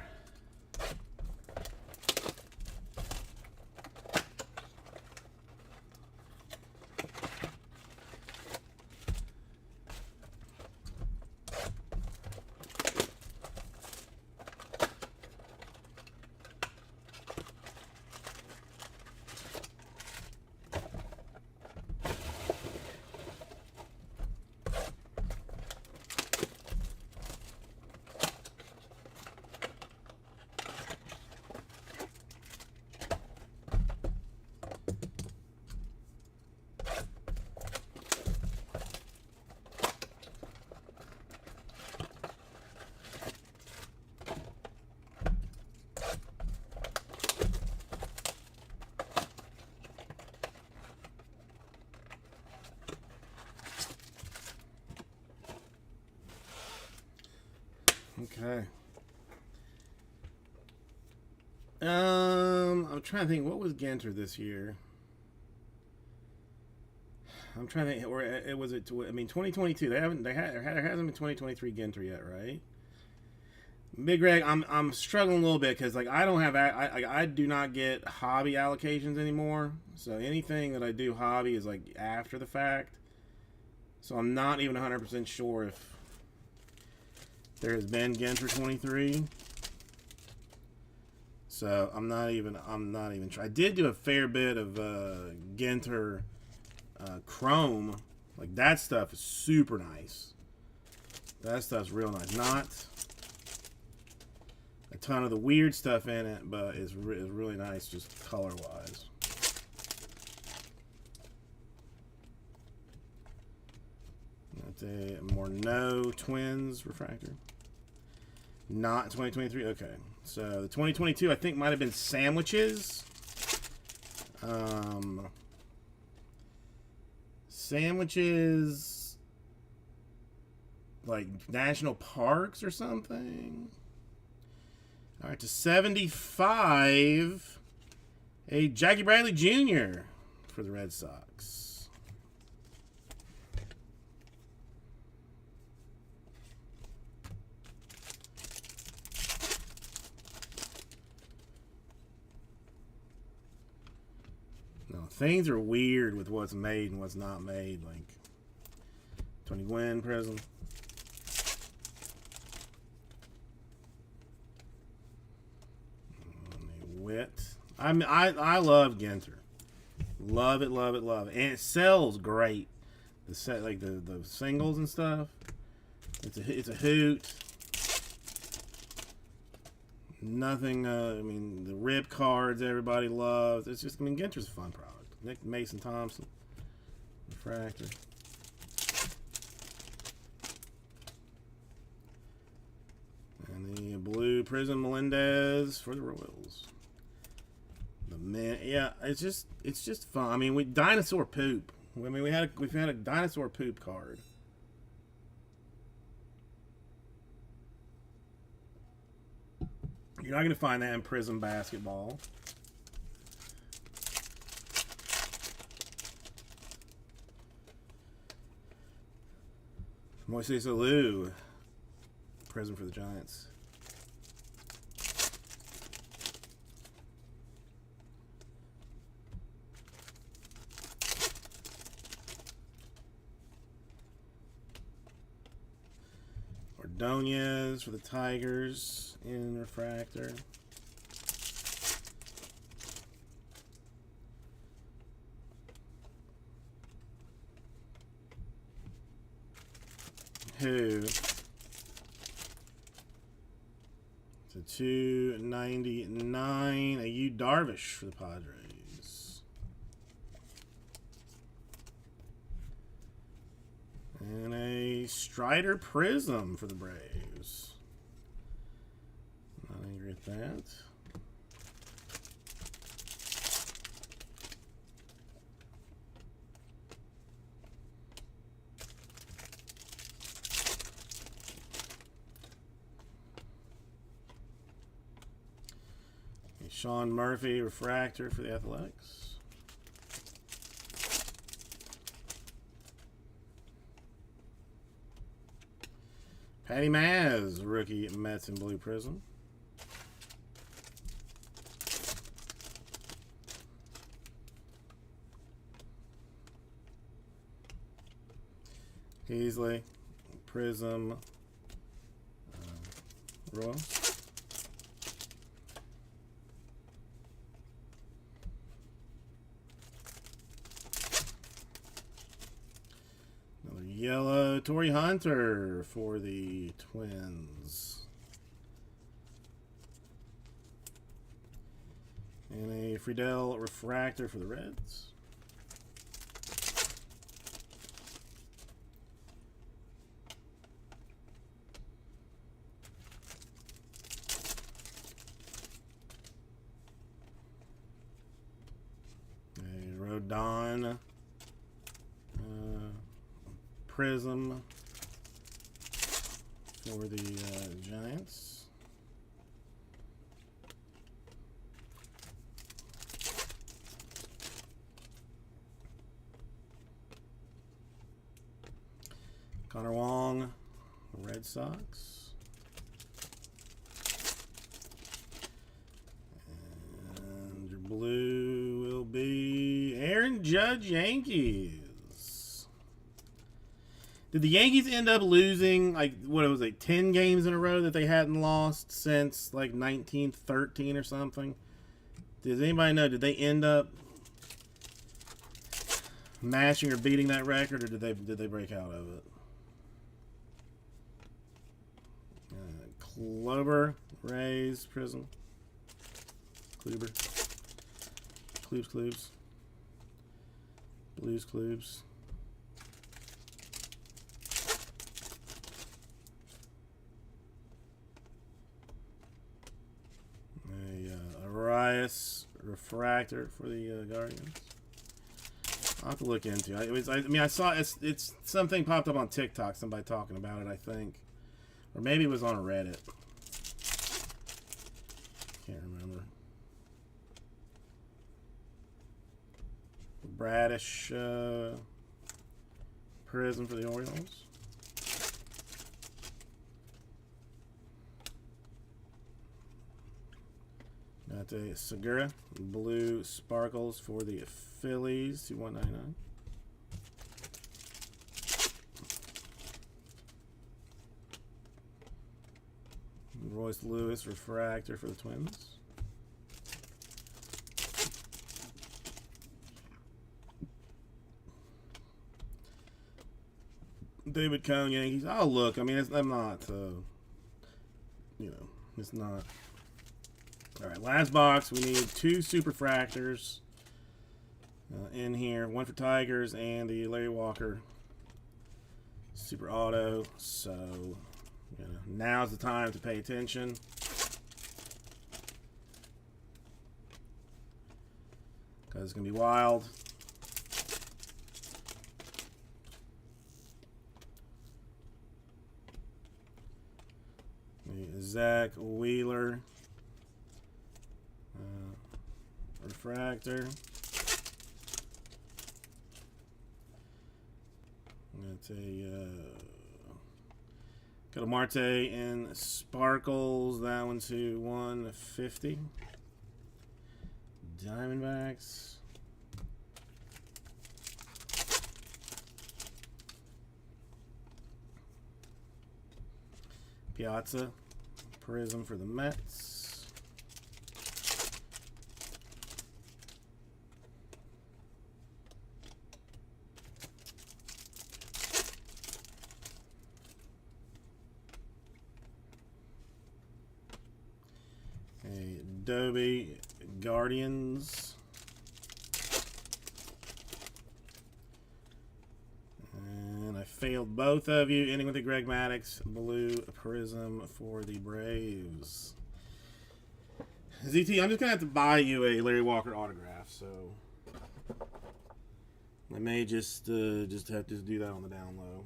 Okay. I'm trying to think. What was Ginter this year? I'm trying to think. Or it was it. I mean, 2022. There hasn't been 2023 Ginter yet, right? Big Greg, I'm struggling a little bit because like I don't have I do not get hobby allocations anymore. So anything that I do hobby is like after the fact. So I'm not even 100% sure if there has been Ginter 23. So I'm not even sure. I did do a fair bit of Ginter Chrome. Like that stuff is super nice. That stuff's real nice. Not a ton of the weird stuff in it, but it's really nice just color wise. That's a Morneau Twins refractor. Not 2023. Okay, so the 2022 I think might have been Sandwiches. Sandwiches, like national parks or something. All right, to 75, a Jackie Bradley Jr. for the Red Sox. No, things are weird with what's made and what's not made. Like Tony Gwynn Prism. Wit. I love Ginter. Love it, love it, love it. And it sells great. The set, like the singles and stuff. It's a hoot. Nothing. I mean, the rip cards everybody loves. It's just. I mean, Ginter's a fun product. Nick Mason Thompson refractor. And the blue Prism Melendez for the Royals. The man, yeah, it's just fun. I mean, we dinosaur poop. I mean, we've had a dinosaur poop card. You're not going to find that in Prism basketball. Moises Alou, Prism for the Giants. Ordonez for the Tigers in refractor. Who? It's a 299. A Yu Darvish for the Padres. And a Strider Prism for the Braves. Not angry at that. A Sean Murphy refractor for the Athletics. Patty Maz, rookie Mets in blue prism. Heasley, Prism, Royal. Another yellow Torrey Hunter for the Twins. And a Friedel refractor for the Reds. Rodon Prism for the Giants. Connor Wong, Red Sox. And your blue will be Aaron Judge, Yankees. Did the Yankees end up losing, like, what it was, like 10 games in a row that they hadn't lost since, like, 1913 or something? Does anybody know? Did they end up matching or beating that record, or did they break out of it? Clover, Rays, Prism. Kluber. Klubes. Blues, Klubes. Arias Refractor for the Guardians. I'll have to look into it. I saw it's something popped up on TikTok, somebody talking about it, I think. Or maybe it was on Reddit. Can't remember. Bradish Prism for the Orioles. Got a Segura Blue Sparkles for the Phillies, 2199. Royce Lewis Refractor for the Twins. David Cone Yankees. Oh, look. I mean, I'm not, you know, it's not. All right, last box. We need 2 Superfractors in here. One for Tigers and the Larry Walker Super Auto. So, you know, now's the time to pay attention. Because it's going to be wild. Zach Wheeler. Refractor. Got a Marte in Sparkles. That one to 150. Diamondbacks. Piazza Prism for the Mets. Adobe Guardians. And I failed both of you, ending with the Greg Maddux Blue Prism for the Braves. ZT, I'm just going to have to buy you a Larry Walker autograph, so I may just have to do that on the down low.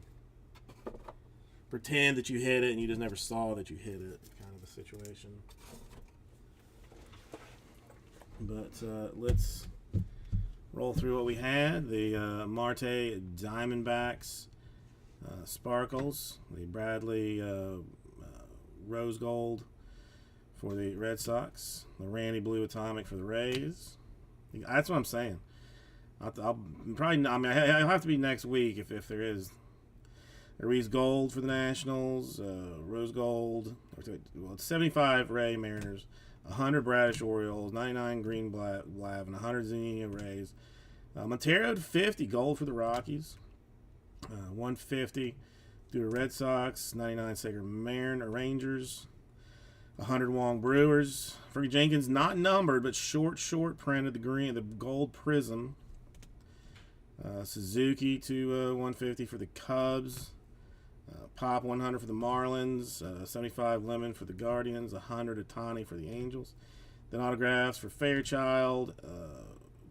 Pretend that you hit it and you just never saw that you hit it, kind of a situation. But let's roll through what we had. The Marte Diamondbacks Sparkles. The Bradley Rose Gold for the Red Sox. The Randy Blue Atomic for the Rays. That's what I'm saying. I'll probably not, I mean, I'll have to be next week if there is. Reese Gold for the Nationals. Rose Gold. Well, it's 75 Ray Mariners. 100 Bradish Orioles, 99 Green Blav, and 100 Zinnia Rays. Montero to 50 Gold for the Rockies. 150 through the Red Sox, 99 Sager Mariner Rangers. 100 Wong Brewers. Fergie Jenkins not numbered, but short printed the gold prism. Suzuki to 150 for the Cubs. Pop 100 for the Marlins, 75 Lemon for the Guardians, 100 Otani for the Angels. Then autographs for Fairchild,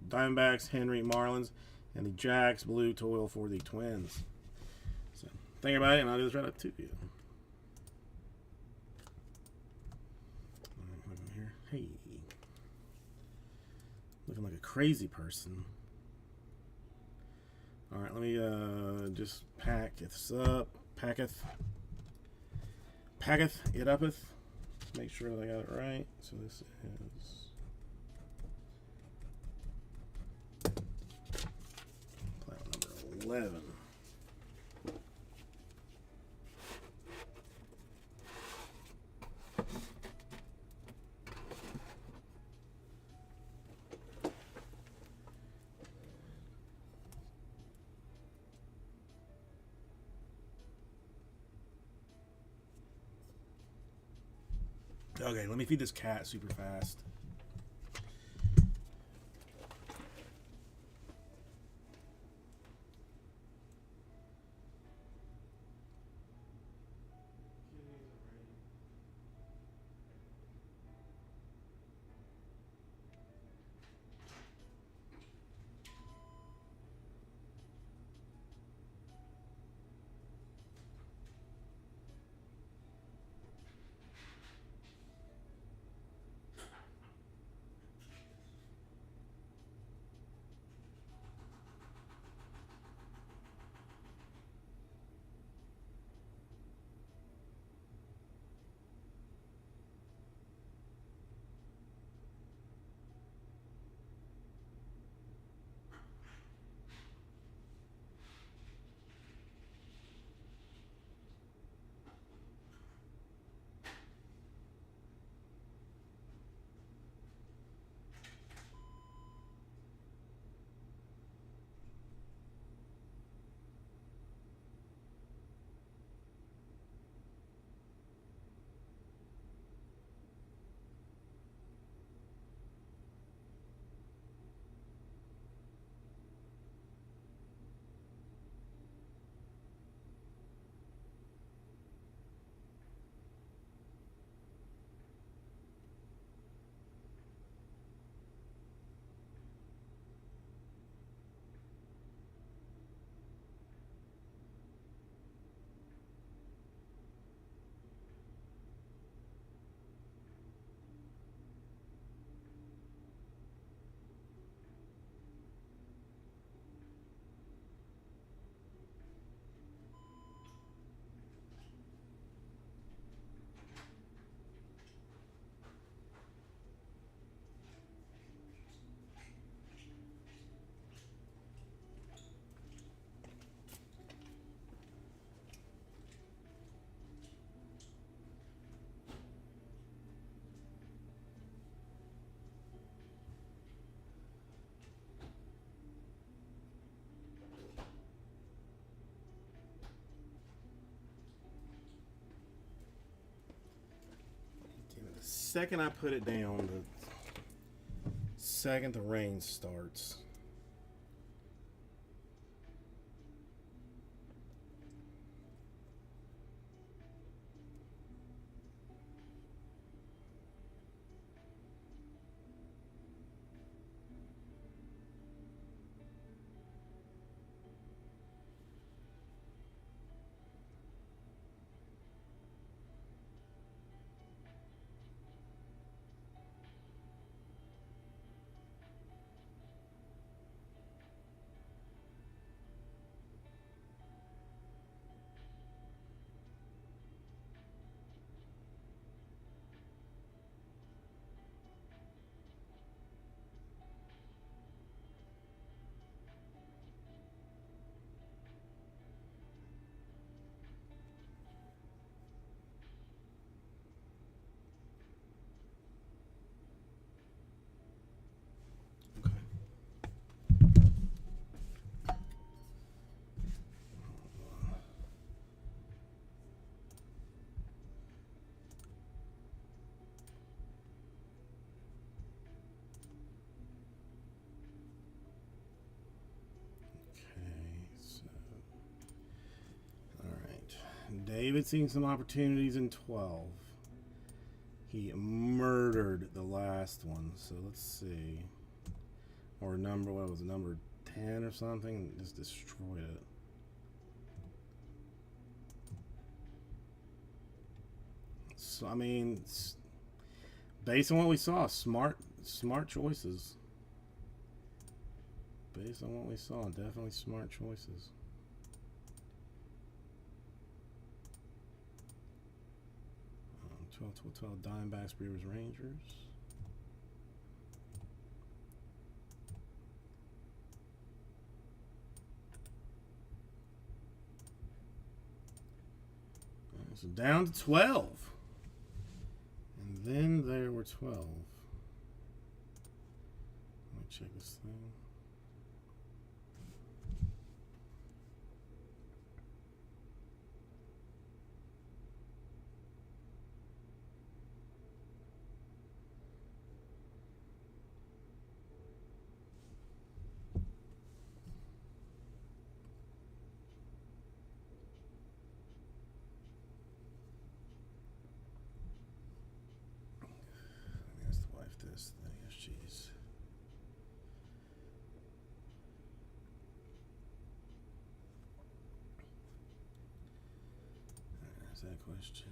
Diamondbacks, Henry, Marlins, and the Jacks Blue Toil for the Twins. So, thank you, everybody, and I'll do this right up to you. Hey. Looking like a crazy person. Alright, let me just pack this up. Packeth it upeth. Make sure that I got it right. So this is plow number 11. Okay, let me feed this cat super fast. The second I put it down, the second the rain starts. David seeing some opportunities in 12. He murdered the last one. So let's see. Or number, what was it, number 10 or something? Just destroyed it. So, I mean, Based on what we saw, smart choices. Based on what we saw, definitely smart choices. Um, 12 Diamondbacks, Brewers, Rangers. So down to 12. And then there were 12. Let me check this thing. This thing is jeez. There's that question.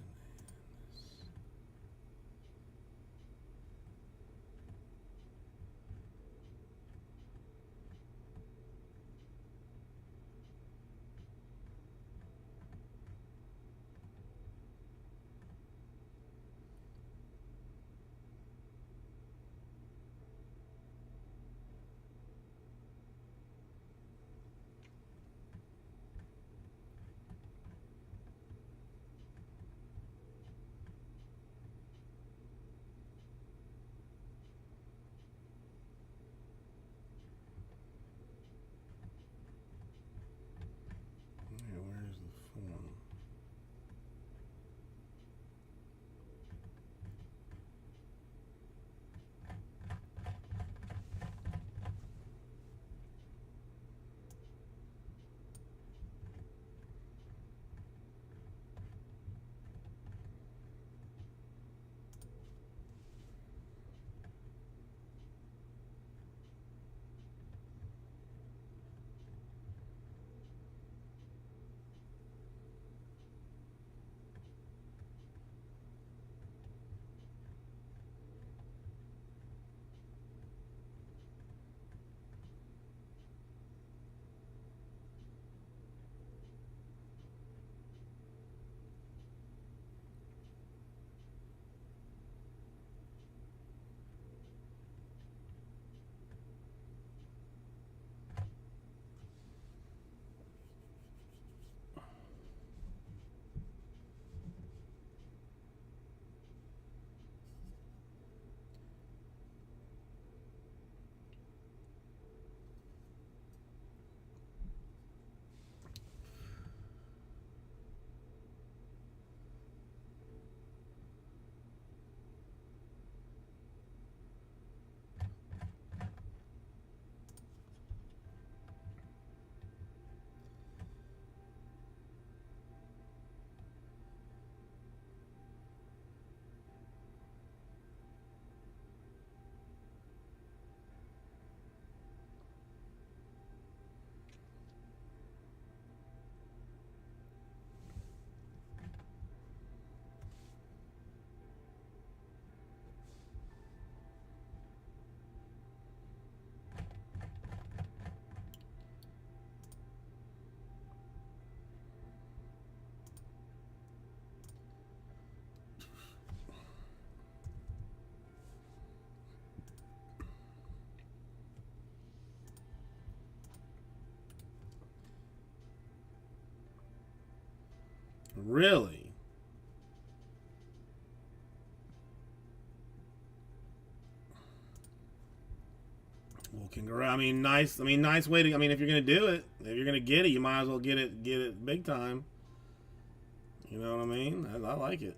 Where's the form? Really? Well, congrats. I mean, nice way to. I mean, if you're gonna do it, if you're gonna get it, you might as well get it big time. You know what I mean? I like it.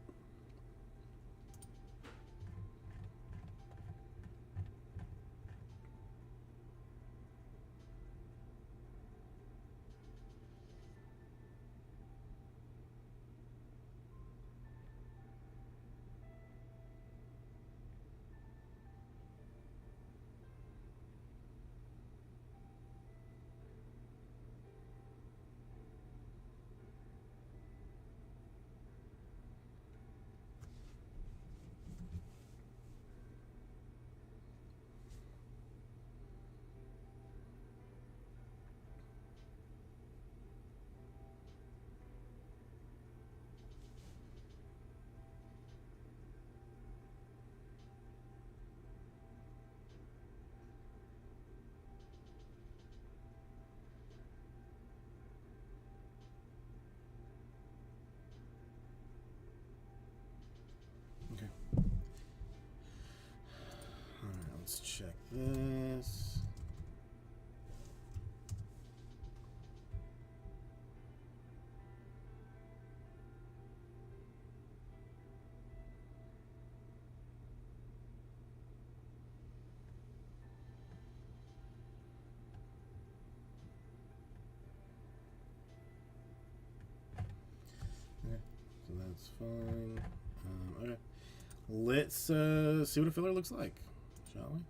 that's fine. Okay. Let's see what a filler looks like, shall we?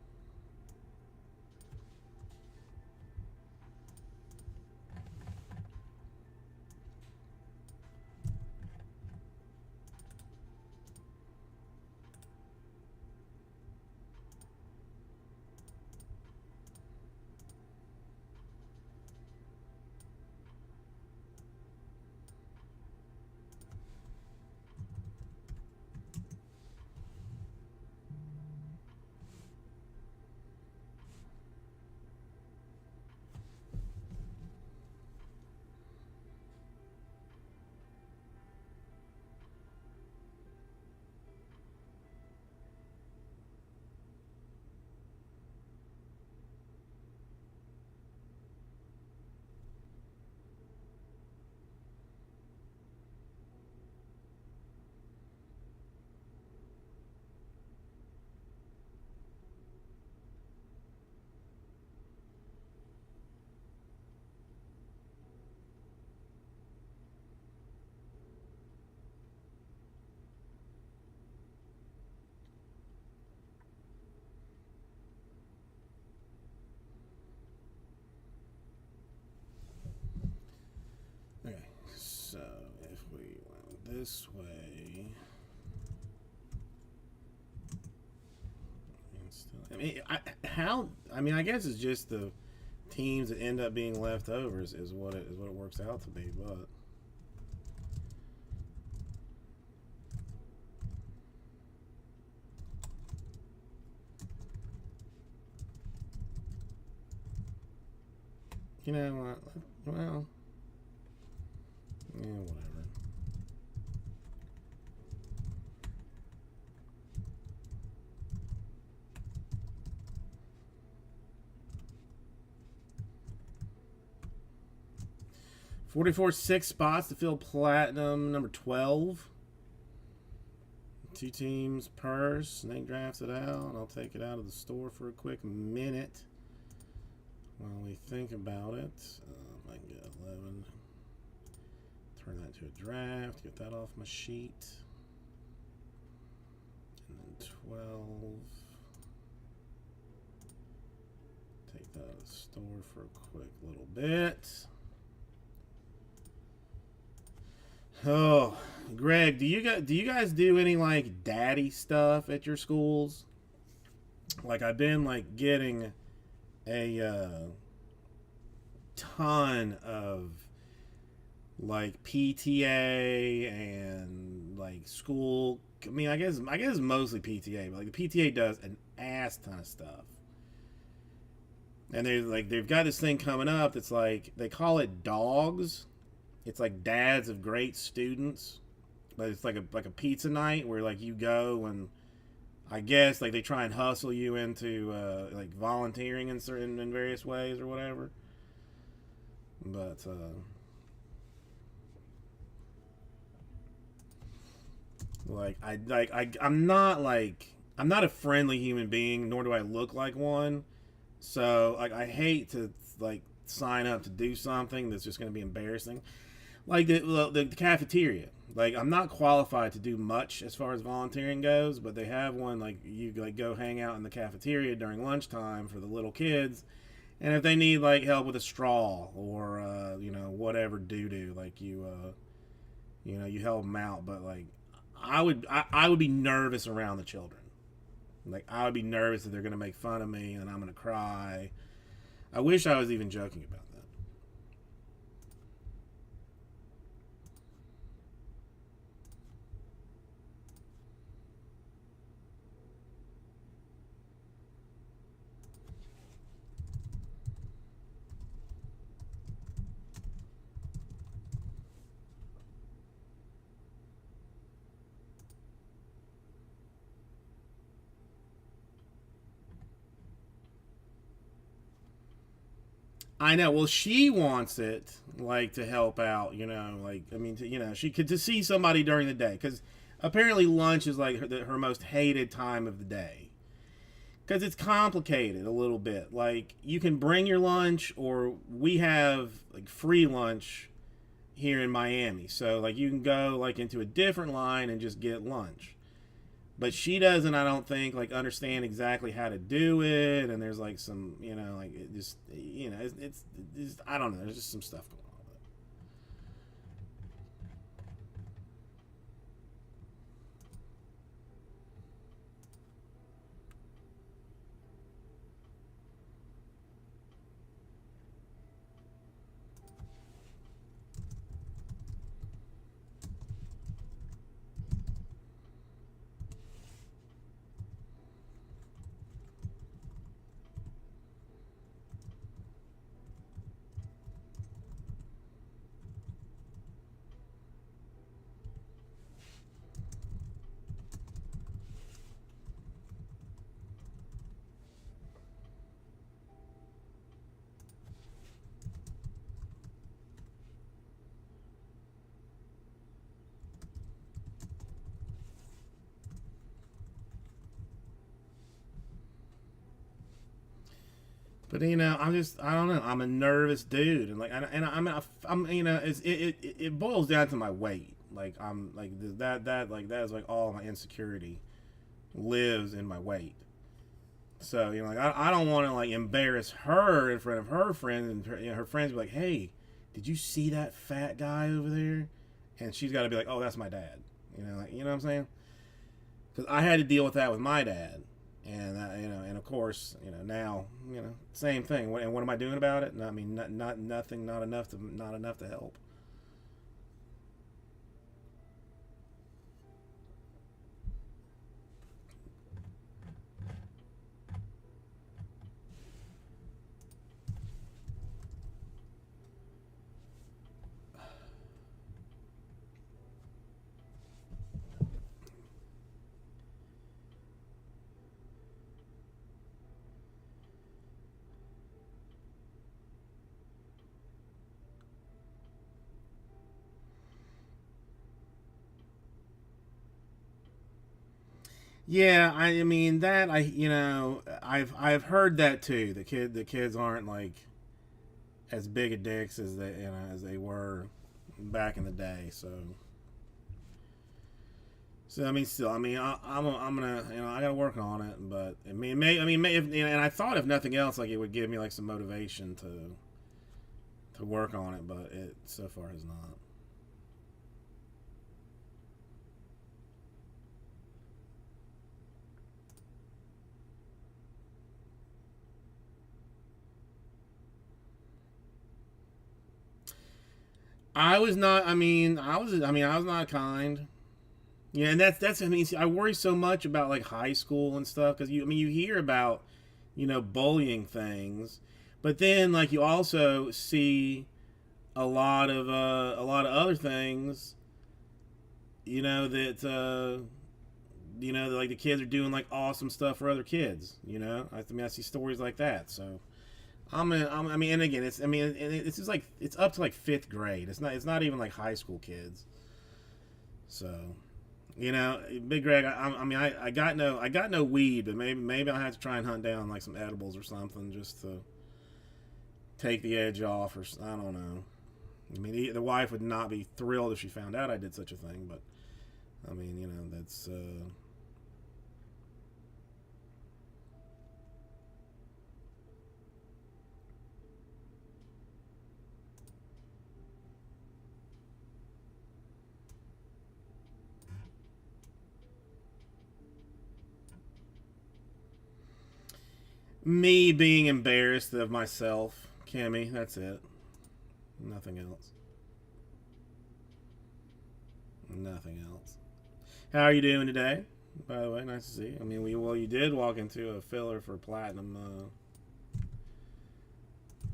Okay, so if we went this way, I mean, I guess it's just the teams that end up being left over is what it works out to be, but. You know what? Well, yeah, whatever. $44.6 spots to fill platinum number 12. 2 teams per. Snake drafts it out. I'll take it out of the store for a quick minute while we think about it. I can get 11. Turn that to a draft. Get that off my sheet. And then 12. Take that out of the store for a quick little bit. Oh, Greg, do you guys do any like daddy stuff at your schools? Like I've been like getting a ton of like PTA and like school. I mean, I guess mostly PTA, but like the PTA does an ass ton of stuff. And they've got this thing coming up that's like they call it dogs. It's like dads of great students, but it's like a pizza night where like you go and I guess like they try and hustle you into like volunteering in various ways or whatever. But I'm not a friendly human being, nor do I look like one. So like I hate to like sign up to do something that's just going to be embarrassing. Like the cafeteria. Like I'm not qualified to do much as far as volunteering goes, but they have one like you like go hang out in the cafeteria during lunchtime for the little kids, and if they need like help with a straw or whatever doo like you help them out. But like I would be nervous around the children. Like I would be nervous that they're gonna make fun of me and I'm gonna cry. I wish I was even joking about that. I know. Well, she wants it like to help out. Like I mean, she could to see somebody during the day because apparently lunch is like her most hated time of the day because it's complicated a little bit. Like you can bring your lunch, or we have like free lunch here in Miami. So like you can go like into a different line and just get lunch. But she doesn't, I don't think, like understand exactly how to do it. And there's like some, like it just, it's I don't know. There's just some stuff going on with it. But I don't know. I'm a nervous dude, and it boils down to my weight. Like I'm like that is like all my insecurity lives in my weight. So like I don't want to like embarrass her in front of her friends, and her friends be like, "Hey, did you see that fat guy over there?" And she's got to be like, "Oh, that's my dad." What I'm saying? Because I had to deal with that with my dad, and and of course, now, same thing. And what am I doing about it? No, I mean, not nothing, not enough to help. Yeah, I mean that I've heard that too. The kids aren't like as big a dicks as they were back in the day. So I mean, still, I mean, I'm gonna, I gotta work on it. But I mean, if, and I thought if nothing else, like it would give me like some motivation to work on it, but it so far has not. I was not. I mean, I was. I mean, I was not kind. Yeah, and that's. I mean, see, I worry so much about like high school and stuff because you hear about bullying things, but then like you also see a lot of other things, that like the kids are doing like awesome stuff for other kids. I mean, I see stories like that. So I mean, and again, it's just like it's up to like fifth grade. It's not even like high school kids. So Big Greg, I got no weed, but maybe I'll have to try and hunt down like some edibles or something just to take the edge off, or I don't know. I mean, the wife would not be thrilled if she found out I did such a thing, but I mean, that's me being embarrassed of myself, Kimmy. That's it. Nothing else. Nothing else. How are you doing today? By the way, nice to see you. I mean, you did walk into a filler for platinum.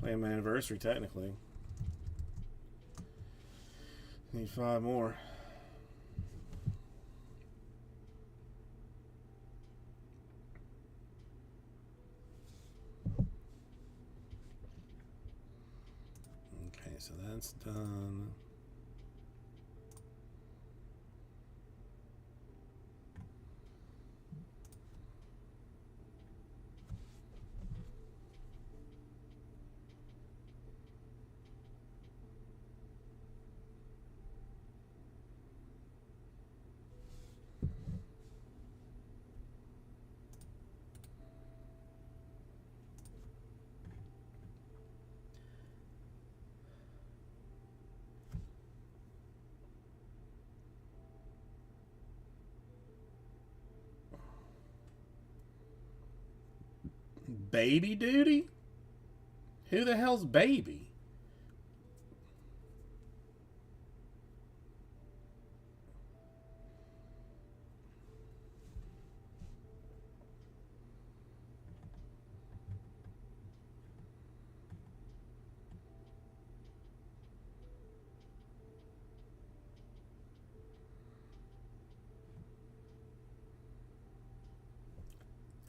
Playing my anniversary, technically. Need 5 more. Okay, so that's done. Baby Duty? Who the hell's Baby?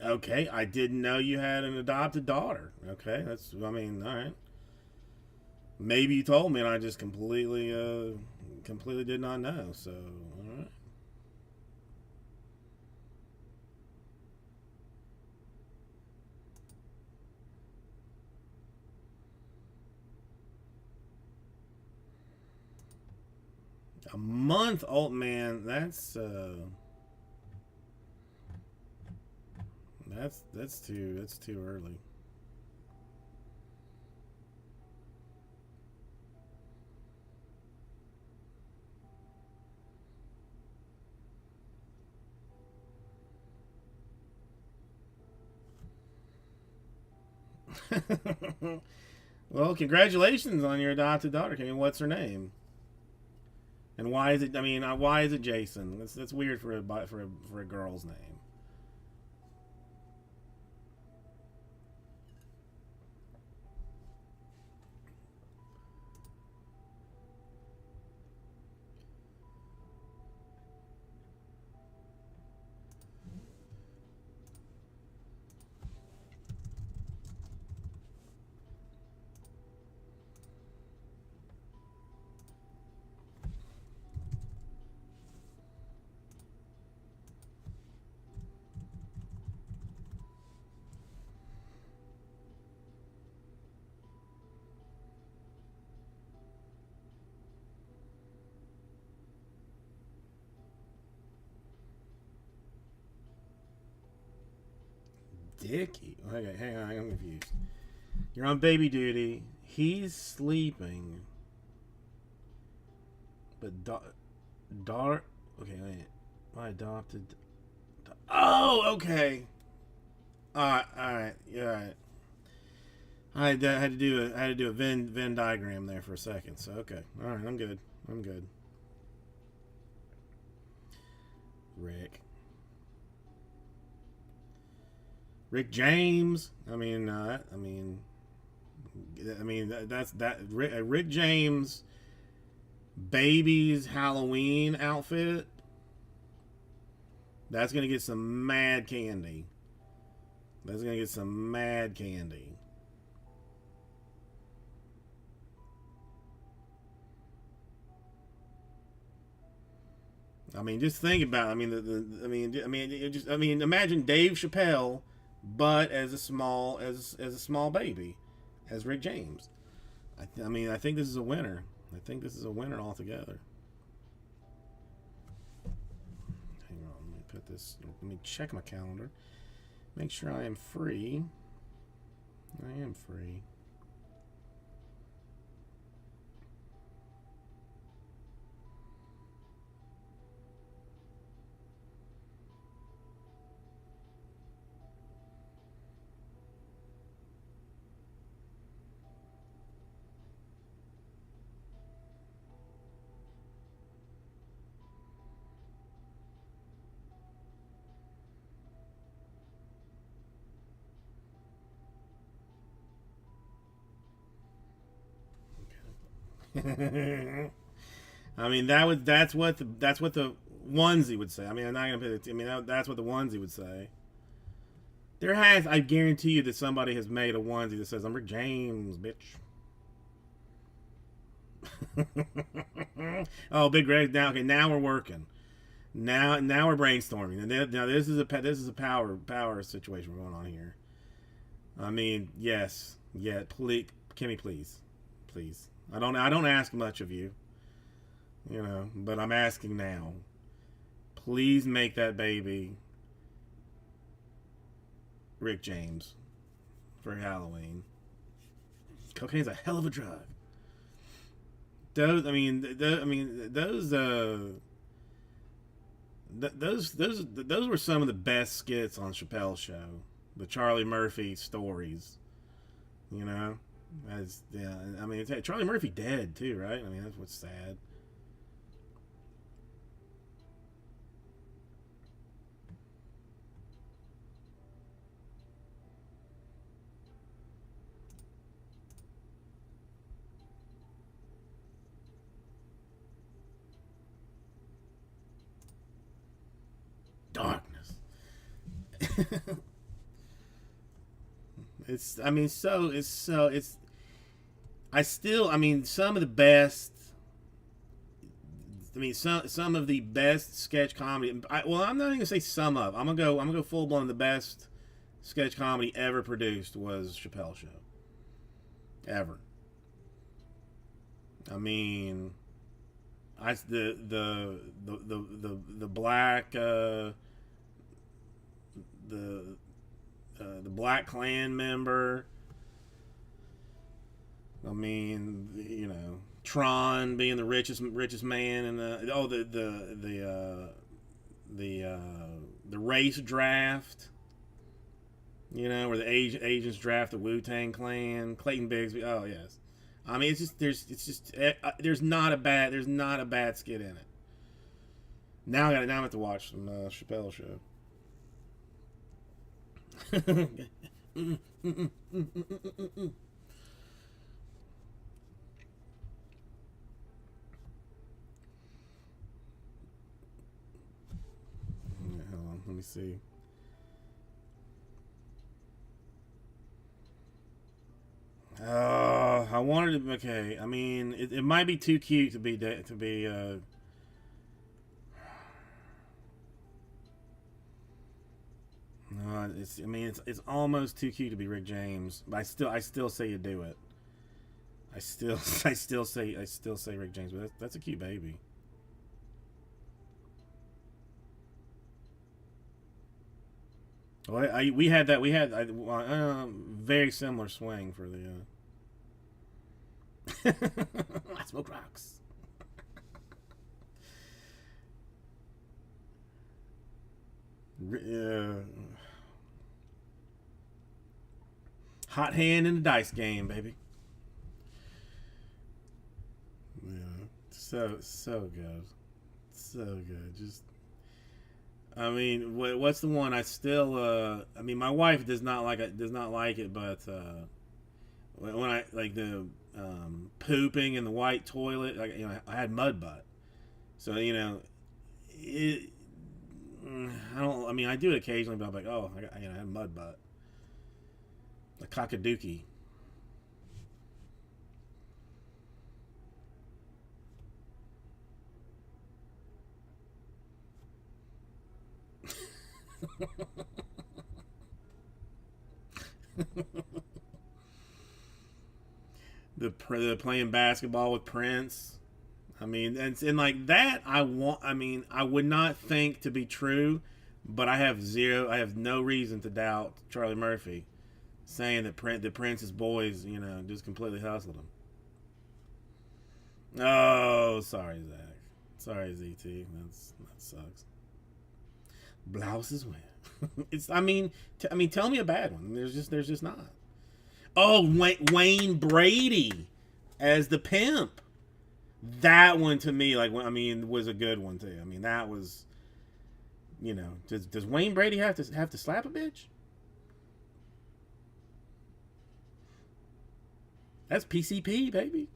Okay, I didn't know you had an adopted daughter. Okay, that's, I mean, all right. Maybe you told me and I just completely did not know. So, all right. A month old, man. That's too early. Well, congratulations on your adopted daughter. I mean, what's her name? And why is it? I mean, why is it Jason? That's weird for a girl's name. Dickie. Okay, hang on, I'm confused. You're on baby duty. He's sleeping. But Dar. Okay, wait. I adopted. Oh, okay. All right, yeah. All right. I had to do a Venn diagram there for a second. So okay, all right, I'm good. I'm good. Rick. Rick James. That's Rick James baby's Halloween outfit. That's gonna get some mad candy. That's gonna get some mad candy. I mean, just think about it. I mean, imagine Dave Chappelle, but as a small baby, as Rick James. I think this is a winner. I think this is a winner altogether. Hang on, let me put this. Let me check my calendar. Make sure I am free. I am free. I mean that's what the onesie would say. I mean, I'm not gonna put it. I mean that's what the onesie would say. I guarantee you that somebody has made a onesie that says I'm Rick James, bitch. Oh, Big Greg. Now, okay, now we're working. Now we're brainstorming, and now this is a power situation going on here. I mean, yes, yeah. Please, Kimmy, please. I don't ask much of you, but I'm asking now. Please make that baby Rick James for Halloween. Cocaine's a hell of a drug. Those those were some of the best skits on Chappelle's show. the Charlie Murphy stories. You know, as yeah, I mean, Charlie Murphy dead too, right? I mean, that's what's sad. Darkness. it's I still, I mean, some of the best. I mean, some of the best sketch comedy. Well, I'm not even gonna say some of. I'm gonna go full blown. The best sketch comedy ever produced was Chappelle Show. Ever. I mean, the black the Black Klan member. I mean, you know, Tron being the richest man in the race draft. You know, where the agents draft the Wu-Tang Clan, Clayton Bigsby. Oh yes, I mean there's not a bad skit in it. Now I have to watch some Chappelle Show. Hold on, let me see. I wanted to. Okay, I mean, it might be too cute to be. It's. I mean, it's almost too cute to be Rick James. But I still say you do it. I still say Rick James. But that's a cute baby. Well, we had that. We had very similar swing for the. I smoke rocks. Hot hand in the dice game, baby. Yeah, so good, so good. Just, I mean, what's the one? I still, I mean, my wife does not like it. But when I like the pooping in the white toilet, like, you know, I had mud butt, so you know, it. I don't. I mean, I do it occasionally, but I'm like, oh, I had mud butt, a cockadookie. the playing basketball with Prince. I mean, and like that, I mean, I would not think to be true, but I have no reason to doubt Charlie Murphy saying that Prince's boys, you know, just completely hustled him. Oh, sorry, Zach. Sorry, ZT. That sucks. Blouses win. It's. I mean, tell me a bad one. There's just not. Oh, Wayne Brady as the pimp. That one to me, like, I mean, was a good one too. I mean, that was, you know, does Wayne Brady have to slap a bitch? That's PCP, baby.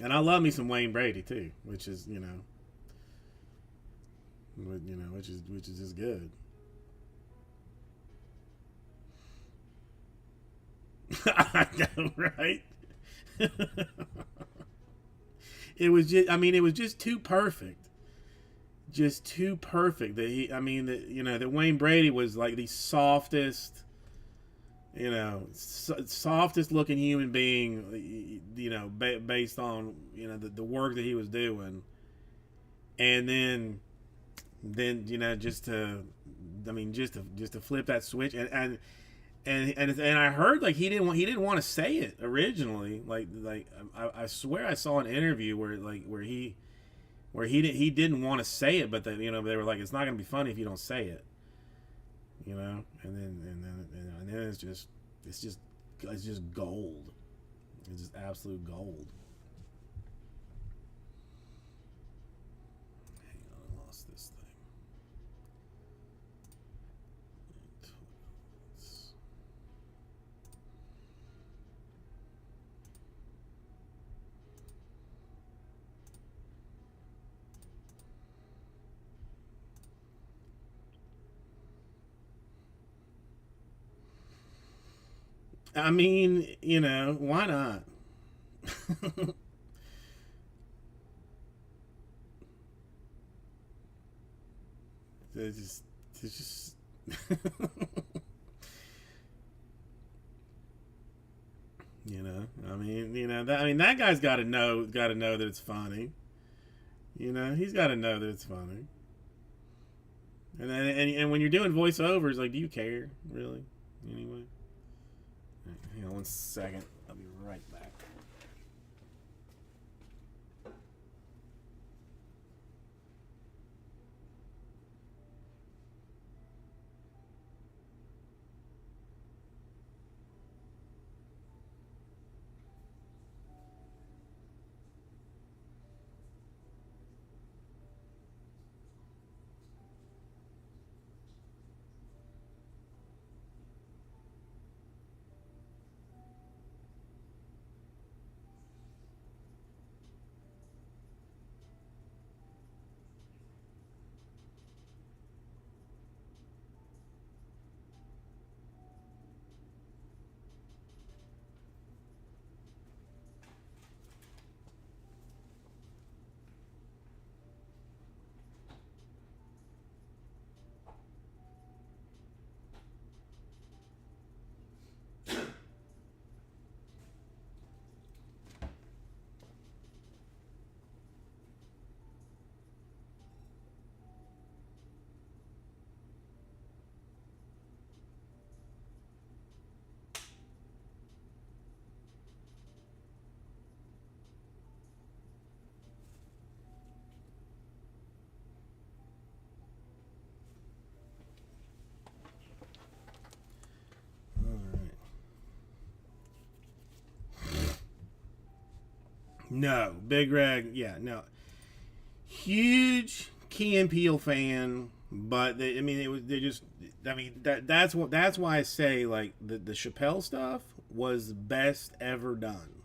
And I love me some Wayne Brady too, which is, you know, which is just good. I know, right? It was just, I mean, it was just too perfect. Just too perfect that that Wayne Brady was like the softest, you know, softest looking human being, you know, based on, you know, the work that he was doing. And then, you know, just to flip that switch and I heard like he didn't want to say it originally. Like I swear I saw an interview where he where he didn't want to say it, but they were like, it's not gonna be funny if you don't say it, and then it's just gold. It's just absolute gold. Hang on, I lost this thing. I mean, why not? It's just. That guy's got to know that it's funny. He's got to know that it's funny. And when you're doing voiceovers, like, do you care really? Anyway, hang on 1 second. I'll be right back. No, Big Reg, yeah, no. Huge Key and Peele fan, but that's why I say, like, the Chappelle stuff was best ever done.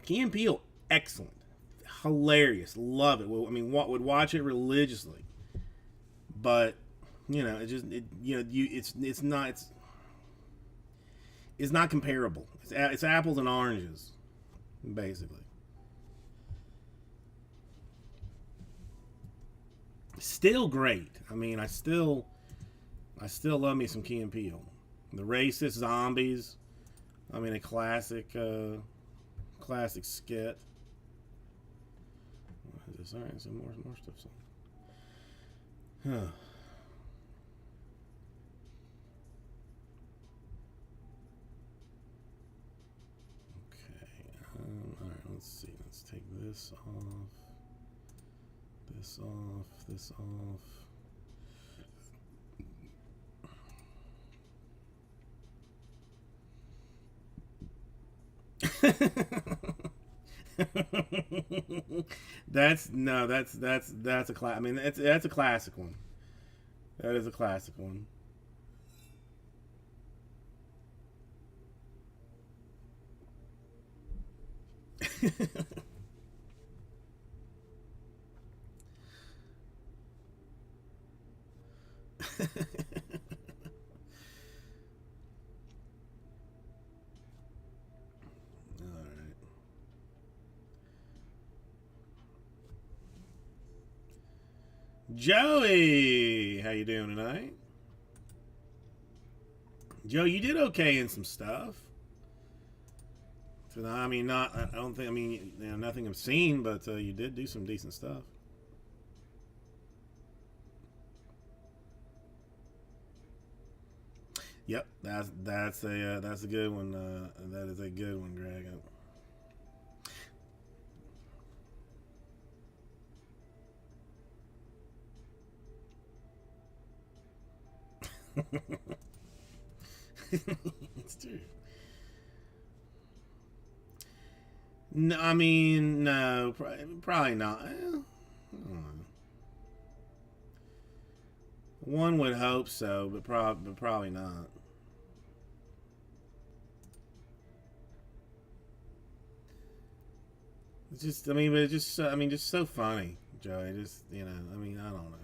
Key and Peele, excellent, hilarious, love it. Well, would watch it religiously, but it's not comparable. It's apples and oranges, basically. Still great. I still love me some Key and Peele. The Racist Zombies. A classic skit. What is this? All right, some more stuff. Huh. All right, let's see. Let's take this off. This off. This off. that's a class. That's a classic one. That is a classic one. All right. Joey, how you doing tonight? Joe, you did okay in some stuff. So, not. I don't think. Nothing I've seen, but you did do some decent stuff. Yep, that's a good one. That is a good one, Greg. It's true. No, I mean, no, probably not. I don't know. One would hope so, but probably not. It's just, I mean, but it's just, I mean, just so funny, Joey. Just, I mean, I don't know.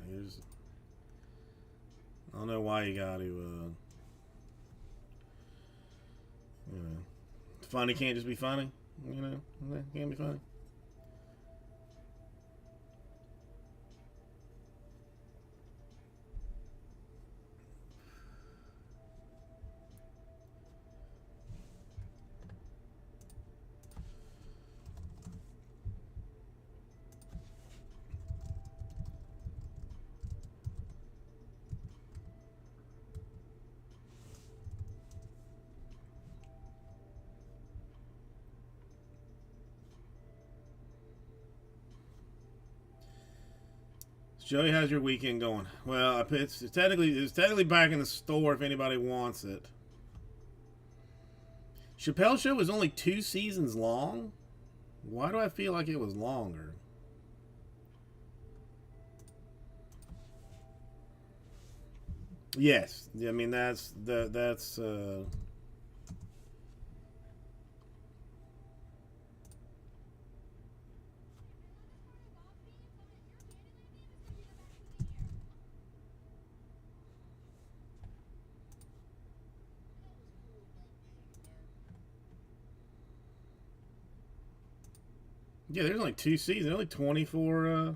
I don't know why you got to, funny can't just be funny. It can't be funny. Joey, how's your weekend going? Well, it's technically back in the store if anybody wants it. Chappelle Show was only 2 seasons long. Why do I feel like it was longer? Yes, I mean that's. Yeah, there's only 2 seasons, only 24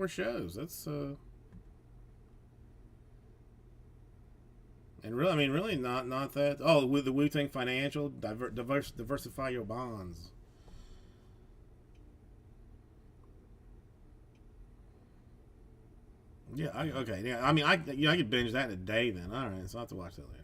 shows. That's and really, I mean, really not that. Oh, with the Wu Tang Financial, diversify your bonds. Yeah, okay, yeah. I mean, I could binge that in a day. Then, all right, so I will have to watch that later.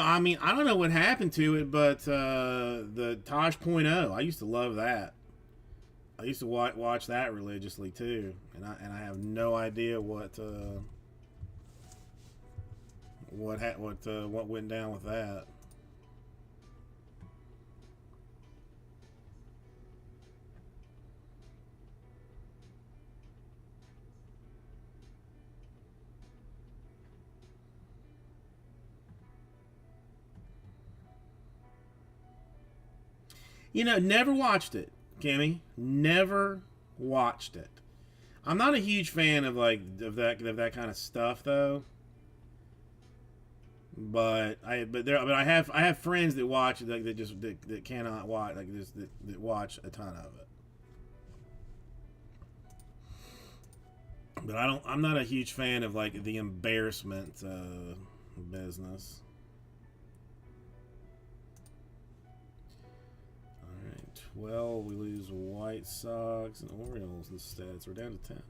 I mean, I don't know what happened to it, but the Tosh Point oh, I used to love that. I used to watch that religiously too, and I have no idea what went down with that. Never watched it, Kimmy. Never watched it. I'm not a huge fan of that kind of stuff though. But I have friends that watch that cannot watch that watch a ton of it. But I'm not a huge fan of the embarrassment business. All right, 12. We lose White Sox and Orioles instead. So we're down to 10.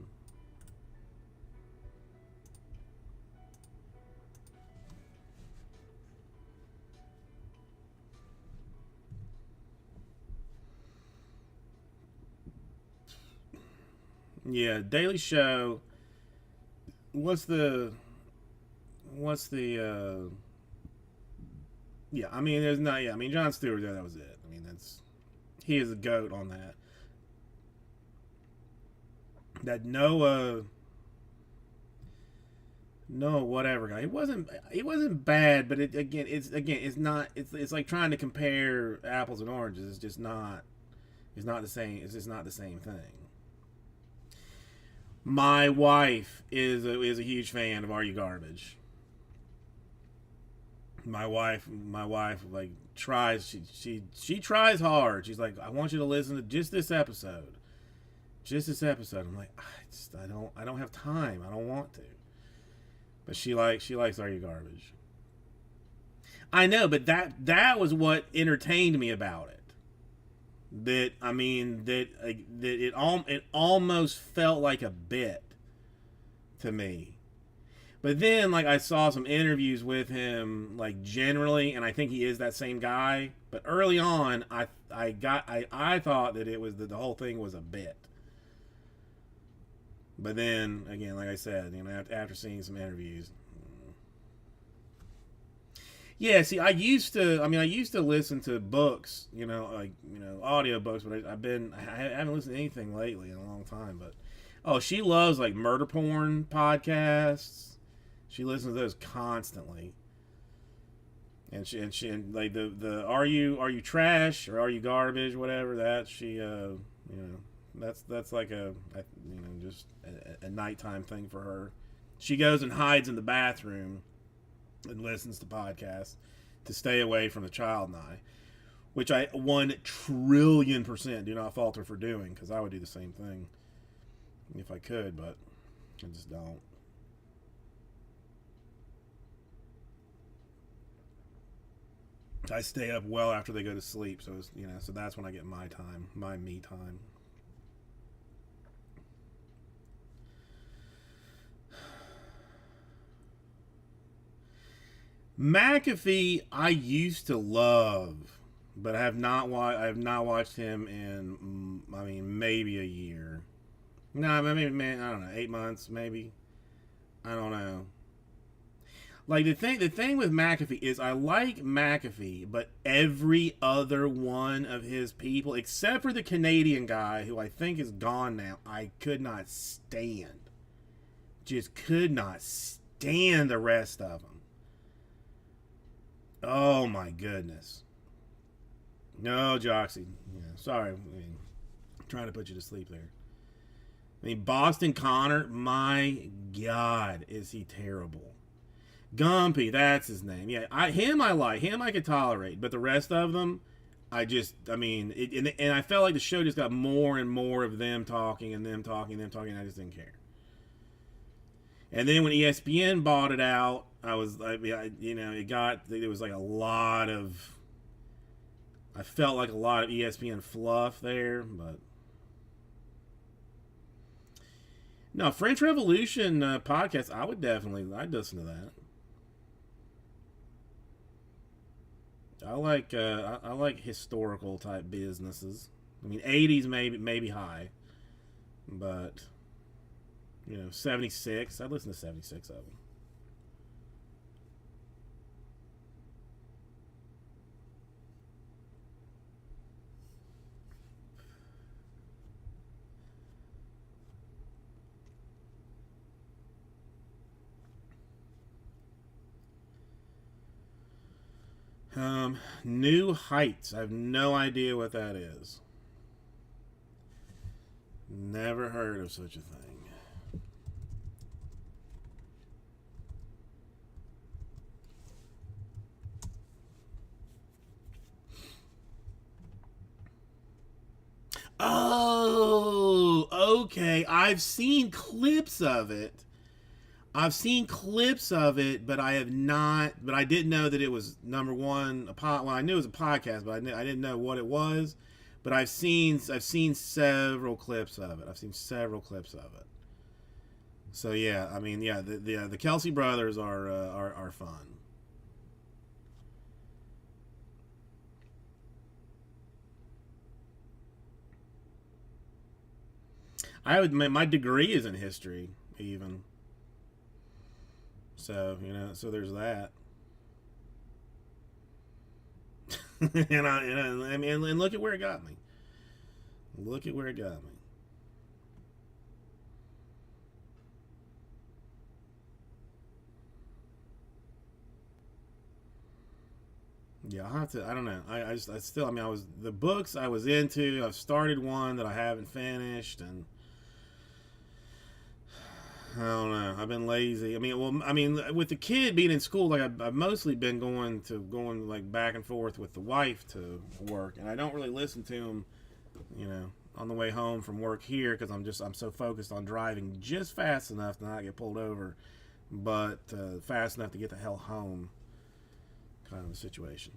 Yeah, Daily Show. What's the what's the yeah, I mean there's not yeah, I mean Jon Stewart there, that was it. I mean he is a goat on that. That no whatever guy. It wasn't bad, but it's not it's like trying to compare apples and oranges. It's not the same. It's just not the same thing. My wife is a huge fan of Are You Garbage. My wife like tries she tries hard. She's like, I want you to listen to just this episode. Just this episode. I'm like, I don't have time. I don't want to. But she likes Are You Garbage. I know, but that was what entertained me about it. That it almost felt like a bit to me. But then, like, I saw some interviews with him, like, generally, and I think he is that same guy. But early on, I thought that it was that the whole thing was a bit. But then again, like I said, after seeing some interviews, yeah. See, I used to listen to books, audio books, but I haven't listened to anything lately in a long time. But oh, she loves like murder porn podcasts. She listens to those constantly. And like the are you trash or are you garbage, whatever, that she that's like just a nighttime thing for her. She goes and hides in the bathroom and listens to podcasts to stay away from the child and I, which I 1,000,000,000,000% do not fault her for doing, because I would do the same thing if I could, but I just don't. I stay up well after they go to sleep, so so that's when I get my time, my me time. McAfee, I used to love, but I have not watched him in, maybe a year. No, maybe, man, I don't know, 8 months, maybe. I don't know. Like the thing with McAfee is I like McAfee, but every other one of his people, except for the Canadian guy who I think is gone now, I could not stand. Just could not stand the rest of them. Oh my goodness. No, Joxy. Yeah, sorry. I'm trying to put you to sleep there. Boston Connor, my God, is he terrible. Gumpy, that's his name. Yeah, him I like. Him I could tolerate. But the rest of them, and I felt like the show just got more and more of them talking and them talking and them talking, and I just didn't care. And then when ESPN bought it out, there was like a lot of, I felt like a lot of ESPN fluff there, but no, French Revolution podcast, I'd listen to that. I like historical type businesses. 80s maybe high, but 76. I'd listen to 76 of them. New Heights. I have no idea what that is. Never heard of such a thing. Oh, okay. I've seen clips of it. But I have not. But I didn't know that it was number one. Well, I knew it was a podcast, but I didn't know what it was. But I've seen several clips of it. So yeah, the Kelsey brothers are fun. My degree is in history, even. So so there's that. and look at where it got me. Yeah, I'll have to. I don't know. I still. I was the books I was into. I've started one that I haven't finished, and I don't know. I've been lazy. With the kid being in school, like I've mostly been going like back and forth with the wife to work, and I don't really listen to him, on the way home from work here, because I'm so focused on driving just fast enough to not get pulled over, but fast enough to get the hell home, kind of a situation.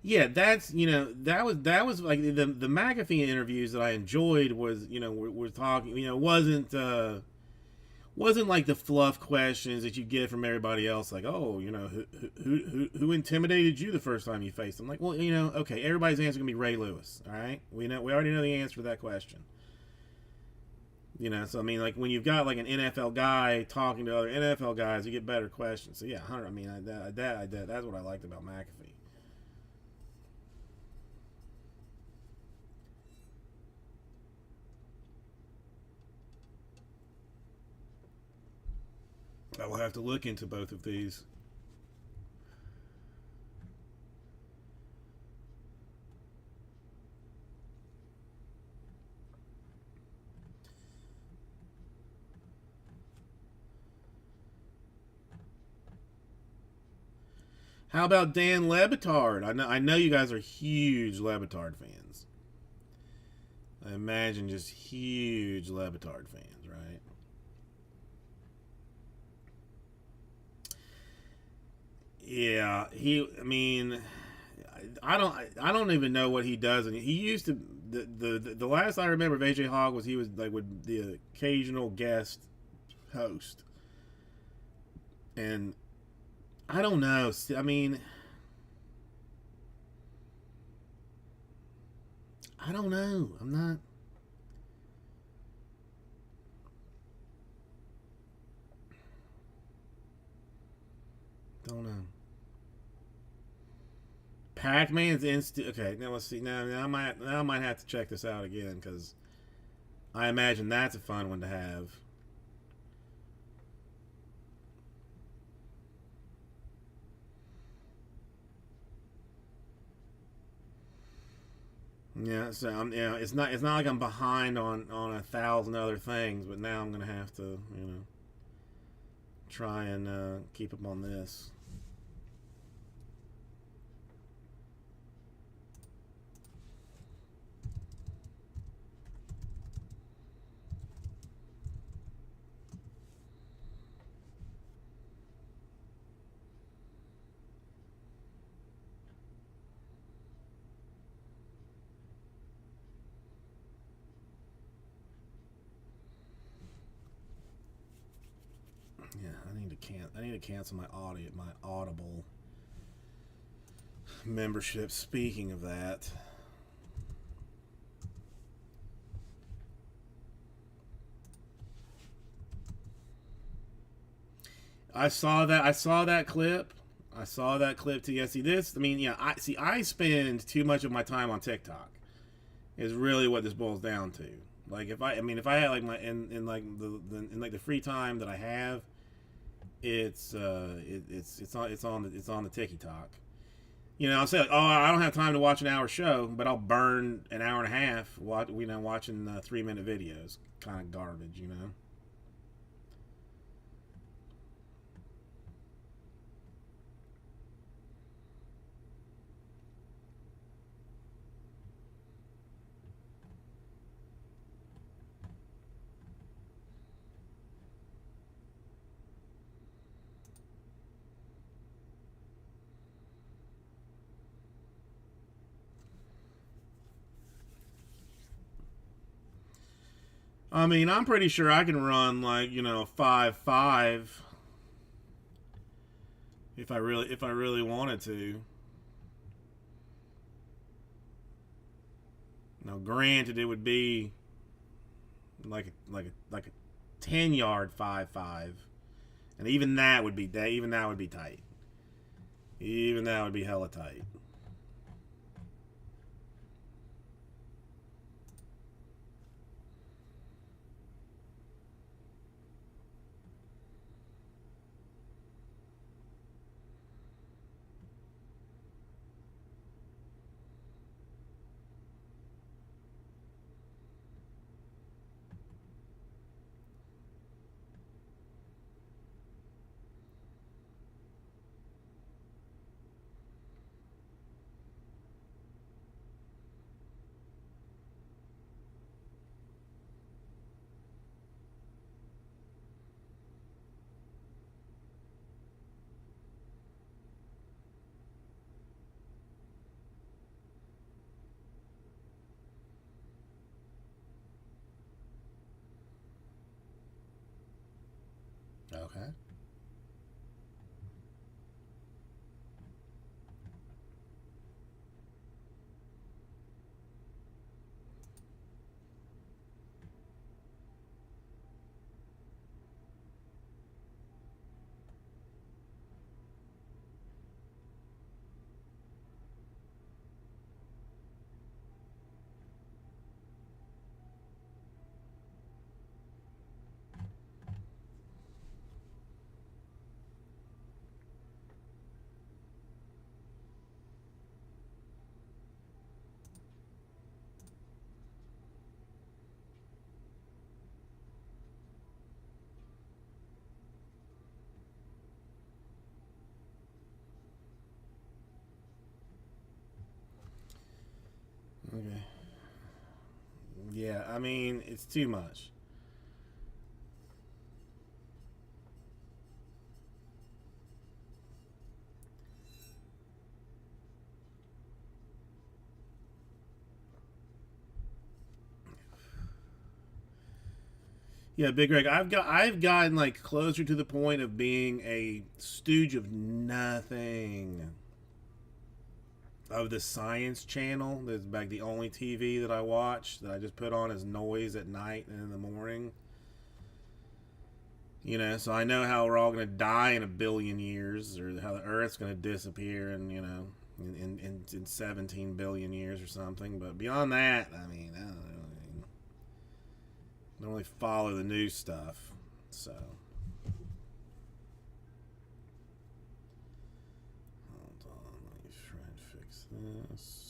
Yeah, that's that was like the McAfee interviews that I enjoyed was we're talking wasn't like the fluff questions that you get from everybody else, like, oh, who intimidated you the first time you faced them. Like, well, okay, everybody's answer gonna be Ray Lewis. All right, we already know the answer to that question. So I mean, like when you've got like an NFL guy talking to other NFL guys, you get better questions. So yeah, I mean, that's what I liked about McAfee. I will have to look into both of these. How about Dan Le Batard? I know you guys are huge Le Batard fans. I imagine just huge Le Batard fans, right? Yeah, I mean, I don't even know what he does. And he used to. The last I remember of AJ Hogg was he was like with the occasional guest host, and I don't know. I mean, I don't know. I'm not. Don't know. Pac-Man's instant. Okay, now let's see. Now I might have to check this out again because I imagine that's a fun one to have. Yeah, so it's not like I'm behind on a thousand other things, but now I'm gonna have to try and keep up on this. Yeah, I need to cancel my Audible membership. Speaking of that, I saw that clip. I saw that clip too. Yeah, see this. I mean, yeah. I spend too much of my time on TikTok. Is really what this boils down to. Like if I had like my in like in like the free time that I have, it's on the TikTok. I'll say like, oh, I don't have time to watch an hour show, but I'll burn an hour and a half watching 3-minute videos. Kind of garbage. I mean, I'm pretty sure I can run like 5-5 if I really wanted to. Now, granted, it would be like a 10-yard 5-5, and even that would be tight. Even that would be hella tight. Okay. Okay. Yeah, I mean, it's too much. Yeah, Big Greg, I've gotten like closer to the point of being a stooge of nothing. Of the Science Channel, that's like the only TV that I watch that I just put on as noise at night and in the morning. You know, so I know how we're all going to die in a billion years, or how the Earth's going to disappear, and you know, in 17 billion years or something. But beyond that, I mean, I don't really follow the news stuff. So, hold on, let me try and fix this.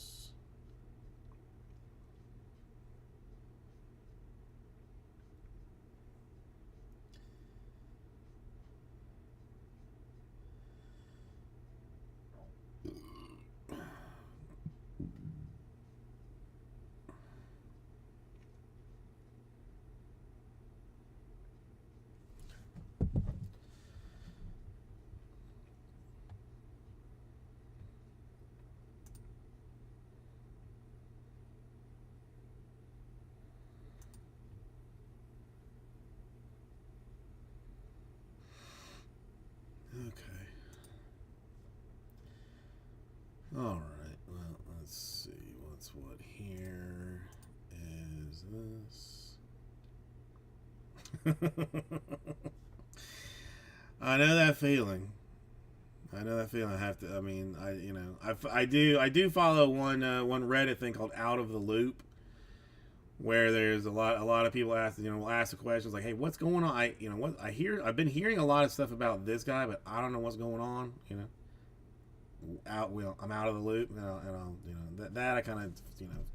Okay. All right. Well, let's see. What's what here? Is this? I know that feeling. I know that feeling. I have to. I mean, I do follow one Reddit thing called Out of the Loop, where there's a lot of people ask will ask the questions like, hey, what's going on? I've been hearing a lot of stuff about this guy, but I don't know what's going on. I'm out of the loop, and I'll that I kind of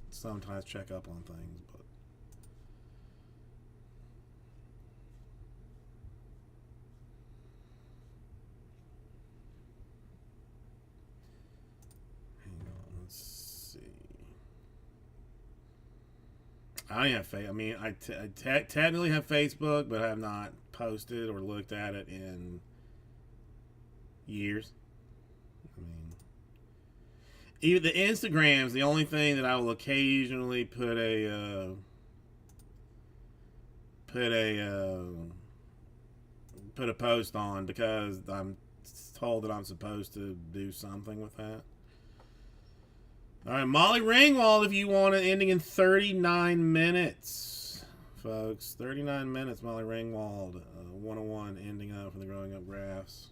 sometimes check up on things, but. I have I mean, I technically have Facebook, but I have not posted or looked at it in years. I mean, even the Instagram's the only thing that I will occasionally put a post on because I'm told that I'm supposed to do something with that. All right, Molly Ringwald, if you want it, ending in 39 minutes, folks. 39 minutes, Molly Ringwald, 101, ending up from the Growing Up Graphs.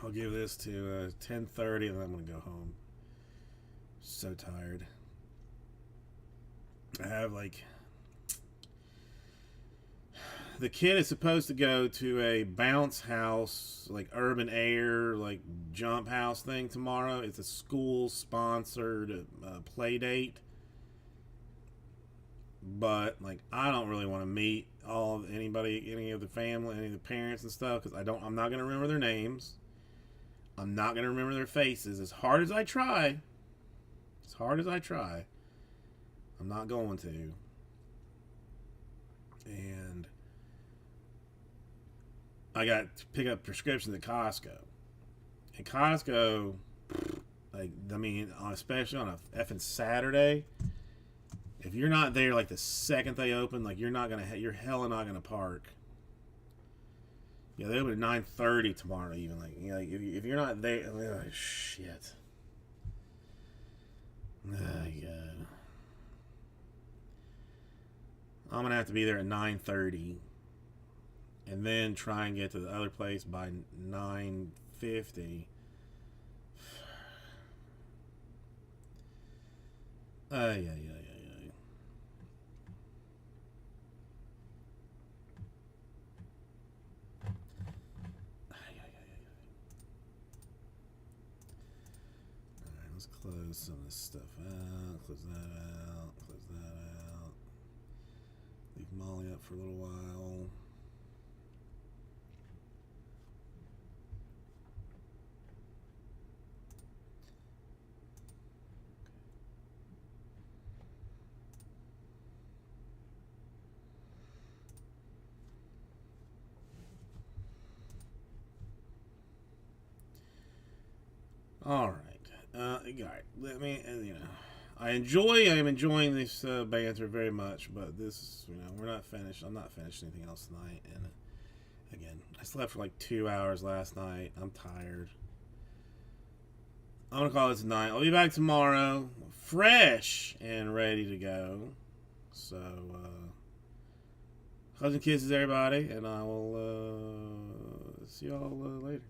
I'll give this to 10:30, and then I'm going to go home. So tired. I have, the kid is supposed to go to a bounce house, like urban air, like jump house thing tomorrow. It's a school sponsored play date. But I don't really want to meet any of the family, any of the parents and stuff, because I'm not gonna remember their names. I'm not gonna remember their faces. As hard as I try, I'm not going to. And I got to pick up prescriptions at Costco. And Costco, especially on a effing Saturday, If you're not there like the second they open, like you're hella not gonna park. Yeah, they open at 9:30 tomorrow. Even like, you know, like if you're not there, oh, shit. Oh god. I'm gonna have to be there at 9:30, and then try and get to the other place by 9:50. Yeah. Alright, let's close some of this stuff out. Close that out. Close that out. Leave Molly up for a little while. All right. All right. Let me, you know, I am enjoying this banter very much, but this, you know, we're not finished. I'm not finished anything else tonight. And again, I slept for like 2 hours last night. I'm tired. I'm gonna call it tonight. I'll be back tomorrow, fresh and ready to go. So, hugs and kisses, everybody, and I will see y'all later.